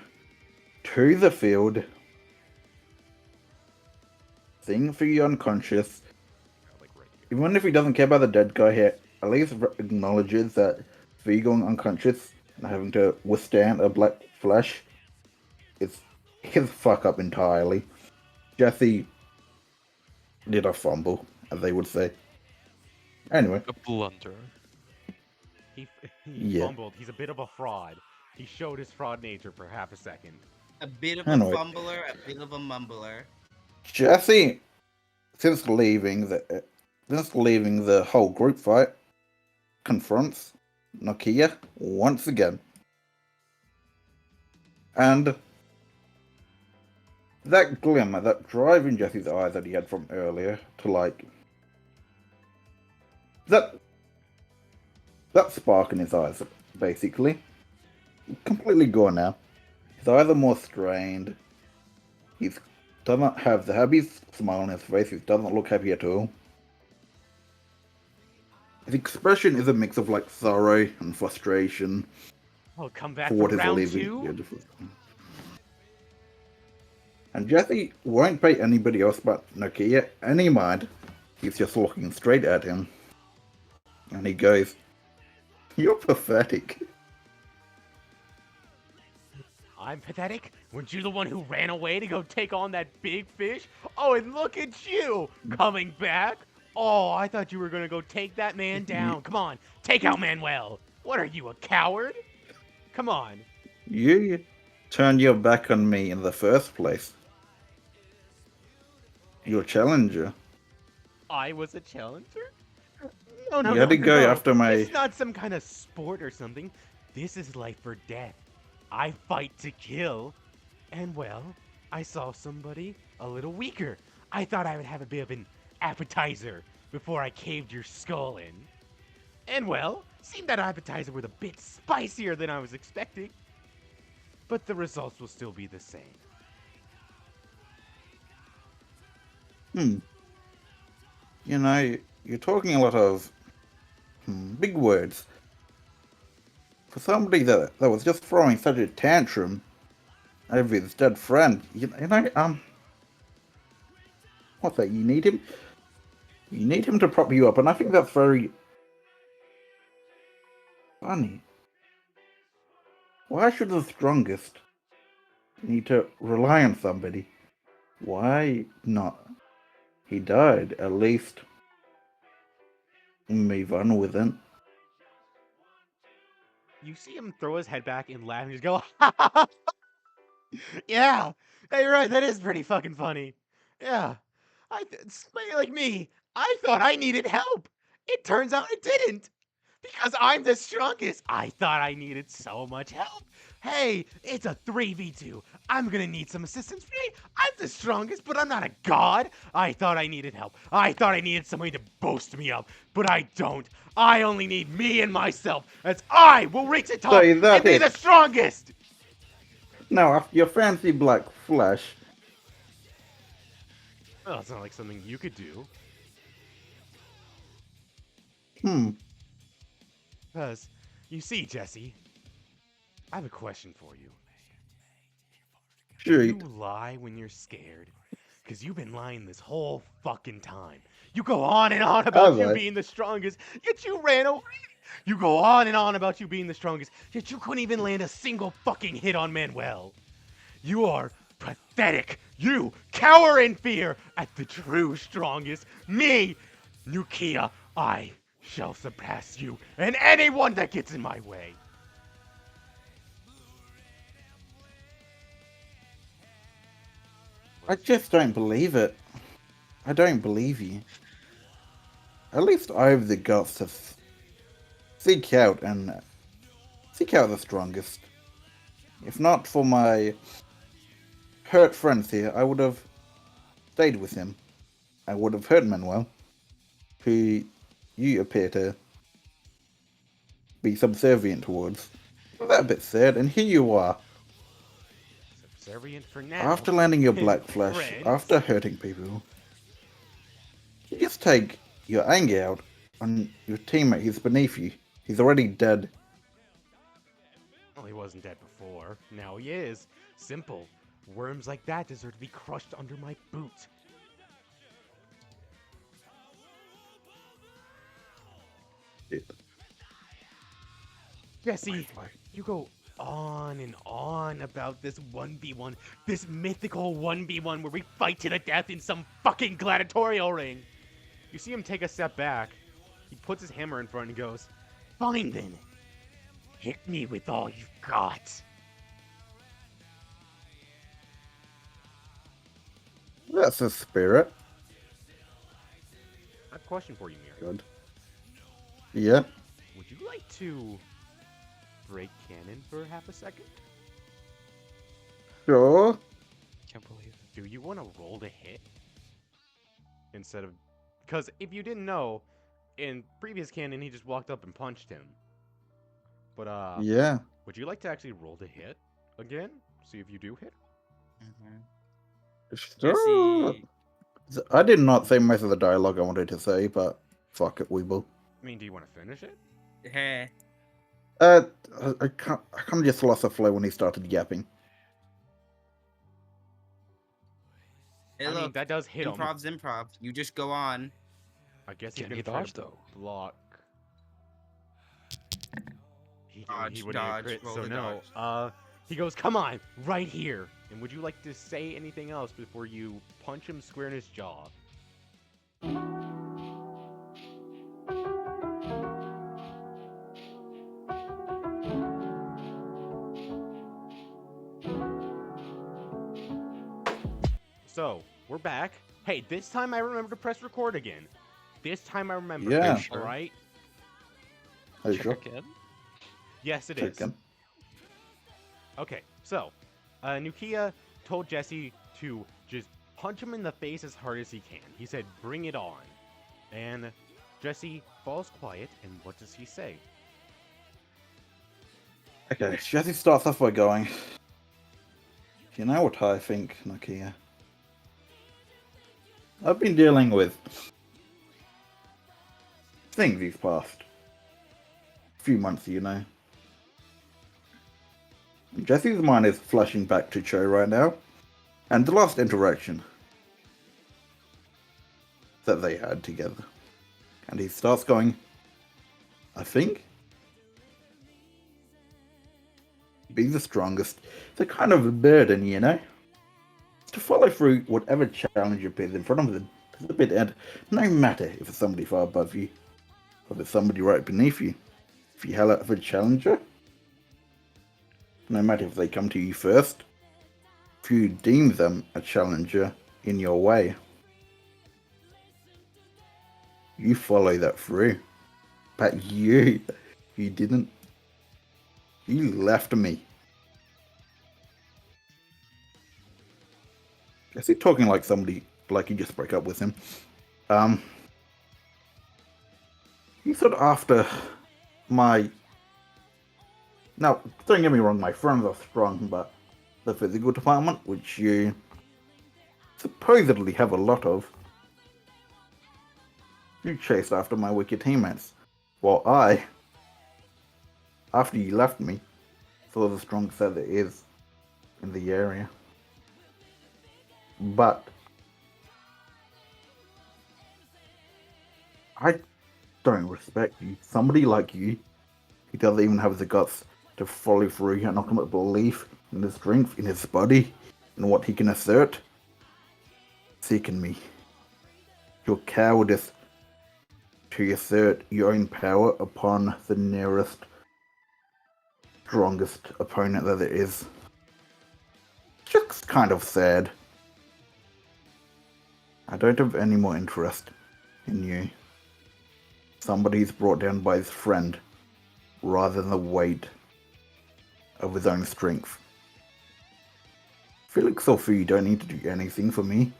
Speaker 5: to the field, seeing the unconscious.
Speaker 1: Like right here.
Speaker 5: Even if he doesn't care about the dead guy here, at least acknowledges that V going unconscious and having to withstand a black flash is his fuck up entirely. Jesse did a fumble, as they would say. Anyway,
Speaker 4: A blunder.
Speaker 1: He
Speaker 5: Yeah.
Speaker 1: fumbled. He's a bit of a fraud. He showed his fraud nature for half a second.
Speaker 2: A bit of
Speaker 5: Anyway.
Speaker 2: a fumbler, a bit of a mumbler.
Speaker 5: Jesse, since leaving the whole group fight, confronts Nokia once again. And that glimmer, that drive in Jesse's eyes that he had from earlier to like that spark in his eyes, basically, completely gone now. His eyes are more strained. He doesn't have the happy smile on his face. He doesn't look happy at all. His expression is a mix of like sorrow and frustration
Speaker 1: Oh, come back
Speaker 5: for
Speaker 1: for
Speaker 5: what is
Speaker 1: round
Speaker 5: leaving.
Speaker 1: 2?
Speaker 5: And Jesse won't pay anybody else but Nokia any mind. He's just looking straight at him. And he goes, "You're pathetic."
Speaker 1: I'm pathetic? Weren't you the one who ran away to go take on that big fish? Oh, and look at you! Coming back? Oh, I thought you were gonna go take that man down. Come on, take out Manuel! What are you, a coward? Come on.
Speaker 5: You turned your back on me in the first place. Your challenger.
Speaker 1: I was a challenger? No,
Speaker 5: You had to go after my-
Speaker 1: It's not some kind of sport or something. This is life or death. I fight to kill. And well, I saw somebody a little weaker. I thought I would have a bit of an appetizer before I caved your skull in. And well, seemed that appetizer was a bit spicier than I was expecting. But the results will still be the same.
Speaker 5: You know, you're talking a lot of big words. For somebody that was just throwing such a tantrum over his dead friend, what's that? You need him? You need him to prop you up, and I think that's very funny. Why should the strongest need to rely on somebody? Why not? He died, at least move on with it.
Speaker 1: You see him throw his head back and laugh and just go, yeah, hey, you're right, that is pretty fucking funny. Yeah, somebody like me, I thought I needed help. It turns out I didn't. Because I'm the strongest. I thought I needed so much help. Hey, it's a 3v2. I'm gonna need some assistance. Right? I'm the strongest, but I'm not a god. I thought I needed help. I thought I needed somebody to boast me up, but I don't. I only need me and myself, as I will reach the top
Speaker 5: So is that
Speaker 1: and be
Speaker 5: it?
Speaker 1: the strongest.
Speaker 5: Now, your fancy black flesh.
Speaker 1: Well, it's not like something you could do. Because, you see, Jesse, I have a question for you.
Speaker 5: Shoot.
Speaker 1: You lie when you're scared. Because you've been lying this whole fucking time. You go on and on about
Speaker 5: Have
Speaker 1: you
Speaker 5: I?
Speaker 1: being the strongest, yet you ran away. You go on and on about you being the strongest, yet you couldn't even land a single fucking hit on Manuel. You are pathetic. You cower in fear at the true strongest. Me, Nukia, I shall surpass you and anyone that gets in my way.
Speaker 5: I just don't believe it. I don't believe you. At least I have the guts to seek out the strongest. If not for my hurt friends here, I would have stayed with him. I would have hurt Manuel, who you appear to be subservient towards. That a bit sad, and here you are.
Speaker 1: Subservient for now.
Speaker 5: After landing your black flash,
Speaker 1: Friends.
Speaker 5: after hurting people, you just take your anger out on your teammate who's beneath you. He's already dead.
Speaker 1: Well, he wasn't dead before. Now he is. Simple. Worms like that deserve to be crushed under my boot. Jesse, you go on and on about this 1v1, this mythical 1v1 where we fight to the death in some fucking gladiatorial ring. You see him take a step back. He puts his hammer in front and goes, "Fine then. Hit me with all you've got."
Speaker 5: That's a spirit.
Speaker 1: I have a question for you, Miri.
Speaker 5: Good. Yeah.
Speaker 1: Would you like to break canon for half a second?
Speaker 5: Sure.
Speaker 4: Can't believe it.
Speaker 1: Do you want to roll to hit? Instead of... Because if you didn't know, in previous canon, he just walked up and punched him. But,
Speaker 5: Yeah.
Speaker 1: would you like to actually roll to hit again? See if you do hit?
Speaker 5: Sure. I did not say most of the dialogue I wanted to say, but fuck it, we will.
Speaker 1: I mean, do you want to finish it?
Speaker 2: Heh.
Speaker 5: I can't. I kind of just lost the flow when he started yapping.
Speaker 2: Hey,
Speaker 1: I mean,
Speaker 2: look,
Speaker 1: that does hit him.
Speaker 2: improv's improv. You just go on.
Speaker 1: I guess he's
Speaker 4: Can
Speaker 1: going
Speaker 4: he
Speaker 1: to try
Speaker 4: dodge,
Speaker 1: to
Speaker 4: though?
Speaker 1: block. He
Speaker 2: Dodge,
Speaker 1: wouldn't get a
Speaker 2: dodge,
Speaker 1: crit,
Speaker 2: roll
Speaker 1: so
Speaker 2: the
Speaker 1: no.
Speaker 2: dodge.
Speaker 1: He goes, "Come on, right here." And would you like to say anything else before you punch him square in his jaw? So, we're back. Hey, this time I remember to press record again. This time I remember.
Speaker 5: Yeah.
Speaker 1: All right?
Speaker 5: Are you
Speaker 4: Check
Speaker 5: sure?
Speaker 4: again?
Speaker 1: Yes, it
Speaker 5: Check
Speaker 1: is.
Speaker 5: again.
Speaker 1: Okay, so, Nukia told Jesse to just punch him in the face as hard as he can. He said, "Bring it on." And Jesse falls quiet, and what does he say?
Speaker 5: Okay, Jesse starts off by going, "You know what I think, Nokia? I've been dealing with things these past few months, you know. Jesse's mind is flashing back to Cho right now, and the last interaction that they had together. And he starts going, I think being the strongest is a kind of a burden, you know? To follow through whatever challenge appears in front of them is a bit odd, no matter if it's somebody far above you, or if it's somebody right beneath you. If you hail out for a challenger, no matter if they come to you first, if you deem them a challenger in your way, you follow that through. But you didn't. You left me. Is he talking like somebody, like you just broke up with him? You said after my... Now, don't get me wrong, my friends are strong, but the physical department, which you supposedly have a lot of, you chased after my wicked teammates, while I, after you left me, saw the strongest that there is in the area. But I don't respect you. Somebody like you, who doesn't even have the guts to follow through and ultimate belief in his strength, in his body, in what he can assert, seeking me. Your cowardice to assert your own power upon the nearest, strongest opponent that there is. Just kind of sad. I don't have any more interest in you. Somebody who's brought down by his friend, rather than the weight of his own strength. Felix or Fee don't need to do anything for me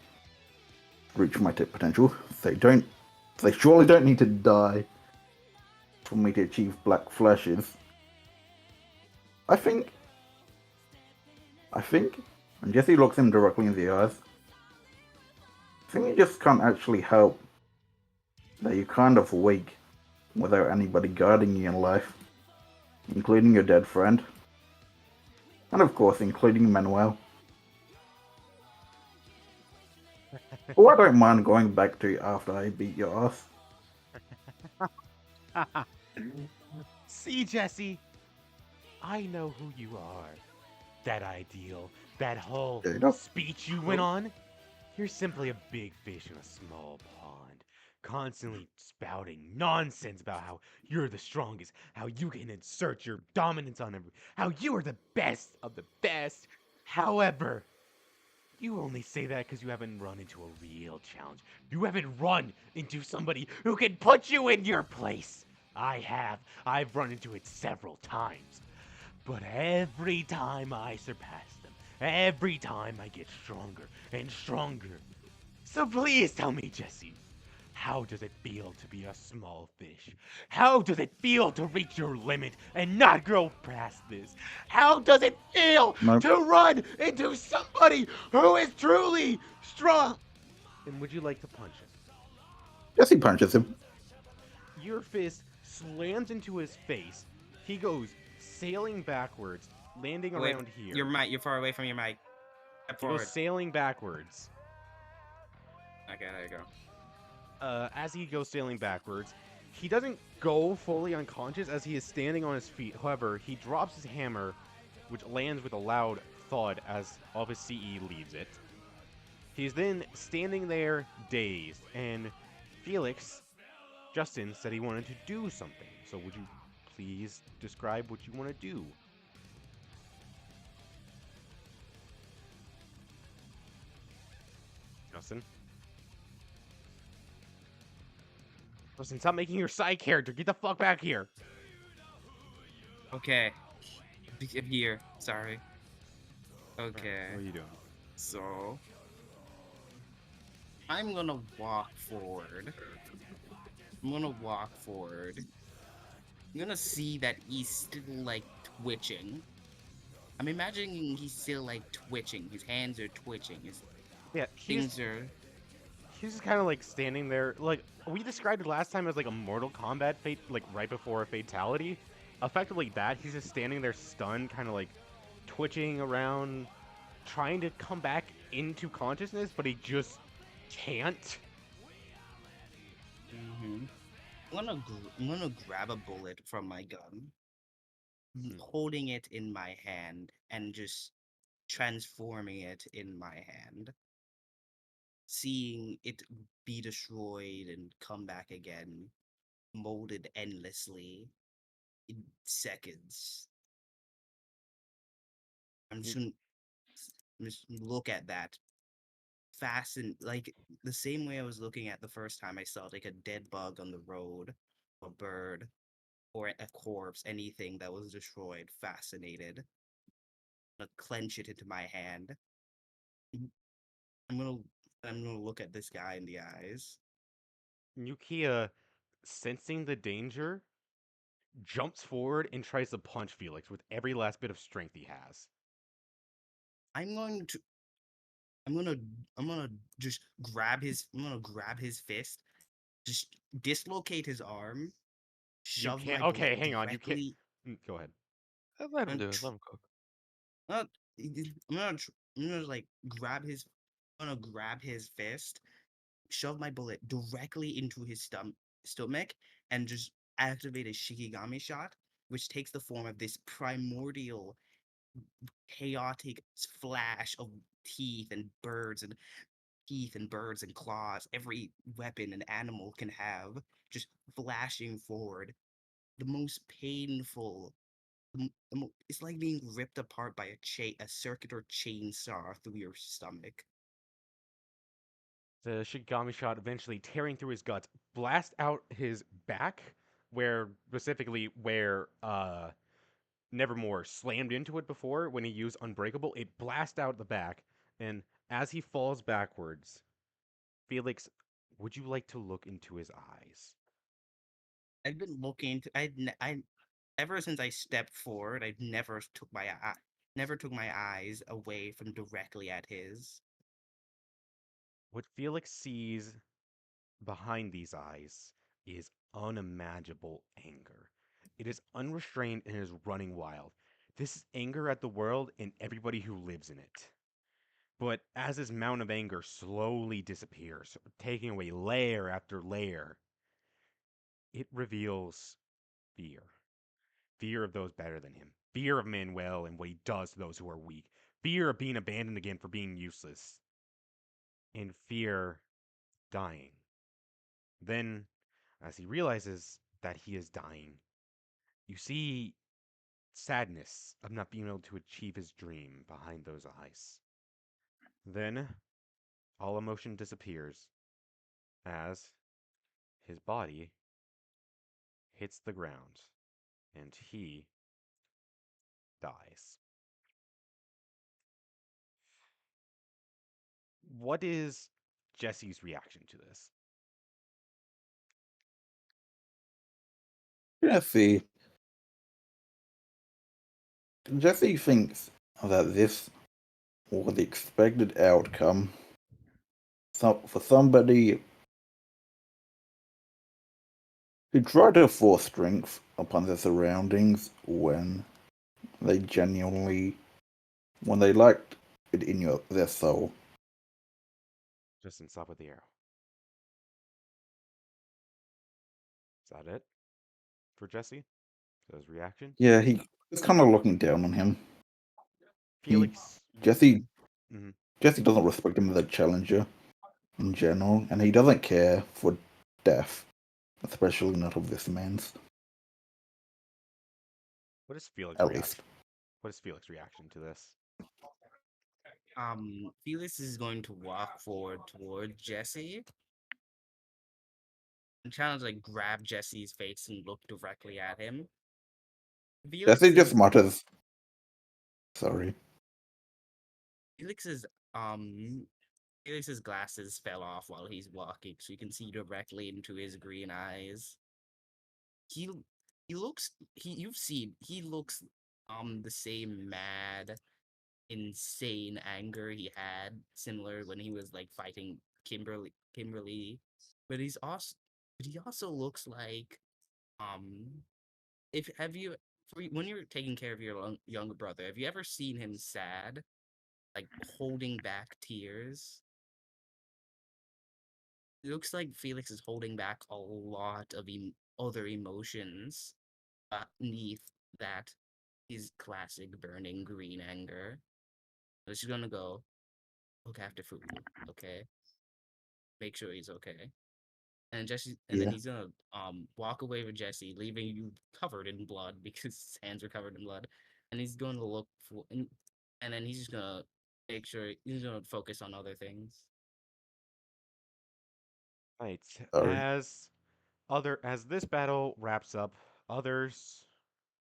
Speaker 5: to reach my potential. They surely don't need to die for me to achieve black flashes. I think And Jesse looks him directly in the eyes. I think you just can't actually help that you're kind of weak without anybody guiding you in life, including your dead friend. And of course, including Manuel. Who I don't mind going back to after I beat your ass.
Speaker 1: See, Jesse, I know who you are. That ideal, that whole
Speaker 5: Jada?
Speaker 1: speech you went on. You're simply a big fish in a small pond, constantly spouting nonsense about how you're the strongest, how you can insert your dominance on everyone, how you are the best of the best. However, you only say that because you haven't run into a real challenge. You haven't run into somebody who can put you in your place. I have. I've run into it several times. But every time I surpass them, every time I get stronger and stronger. So please tell me, Jesse, how does it feel to be a small fish? How does it feel to reach your limit and not grow past this? How does it feel
Speaker 5: No.
Speaker 1: to run into somebody who is truly strong? And would you like to punch him?
Speaker 5: Jesse punches him.
Speaker 1: Your fist slams into his face. He goes sailing backwards, landing
Speaker 2: Wait,
Speaker 1: around here.
Speaker 2: your mic. You're far away from your mic. Step
Speaker 1: He
Speaker 2: forward.
Speaker 1: goes sailing backwards.
Speaker 2: Okay, there you go.
Speaker 1: As he goes sailing backwards, he doesn't go fully unconscious as he is standing on his feet. However, he drops his hammer, which lands with a loud thud as all of his CE leaves it. He's then standing there dazed, and Felix, Justin, said he wanted to do something. So would you please describe what you want to do? Justin? Justin, stop making your side character. Get the fuck back here.
Speaker 2: Okay. I'm here. Sorry. Okay.
Speaker 1: What are you doing?
Speaker 2: So I'm gonna walk forward. I'm gonna see that he's still like twitching. I'm imagining he's still like twitching. His hands are twitching. His
Speaker 1: Yeah,
Speaker 2: things are.
Speaker 1: he's just kind of like standing there. Like we described it last time as like a Mortal Kombat fate, like right before a fatality. Effectively, that he's just standing there stunned, kind of like twitching around, trying to come back into consciousness, but he just can't.
Speaker 2: I'm gonna grab a bullet from my gun, holding it in my hand, and just transforming it in my hand. Seeing it be destroyed and come back again, molded endlessly in seconds. I'm just gonna look at that, fasten like the same way I was looking at the first time I saw like a dead bug on the road, a bird, or a corpse, anything that was destroyed, fascinated. I'm gonna clench it into my hand. I'm gonna I'm gonna look at this guy in the eyes.
Speaker 1: Yukiya, sensing the danger, jumps forward and tries to punch Felix with every last bit of strength he has.
Speaker 2: I'm going to I'm gonna I'm gonna just grab his fist, just dislocate his arm,
Speaker 1: You
Speaker 2: shove
Speaker 1: can't.
Speaker 2: my
Speaker 1: Okay,
Speaker 2: bullet
Speaker 1: hang on. You can't.
Speaker 2: directly.
Speaker 1: Go ahead.
Speaker 4: Let him
Speaker 2: And
Speaker 4: do it. Let him cook.
Speaker 2: not, I'm gonna like grab his I'm gonna grab his fist, shove my bullet directly into his stomach, and just activate a Shikigami shot, which takes the form of this primordial, chaotic flash of teeth and birds and claws, every weapon an animal can have, just flashing forward. The most painful. It's like being ripped apart by a circular chainsaw through your stomach.
Speaker 1: The Shigami shot eventually tearing through his guts, blast out his back, where specifically where Nevermore slammed into it before when he used Unbreakable. It blasts out the back, and as he falls backwards, Felix, would you like to look into his eyes?
Speaker 2: I've been looking. I ever since I stepped forward, I've never took my eye. never took my eyes away from directly at his.
Speaker 1: What Felix sees behind these eyes is unimaginable anger. It is unrestrained and is running wild. This is anger at the world and everybody who lives in it. But as his mountain of anger slowly disappears, taking away layer after layer, it reveals fear. Fear of those better than him. Fear of Manuel and what he does to those who are weak. Fear of being abandoned again for being useless. And fear dying. Then, as he realizes that he is dying, you see sadness of not being able to achieve his dream behind those eyes. Then, all emotion disappears as his body hits the ground and he dies. What is Jesse's reaction to this?
Speaker 5: Jesse. Jesse thinks that this was the expected outcome. For somebody who tried to force strength upon their surroundings they genuinely, when they liked it in their soul.
Speaker 1: Justin, stop with the arrow. Is that it for Jesse? His reaction?
Speaker 5: Yeah, he was kind of looking down on him.
Speaker 1: Felix.
Speaker 5: Jesse
Speaker 1: Mhm.
Speaker 5: Jesse doesn't respect him as a challenger in general, and he doesn't care for death, especially not of this man's,
Speaker 1: What is Felix'
Speaker 5: at
Speaker 1: reaction?
Speaker 5: least.
Speaker 1: What is Felix' reaction to this?
Speaker 2: Felix is going to walk forward toward Jesse and trying to like grab Jesse's face and look directly at him. Felix
Speaker 5: Jesse just
Speaker 2: is
Speaker 5: mutters, sorry.
Speaker 2: Felix's um Felix's glasses fell off while he's walking, so you can see directly into his green eyes. He he looks you've seen he looks the same mad, insane anger he had similar when he was like fighting Kimberly. But he also looks like um if have you when you're taking care of your younger brother, have you ever seen him sad, like holding back tears? It looks like Felix is holding back a lot of other emotions beneath that his classic burning green anger. So she's gonna go look after Fufu, okay? Make sure he's okay. And then
Speaker 5: Yeah.
Speaker 2: he's gonna walk away with Jesse, leaving you covered in blood because his hands are covered in blood. And he's going to look for and then he's just gonna make sure he's gonna focus on other things.
Speaker 1: Right.
Speaker 5: Sorry.
Speaker 1: As this battle wraps up, others,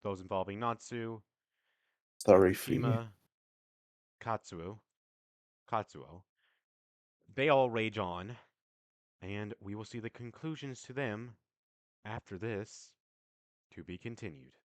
Speaker 1: those involving Natsu,
Speaker 5: Sorry for you.
Speaker 1: Kagoshima, Katsuo, Katsuo, they all rage on, and we will see the conclusions to them after this to be continued.